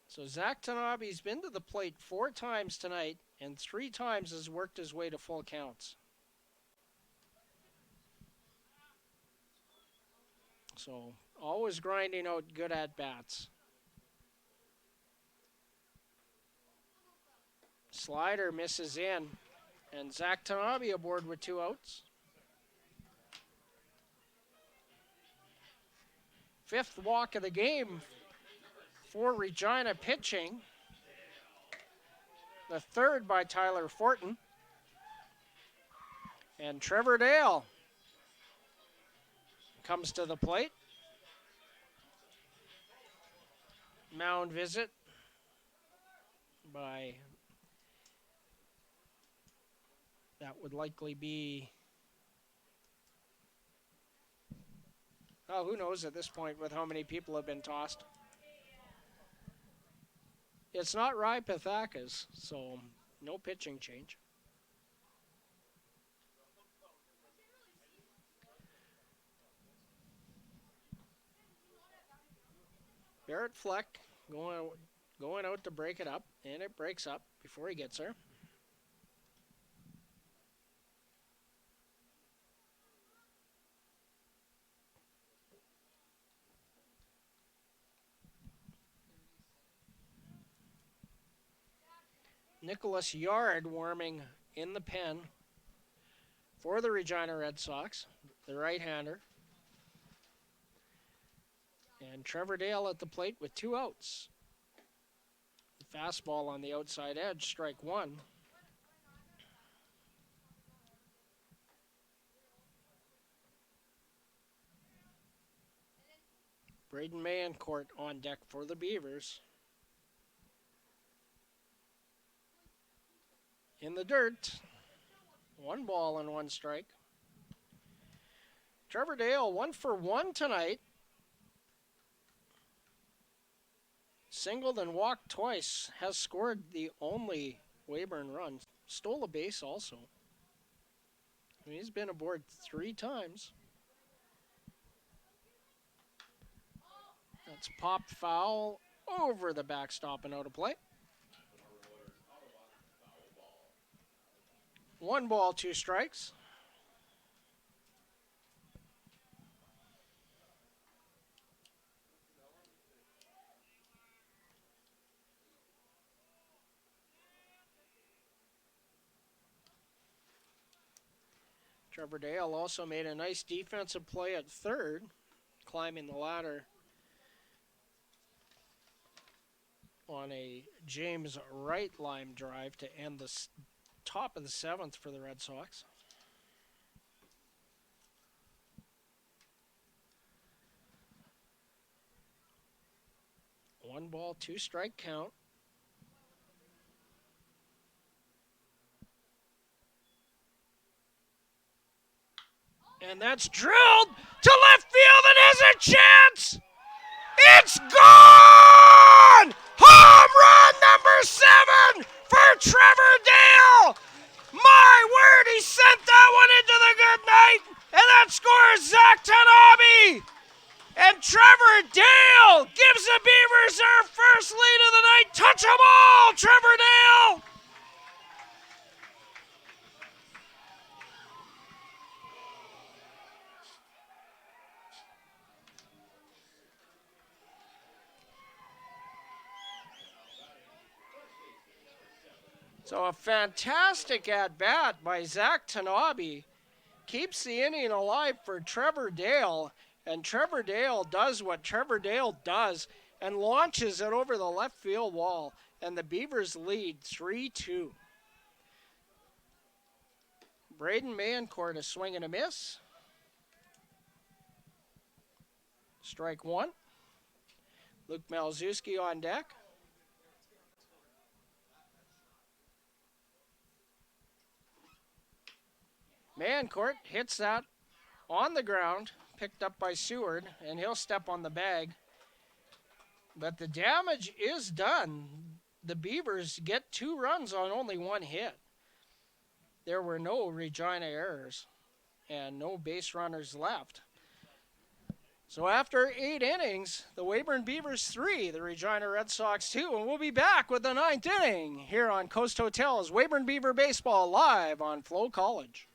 [SPEAKER 1] So Zach Tanabe's been to the plate 4 times tonight, and 3 times has worked his way to full counts. So always grinding out good at-bats. Slider misses in, and Zach Tanabe aboard with 2 outs. 5th walk of the game for Regina pitching. The 3rd by Tyler Fortin. And Trevor Dale comes to the plate. Mound visit by, that would likely be, oh, who knows at this point with how many people have been tossed. It's not Rai Pithakas, so no pitching change. Barrett Fleck going out to break it up, and it breaks up before he gets there. Nicholas Yard warming in the pen for the Regina Red Sox, the right-hander. And Trevor Dale at the plate with 2 outs. Fastball on the outside edge, strike 1. Braden Mayencourt on deck for the Beavers. In the dirt, 1 ball and 1 strike. Trevor Dale 1 for 1 tonight. Singled and walked twice, has scored the only Weyburn run. Stole a base also. He's been aboard 3 times. That's popped foul over the backstop and out of play. 1 ball, 2 strikes. Trevor Dale also made a nice defensive play at 3rd, climbing the ladder on a James Wright line drive to end the top of the 7th for the Red Sox. 1 ball, 2-strike count. And that's drilled to left field and has a chance. It's gone! Home run number 7 for Trevor Dale. My word, he sent that one into the good night. And that scores Zach Tanabe. And Trevor Dale gives the Beavers their first lead of the night. Touch 'em all, Trevor Dale. So a fantastic at-bat by Zach Tanabe keeps the inning alive for Trevor Dale. And Trevor Dale does what Trevor Dale does and launches it over the left field wall. And the Beavers lead 3-2. Braden Mayencourt a swing and a miss. Strike 1. Luke Malzewski on deck. Mayencourt hits that on the ground, picked up by Seward, and he'll step on the bag. But the damage is done. The Beavers get 2 runs on only 1 hit. There were no Regina errors and no base runners left. So after 8 innings, the Weyburn Beavers 3, the Regina Red Sox 2, and we'll be back with the 9th inning here on Coast Hotel's Weyburn Beaver Baseball live on FloCollege.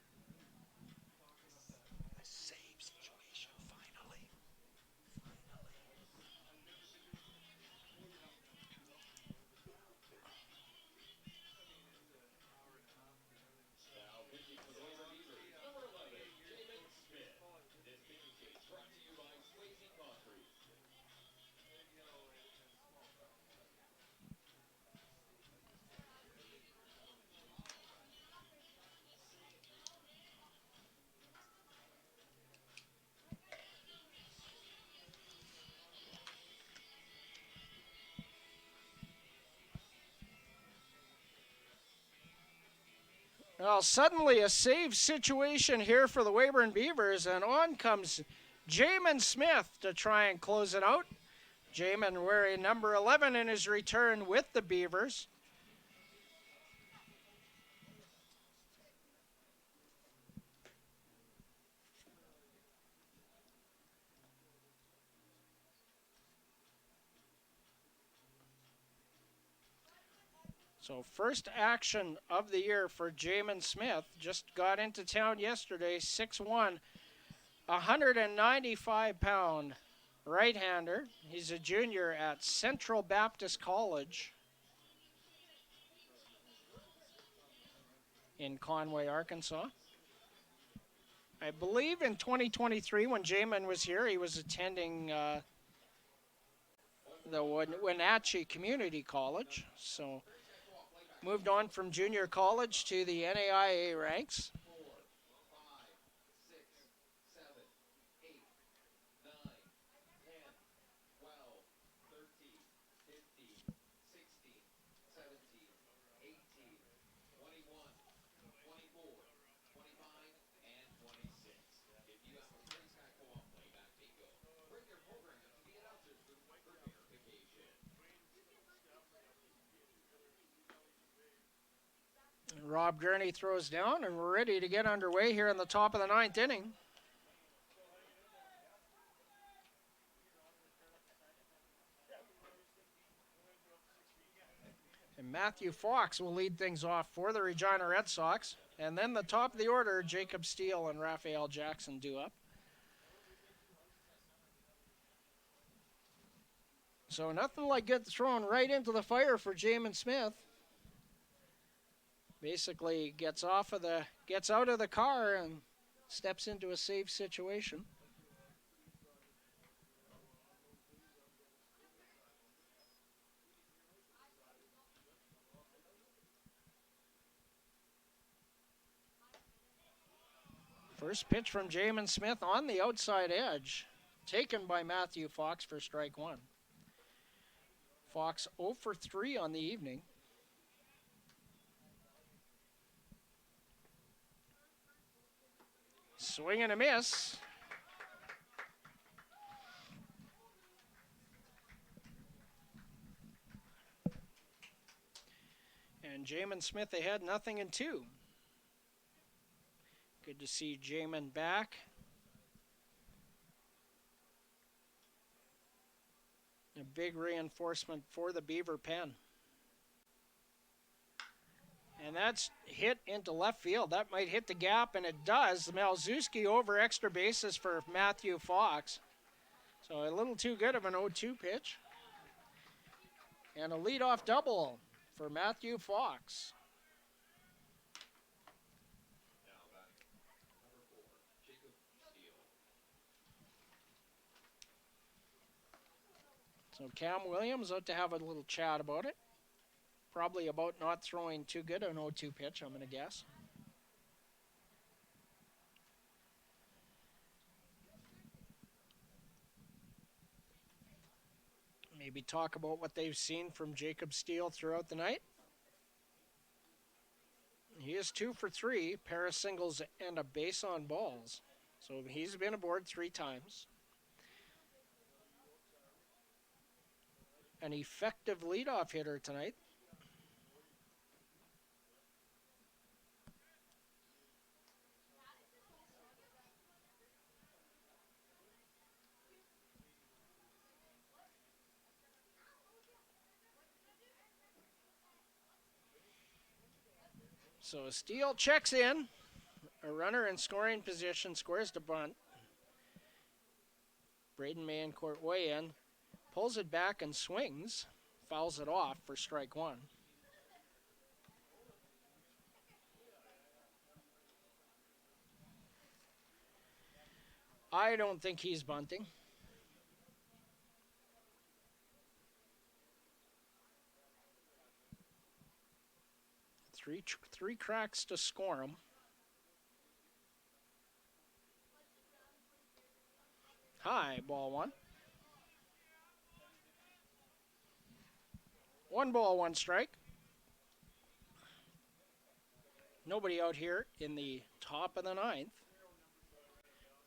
[SPEAKER 1] Well, suddenly a save situation here for the Weyburn Beavers, and on comes Jamin Smith to try and close it out. Jamin wearing number 11 in his return with the Beavers. So first action of the year for Jamin Smith. Just got into town yesterday, 6'1", 195-pound right-hander. He's a junior at Central Baptist College in Conway, Arkansas. I believe in 2023 when Jamin was here, he was attending the Wenatchee Community College. So moved on from junior college to the NAIA ranks. 5, 6, 7, 8, 9, 10, 12, 13, 15, 16, 17, 18, 21, 22, 25, and 26. Rob Gurney throws down, and we're ready to get underway here in the top of the 9th inning. And Matthew Fox will lead things off for the Regina Red Sox. And then the top of the order, Jacob Steele and Raphael Jackson do up. So nothing like getting thrown right into the fire for Jamin Smith. Basically gets out of the car and steps into a safe situation. First pitch from Jamin Smith on the outside edge, taken by Matthew Fox for strike 1. Fox 0 for 3 on the evening. Swing and a miss. And Jamin Smith ahead, 0-2. Good to see Jamin back. A big reinforcement for the Beaver pen. And that's hit into left field. That might hit the gap, and it does. Malzewski over extra bases for Matthew Fox. So a little too good of an 0-2 pitch. And a leadoff double for Matthew Fox. So Cam Williams out to have a little chat about it. Probably about not throwing too good an 0-2 pitch, I'm going to guess. Maybe talk about what they've seen from Jacob Steele throughout the night. He is 2 for 3, pair of singles and a base on balls. So he's been aboard 3 times. An effective leadoff hitter tonight. So Steele checks in. A runner in scoring position, squares to bunt. Braden Mayencourt way in. Pulls it back and swings. Fouls it off for strike 1. I don't think he's bunting. Three cracks to score him. High, ball 1. 1 ball, 1 strike. Nobody out here in the top of the 9th.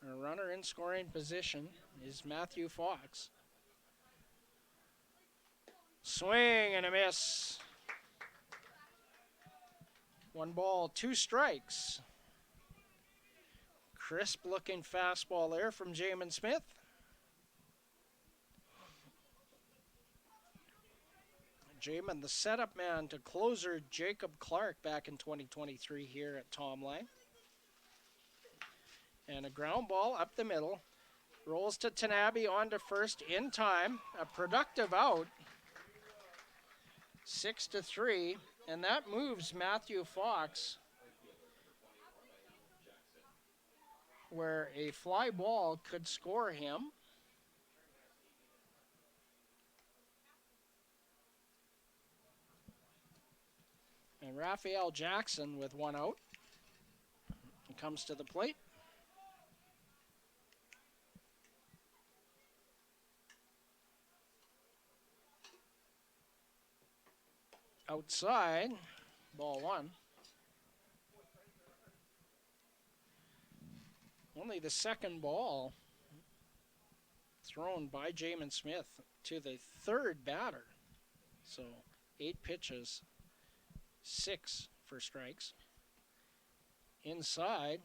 [SPEAKER 1] A runner in scoring position is Matthew Fox. Swing and a miss. 1 ball, 2 strikes. Crisp looking fastball there from Jamin Smith. Jamin, the setup man to closer Jacob Clark back in 2023 here at Tom Lang. And a ground ball up the middle. Rolls to Tanabe on to first in time. A productive out. 6-3. And that moves Matthew Fox where a fly ball could score him. And Raphael Jackson with 1 out. He comes to the plate. Outside, ball 1. Only the second ball thrown by Jamin Smith to the 3rd batter. So 8 pitches, 6 for strikes. Inside,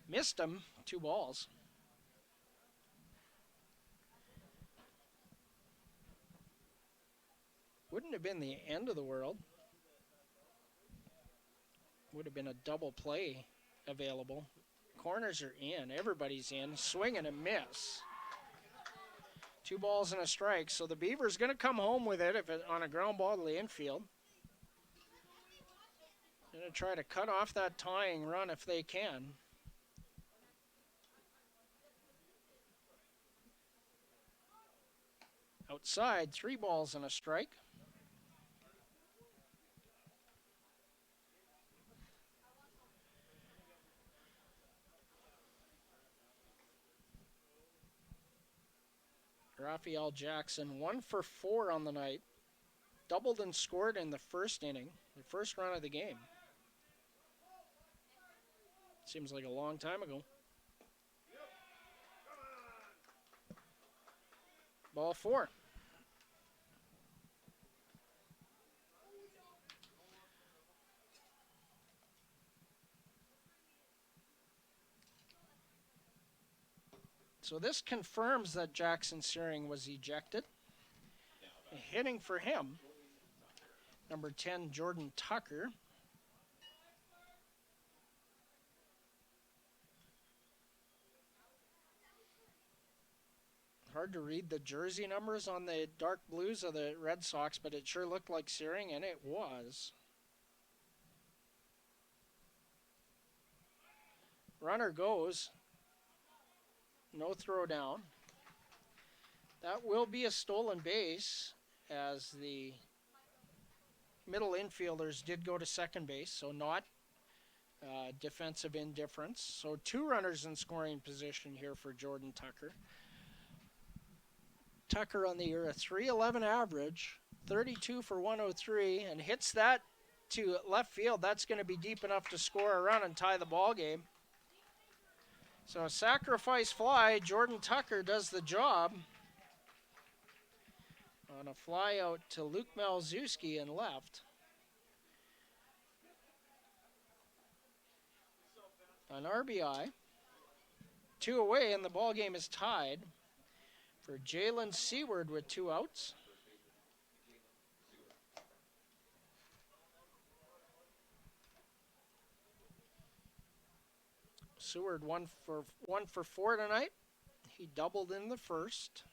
[SPEAKER 1] missed him, 2 balls. Wouldn't have been the end of the world. Would have been a double play available. Corners are in. Everybody's in. Swing and a miss. 2 balls and a strike. So the Beavers going to come home with it on a ground ball to the infield. Going to try to cut off that tying run if they can. Outside, 3 balls and a strike. Raphael Jackson, 1 for 4 on the night. Doubled and scored in the first inning, the first run of the game. Seems like a long time ago. Ball 4. So this confirms that Jackson Searing was ejected. Hitting for him, number 10, Jordan Tucker. Hard to read the jersey numbers on the dark blues of the Red Sox, but it sure looked like Searing, and it was. Runner goes. No throw down. That will be a stolen base, as the middle infielders did go to second base, so not defensive indifference. So 2 runners in scoring position here for Jordan Tucker. Tucker on the year, a .311 average, 32 for 103, and hits that to left field. That's going to be deep enough to score a run and tie the ball game. So a sacrifice fly. Jordan Tucker does the job on a fly out to Luke Malzewski in left. An RBI. 2 away, and the ball game is tied for Jalen Seward with 2 outs. Seward 1 for 4 tonight. He doubled in the first.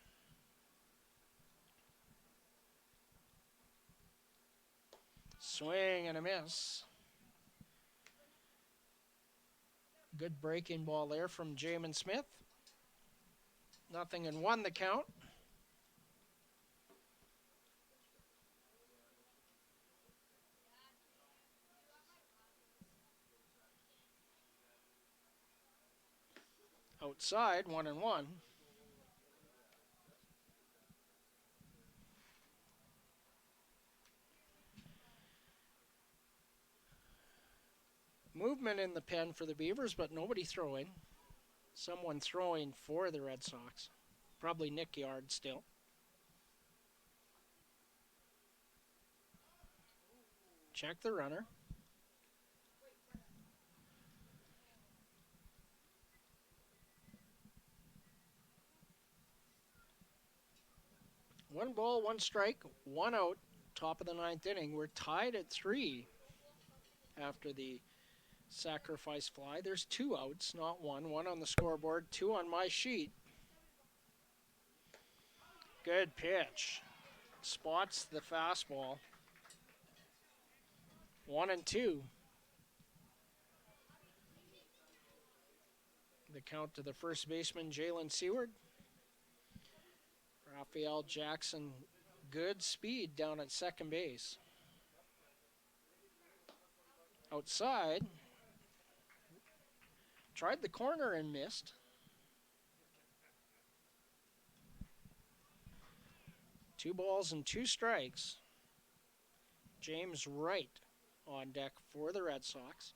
[SPEAKER 1] Swing and a miss. Good breaking ball there from Jamin Smith. 0-1 the count. Outside, 1-1. Movement in the pen for the Beavers, but nobody throwing. Someone throwing for the Red Sox. Probably Nick Yard still. Check the runner. One ball, 1 strike, 1 out. Top of the 9th inning. We're tied at 3 after the sacrifice fly. There's 2 outs, not 1. 1 on the scoreboard, 2 on my sheet. Good pitch. Spots the fastball. 1-2. The count to the first baseman, Jalen Seward. Raphael Jackson, good speed down at second base. Outside. Tried the corner and missed. Two balls and 2 strikes. James Wright on deck for the Red Sox.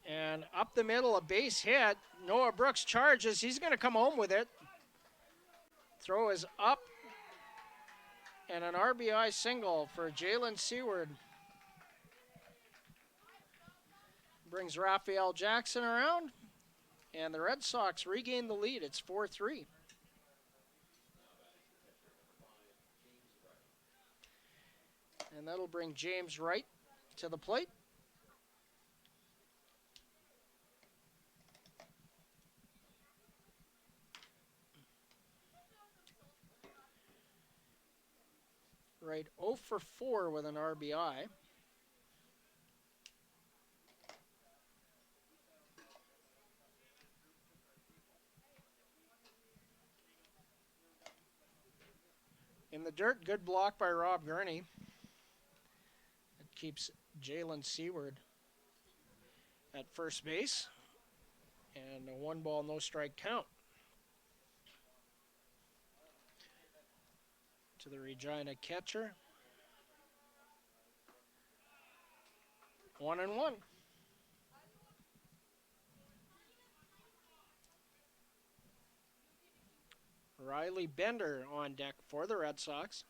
[SPEAKER 1] And up the middle, a base hit. Noah Brooks charges. He's going to come home with it. Throw is up. And an RBI single for Jalen Seward. Brings Raphael Jackson around. And the Red Sox regain the lead. It's 4-3. And that'll bring James Wright to the plate. Wright 0 for 4 with an RBI. In the dirt, good block by Rob Gurney. It keeps Jalen Seward at first base. And a 1-ball, no strike count to the Regina catcher. 1-1. Riley Bender on deck for the Red Sox.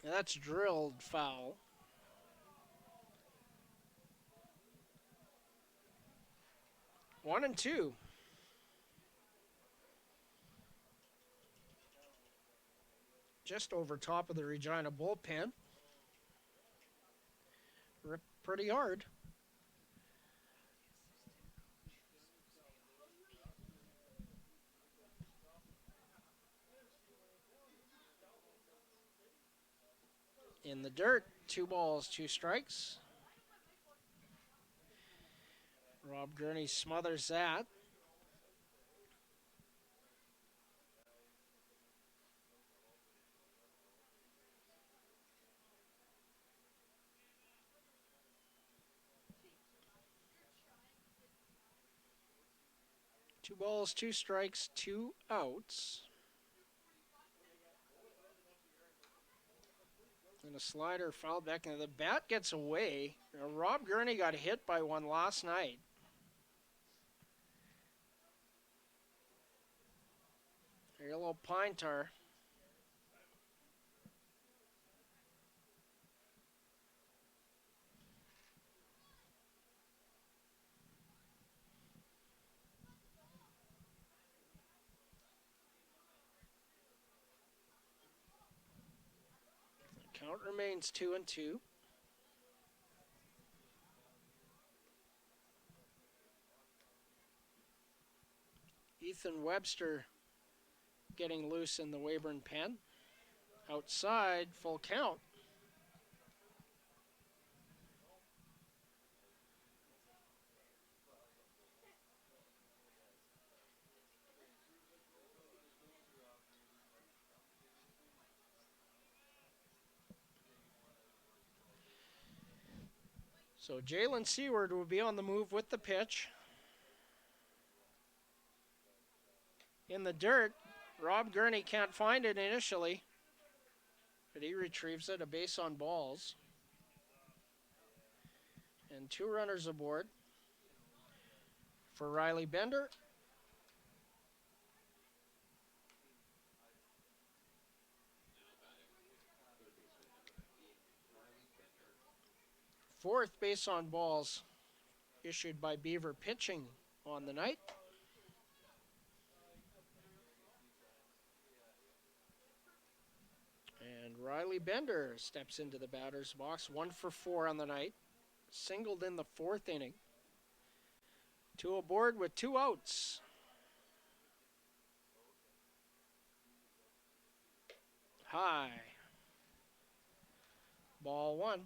[SPEAKER 1] And that's drilled foul. One and two. Just over top of the Regina bullpen. Ripped pretty hard. In the dirt, 2 balls, 2 strikes. Rob Gurney smothers that. Two balls, 2 strikes, 2 outs. And a slider fouled back into the bat gets away. Rob Gurney got hit by one last night. There's a little pine tar. The count remains 2-2. Ethan Webster getting loose in the Weyburn pen. Outside, full count. So Jalen Seward will be on the move with the pitch. In the dirt, Rob Gurney can't find it initially, but he retrieves it, a base on balls. And 2 runners aboard for Riley Bender. Fourth base on balls issued by Beaver pitching on the night. And Riley Bender steps into the batter's box, 1 for 4 on the night. Singled in the 4th inning. 2 aboard with 2 outs. High. Ball 1.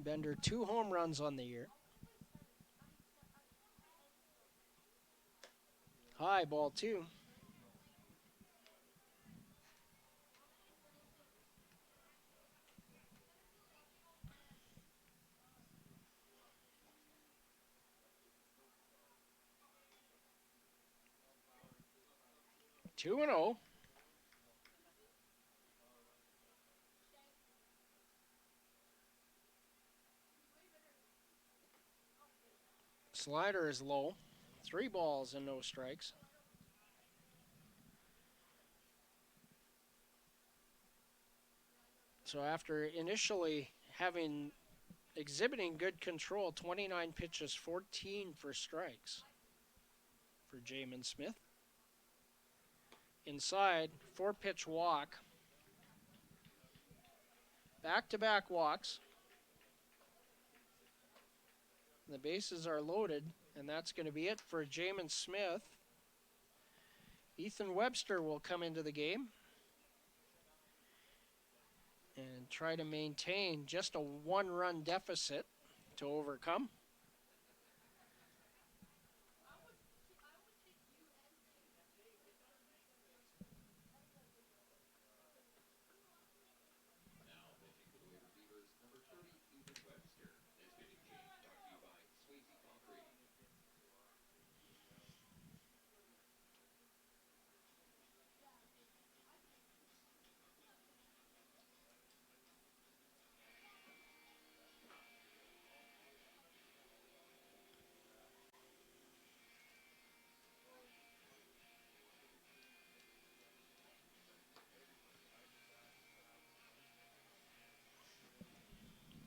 [SPEAKER 1] Bender 2 home runs on the year. High, ball 2. Two and 0. Slider is low. 3 balls and no strikes. So after initially exhibiting good control, 29 pitches, 14 for strikes for Jamin Smith. Inside, 4-pitch walk. Back-to-back walks. The bases are loaded, and that's going to be it for Jamin Smith. Ethan Webster will come into the game. and try to maintain just a 1-run deficit to overcome.
[SPEAKER 2] Now pitching for the Weyburn Beavers, number 30, Ethan Webster. This pitching change brought to you by Swayze Concrete.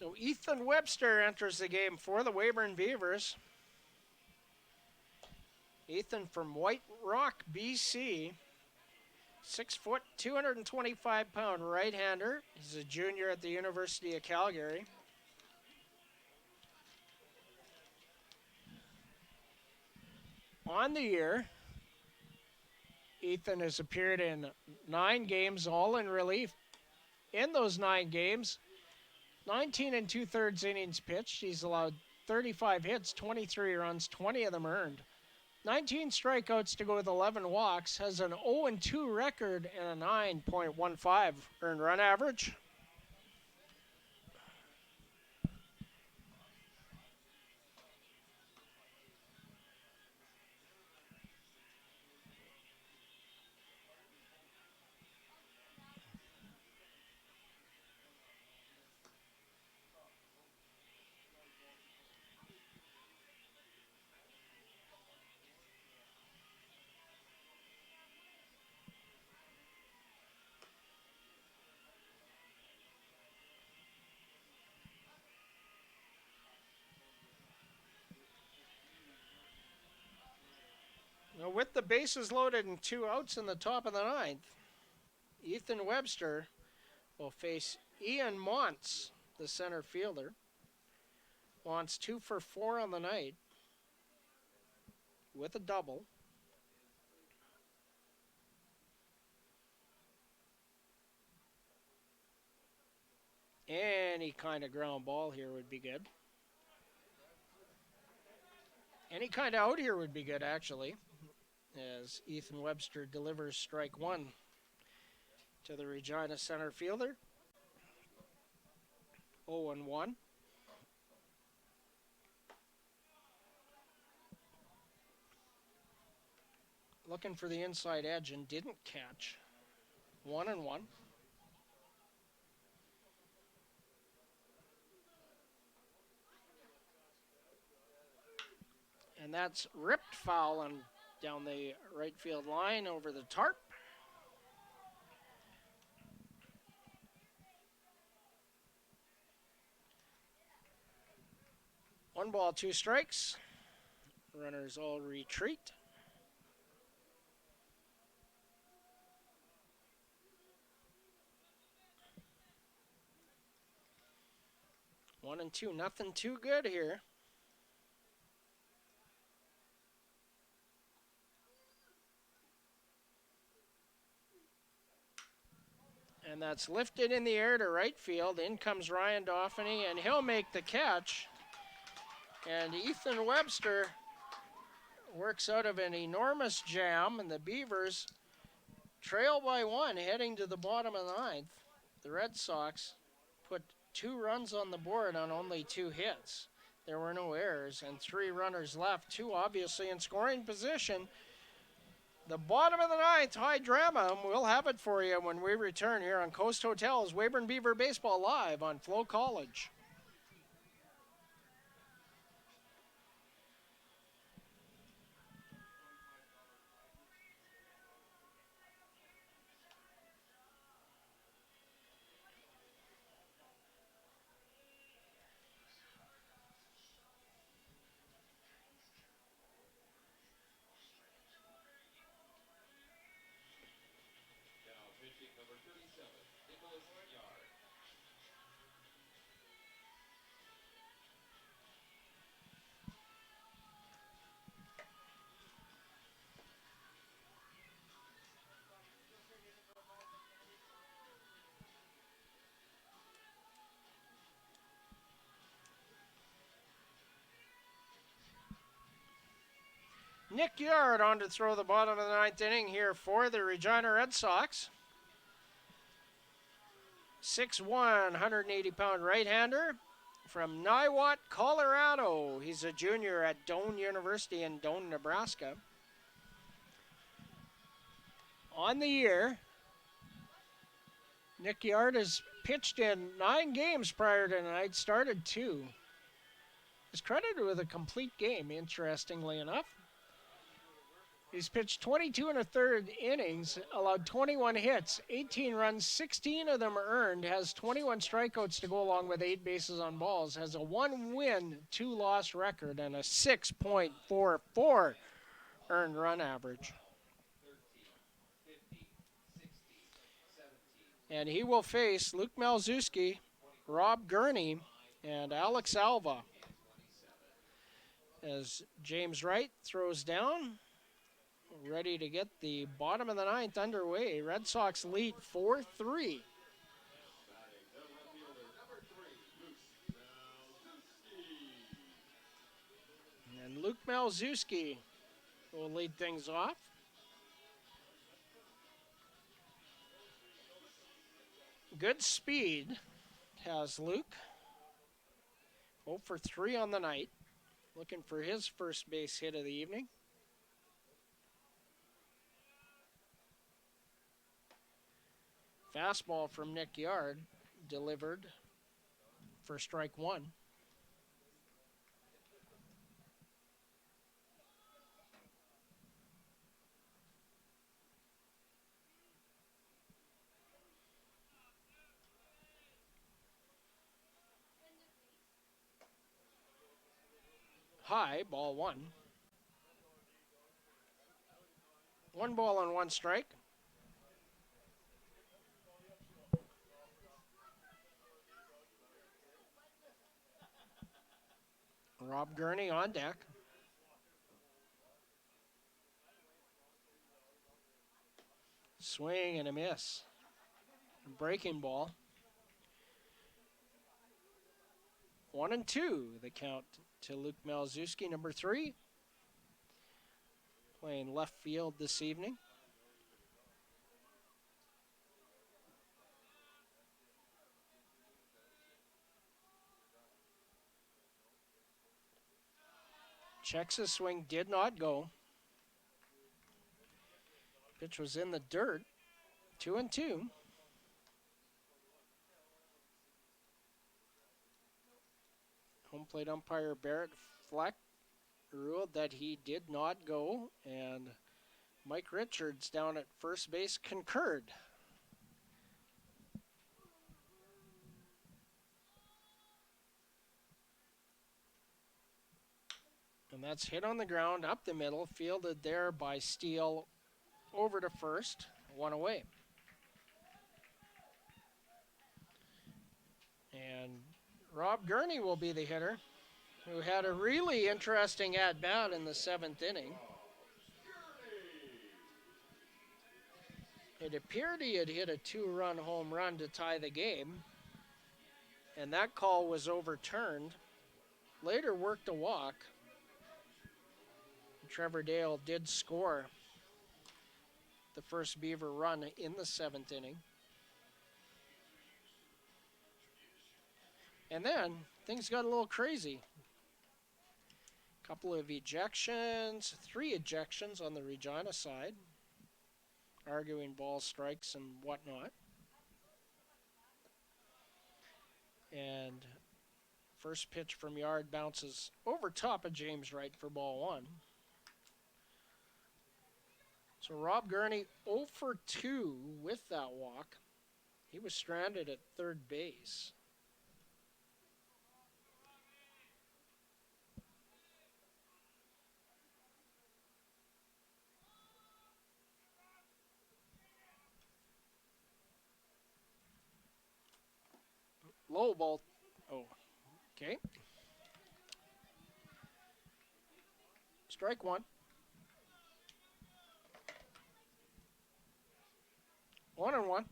[SPEAKER 1] So Ethan Webster enters the game for the Weyburn Beavers. Ethan from White Rock, BC. 6 foot, 225-pound right-hander. He's a junior at the University of Calgary. On the year, Ethan has appeared in 9 games, all in relief. In those 9 games, 19 and 2/3 innings pitched. He's allowed 35 hits, 23 runs, 20 of them earned. 19 strikeouts to go with 11 walks. Has an 0-2 record and a 9.15 earned run average. Now with the bases loaded and 2 outs in the top of the 9th, Ethan Webster will face Ian Montz, the center fielder. Montz 2 for 4 on the night with a double. Any kind of ground ball here would be good. Any kind of out here would be good, actually, as Ethan Webster delivers strike 1 to the Regina center fielder. 0-1. Looking for the inside edge and didn't catch. 1-1. And that's ripped foul and down the right field line over the tarp. One ball, 2 strikes. Runners all retreat. One and two, nothing too good here. And that's lifted in the air to right field. In comes Ryan Dauphiny, and he'll make the catch. And Ethan Webster works out of an enormous jam, and the Beavers trail by 1 heading to the bottom of the 9th. The Red Sox put 2 runs on the board on only 2 hits. There were no errors and 3 runners left, 2 obviously in scoring position. The bottom of the 9th, high drama. We'll have it for you when we return here on Coast Hotel's Weyburn Beaver Baseball live on FloCollege.
[SPEAKER 2] Now pitching number 37, Nicholas Yard.
[SPEAKER 1] Nick Yard on to throw the bottom of the ninth inning here for the Regina Red Sox. 6'1", 180-pound right-hander from Niwot, Colorado. He's a junior at Doane University in Doane, Nebraska. On the year, Nick Yard has pitched in 9 games prior to tonight, started 2. He's credited with a complete game, interestingly enough. He's pitched 22 1/3 innings, allowed 21 hits, 18 runs, 16 of them earned, has 21 strikeouts to go along with 8 bases on balls, has a 1-win, 2-loss record, and a 6.44 earned run average. And he will face Luke Malzewski, Rob Gurney, and Alex Alva. As James Wright throws down, ready to get the bottom of the ninth underway. Red Sox lead 4-3. And Luke Malzewski will lead things off. Good speed has Luke. 0 for 3 on the night. Looking for his first base hit of the evening. Fastball from Nick Yard, delivered for strike 1. High, ball 1. 1 ball and 1 strike. Rob Gurney on deck. Swing and a miss. Breaking ball. 1-2, the count to Luke Malzewski, number 3. Playing left field this evening. Checks his swing, did not go. Pitch was in the dirt. 2-2. Home plate umpire Barrett Fleck ruled that he did not go, and Mike Richards down at first base concurred. And that's hit on the ground, up the middle, fielded there by Steele, over to first, 1 away. And Rob Gurney will be the hitter, who had a really interesting at-bat in the 7th inning. It appeared he had hit a 2-run home run to tie the game, and that call was overturned. Later worked a walk. Trevor Dale did score the first Beaver run in the 7th inning. And then things got a little crazy. Couple of ejections, 3 ejections on the Regina side, arguing ball strikes and whatnot. And first pitch from Yard bounces over top of James Wright for ball 1. So Rob Gurney 0 for 2 with that walk. He was stranded at third base. Low ball. Oh, okay. Strike 1. 1-1.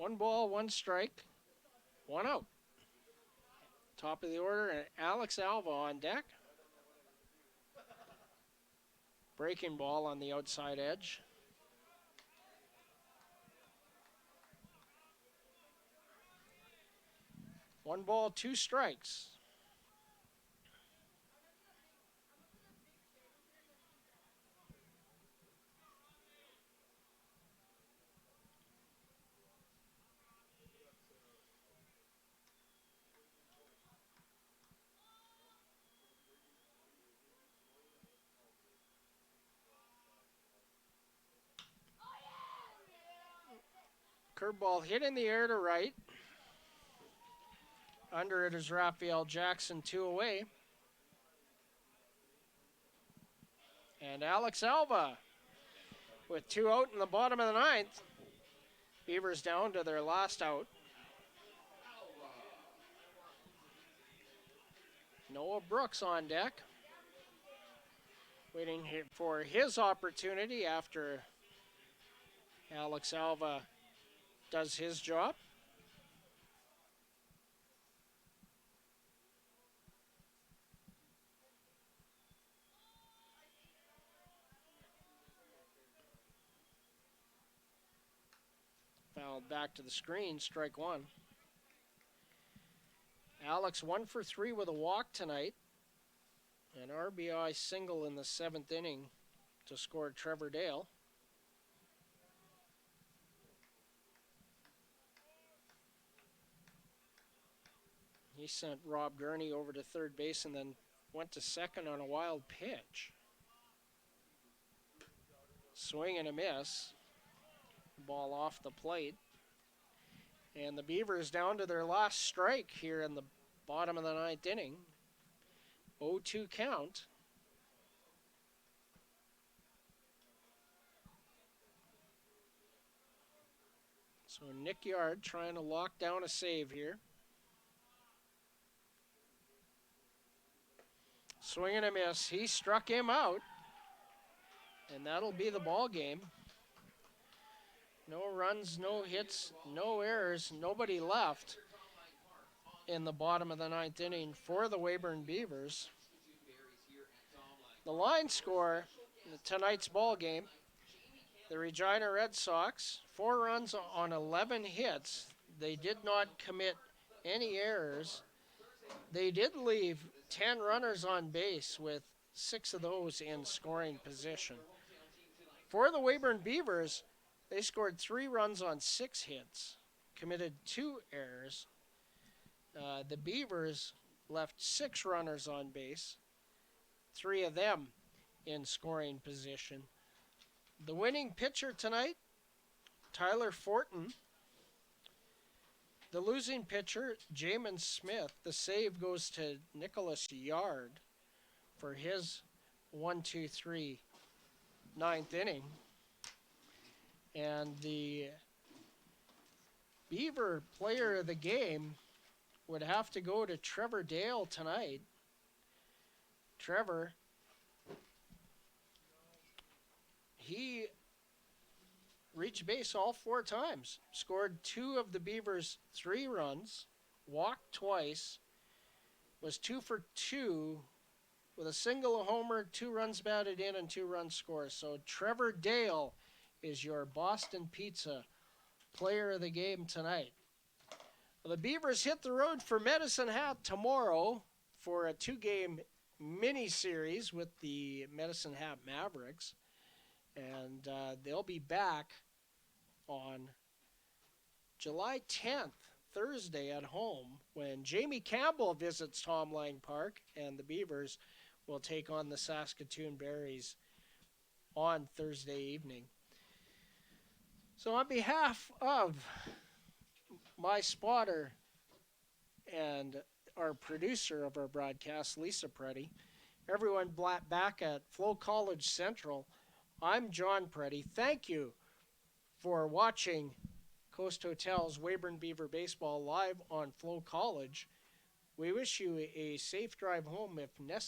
[SPEAKER 1] 1 ball, 1 strike, 1 out. Top of the order, and Alex Alva on deck. Breaking ball on the outside edge. One ball, 2 strikes. Curveball hit in the air to right. Under it is Raphael Jackson, 2 away. And Alex Alva with 2 out in the bottom of the 9th. Beavers down to their last out. Noah Brooks on deck. Waiting for his opportunity after Alex Alva does his job. Fouled back to the screen, strike 1. Alex 1 for 3 with a walk tonight. An RBI single in the 7th inning to score Trevor Dale. He sent Rob Gurney over to third base and then went to second on a wild pitch. Swing and a miss. Ball off the plate. And the Beavers down to their last strike here in the bottom of the 9th inning. 0-2 count. So Nick Yard trying to lock down a save here. Swing and a miss. He struck him out. And that'll be the ball game. No runs, no hits, no errors, nobody left in the bottom of the 9th inning for the Weyburn Beavers. The line score in tonight's ball game, the Regina Red Sox, 4 runs on 11 hits. They did not commit any errors. They did leave 10 runners on base with 6 of those in scoring position. For the Weyburn Beavers, they scored 3 runs on 6 hits, committed 2 errors. The Beavers left 6 runners on base, 3 of them in scoring position. The winning pitcher tonight, Tyler Fortin. The losing pitcher, Jamin Smith. The save goes to Nicholas Yard for his 1-2-3 9th inning. And the Beaver player of the game would have to go to Trevor Dale tonight. Trevor, he reached base all 4 times, scored 2 of the Beavers' 3 runs, walked twice, was 2 for 2 with a single, a homer, 2 runs batted in, and 2 runs scored. So Trevor Dale is your Boston Pizza player of the game tonight. Well, the Beavers hit the road for Medicine Hat tomorrow for a 2-game mini-series with the Medicine Hat Mavericks. And they'll be back on July 10th, Thursday at home, when Jamie Campbell visits Tom Lang Park, and the Beavers will take on the Saskatoon Berries on Thursday evening. So on behalf of my spotter and our producer of our broadcast, Lisa Preddy, everyone back at FloCollege Central, I'm John Preddy. Thank you for watching Coast Hotel's Weyburn Beaver Baseball live on FloCollege. We wish you a safe drive home if necessary.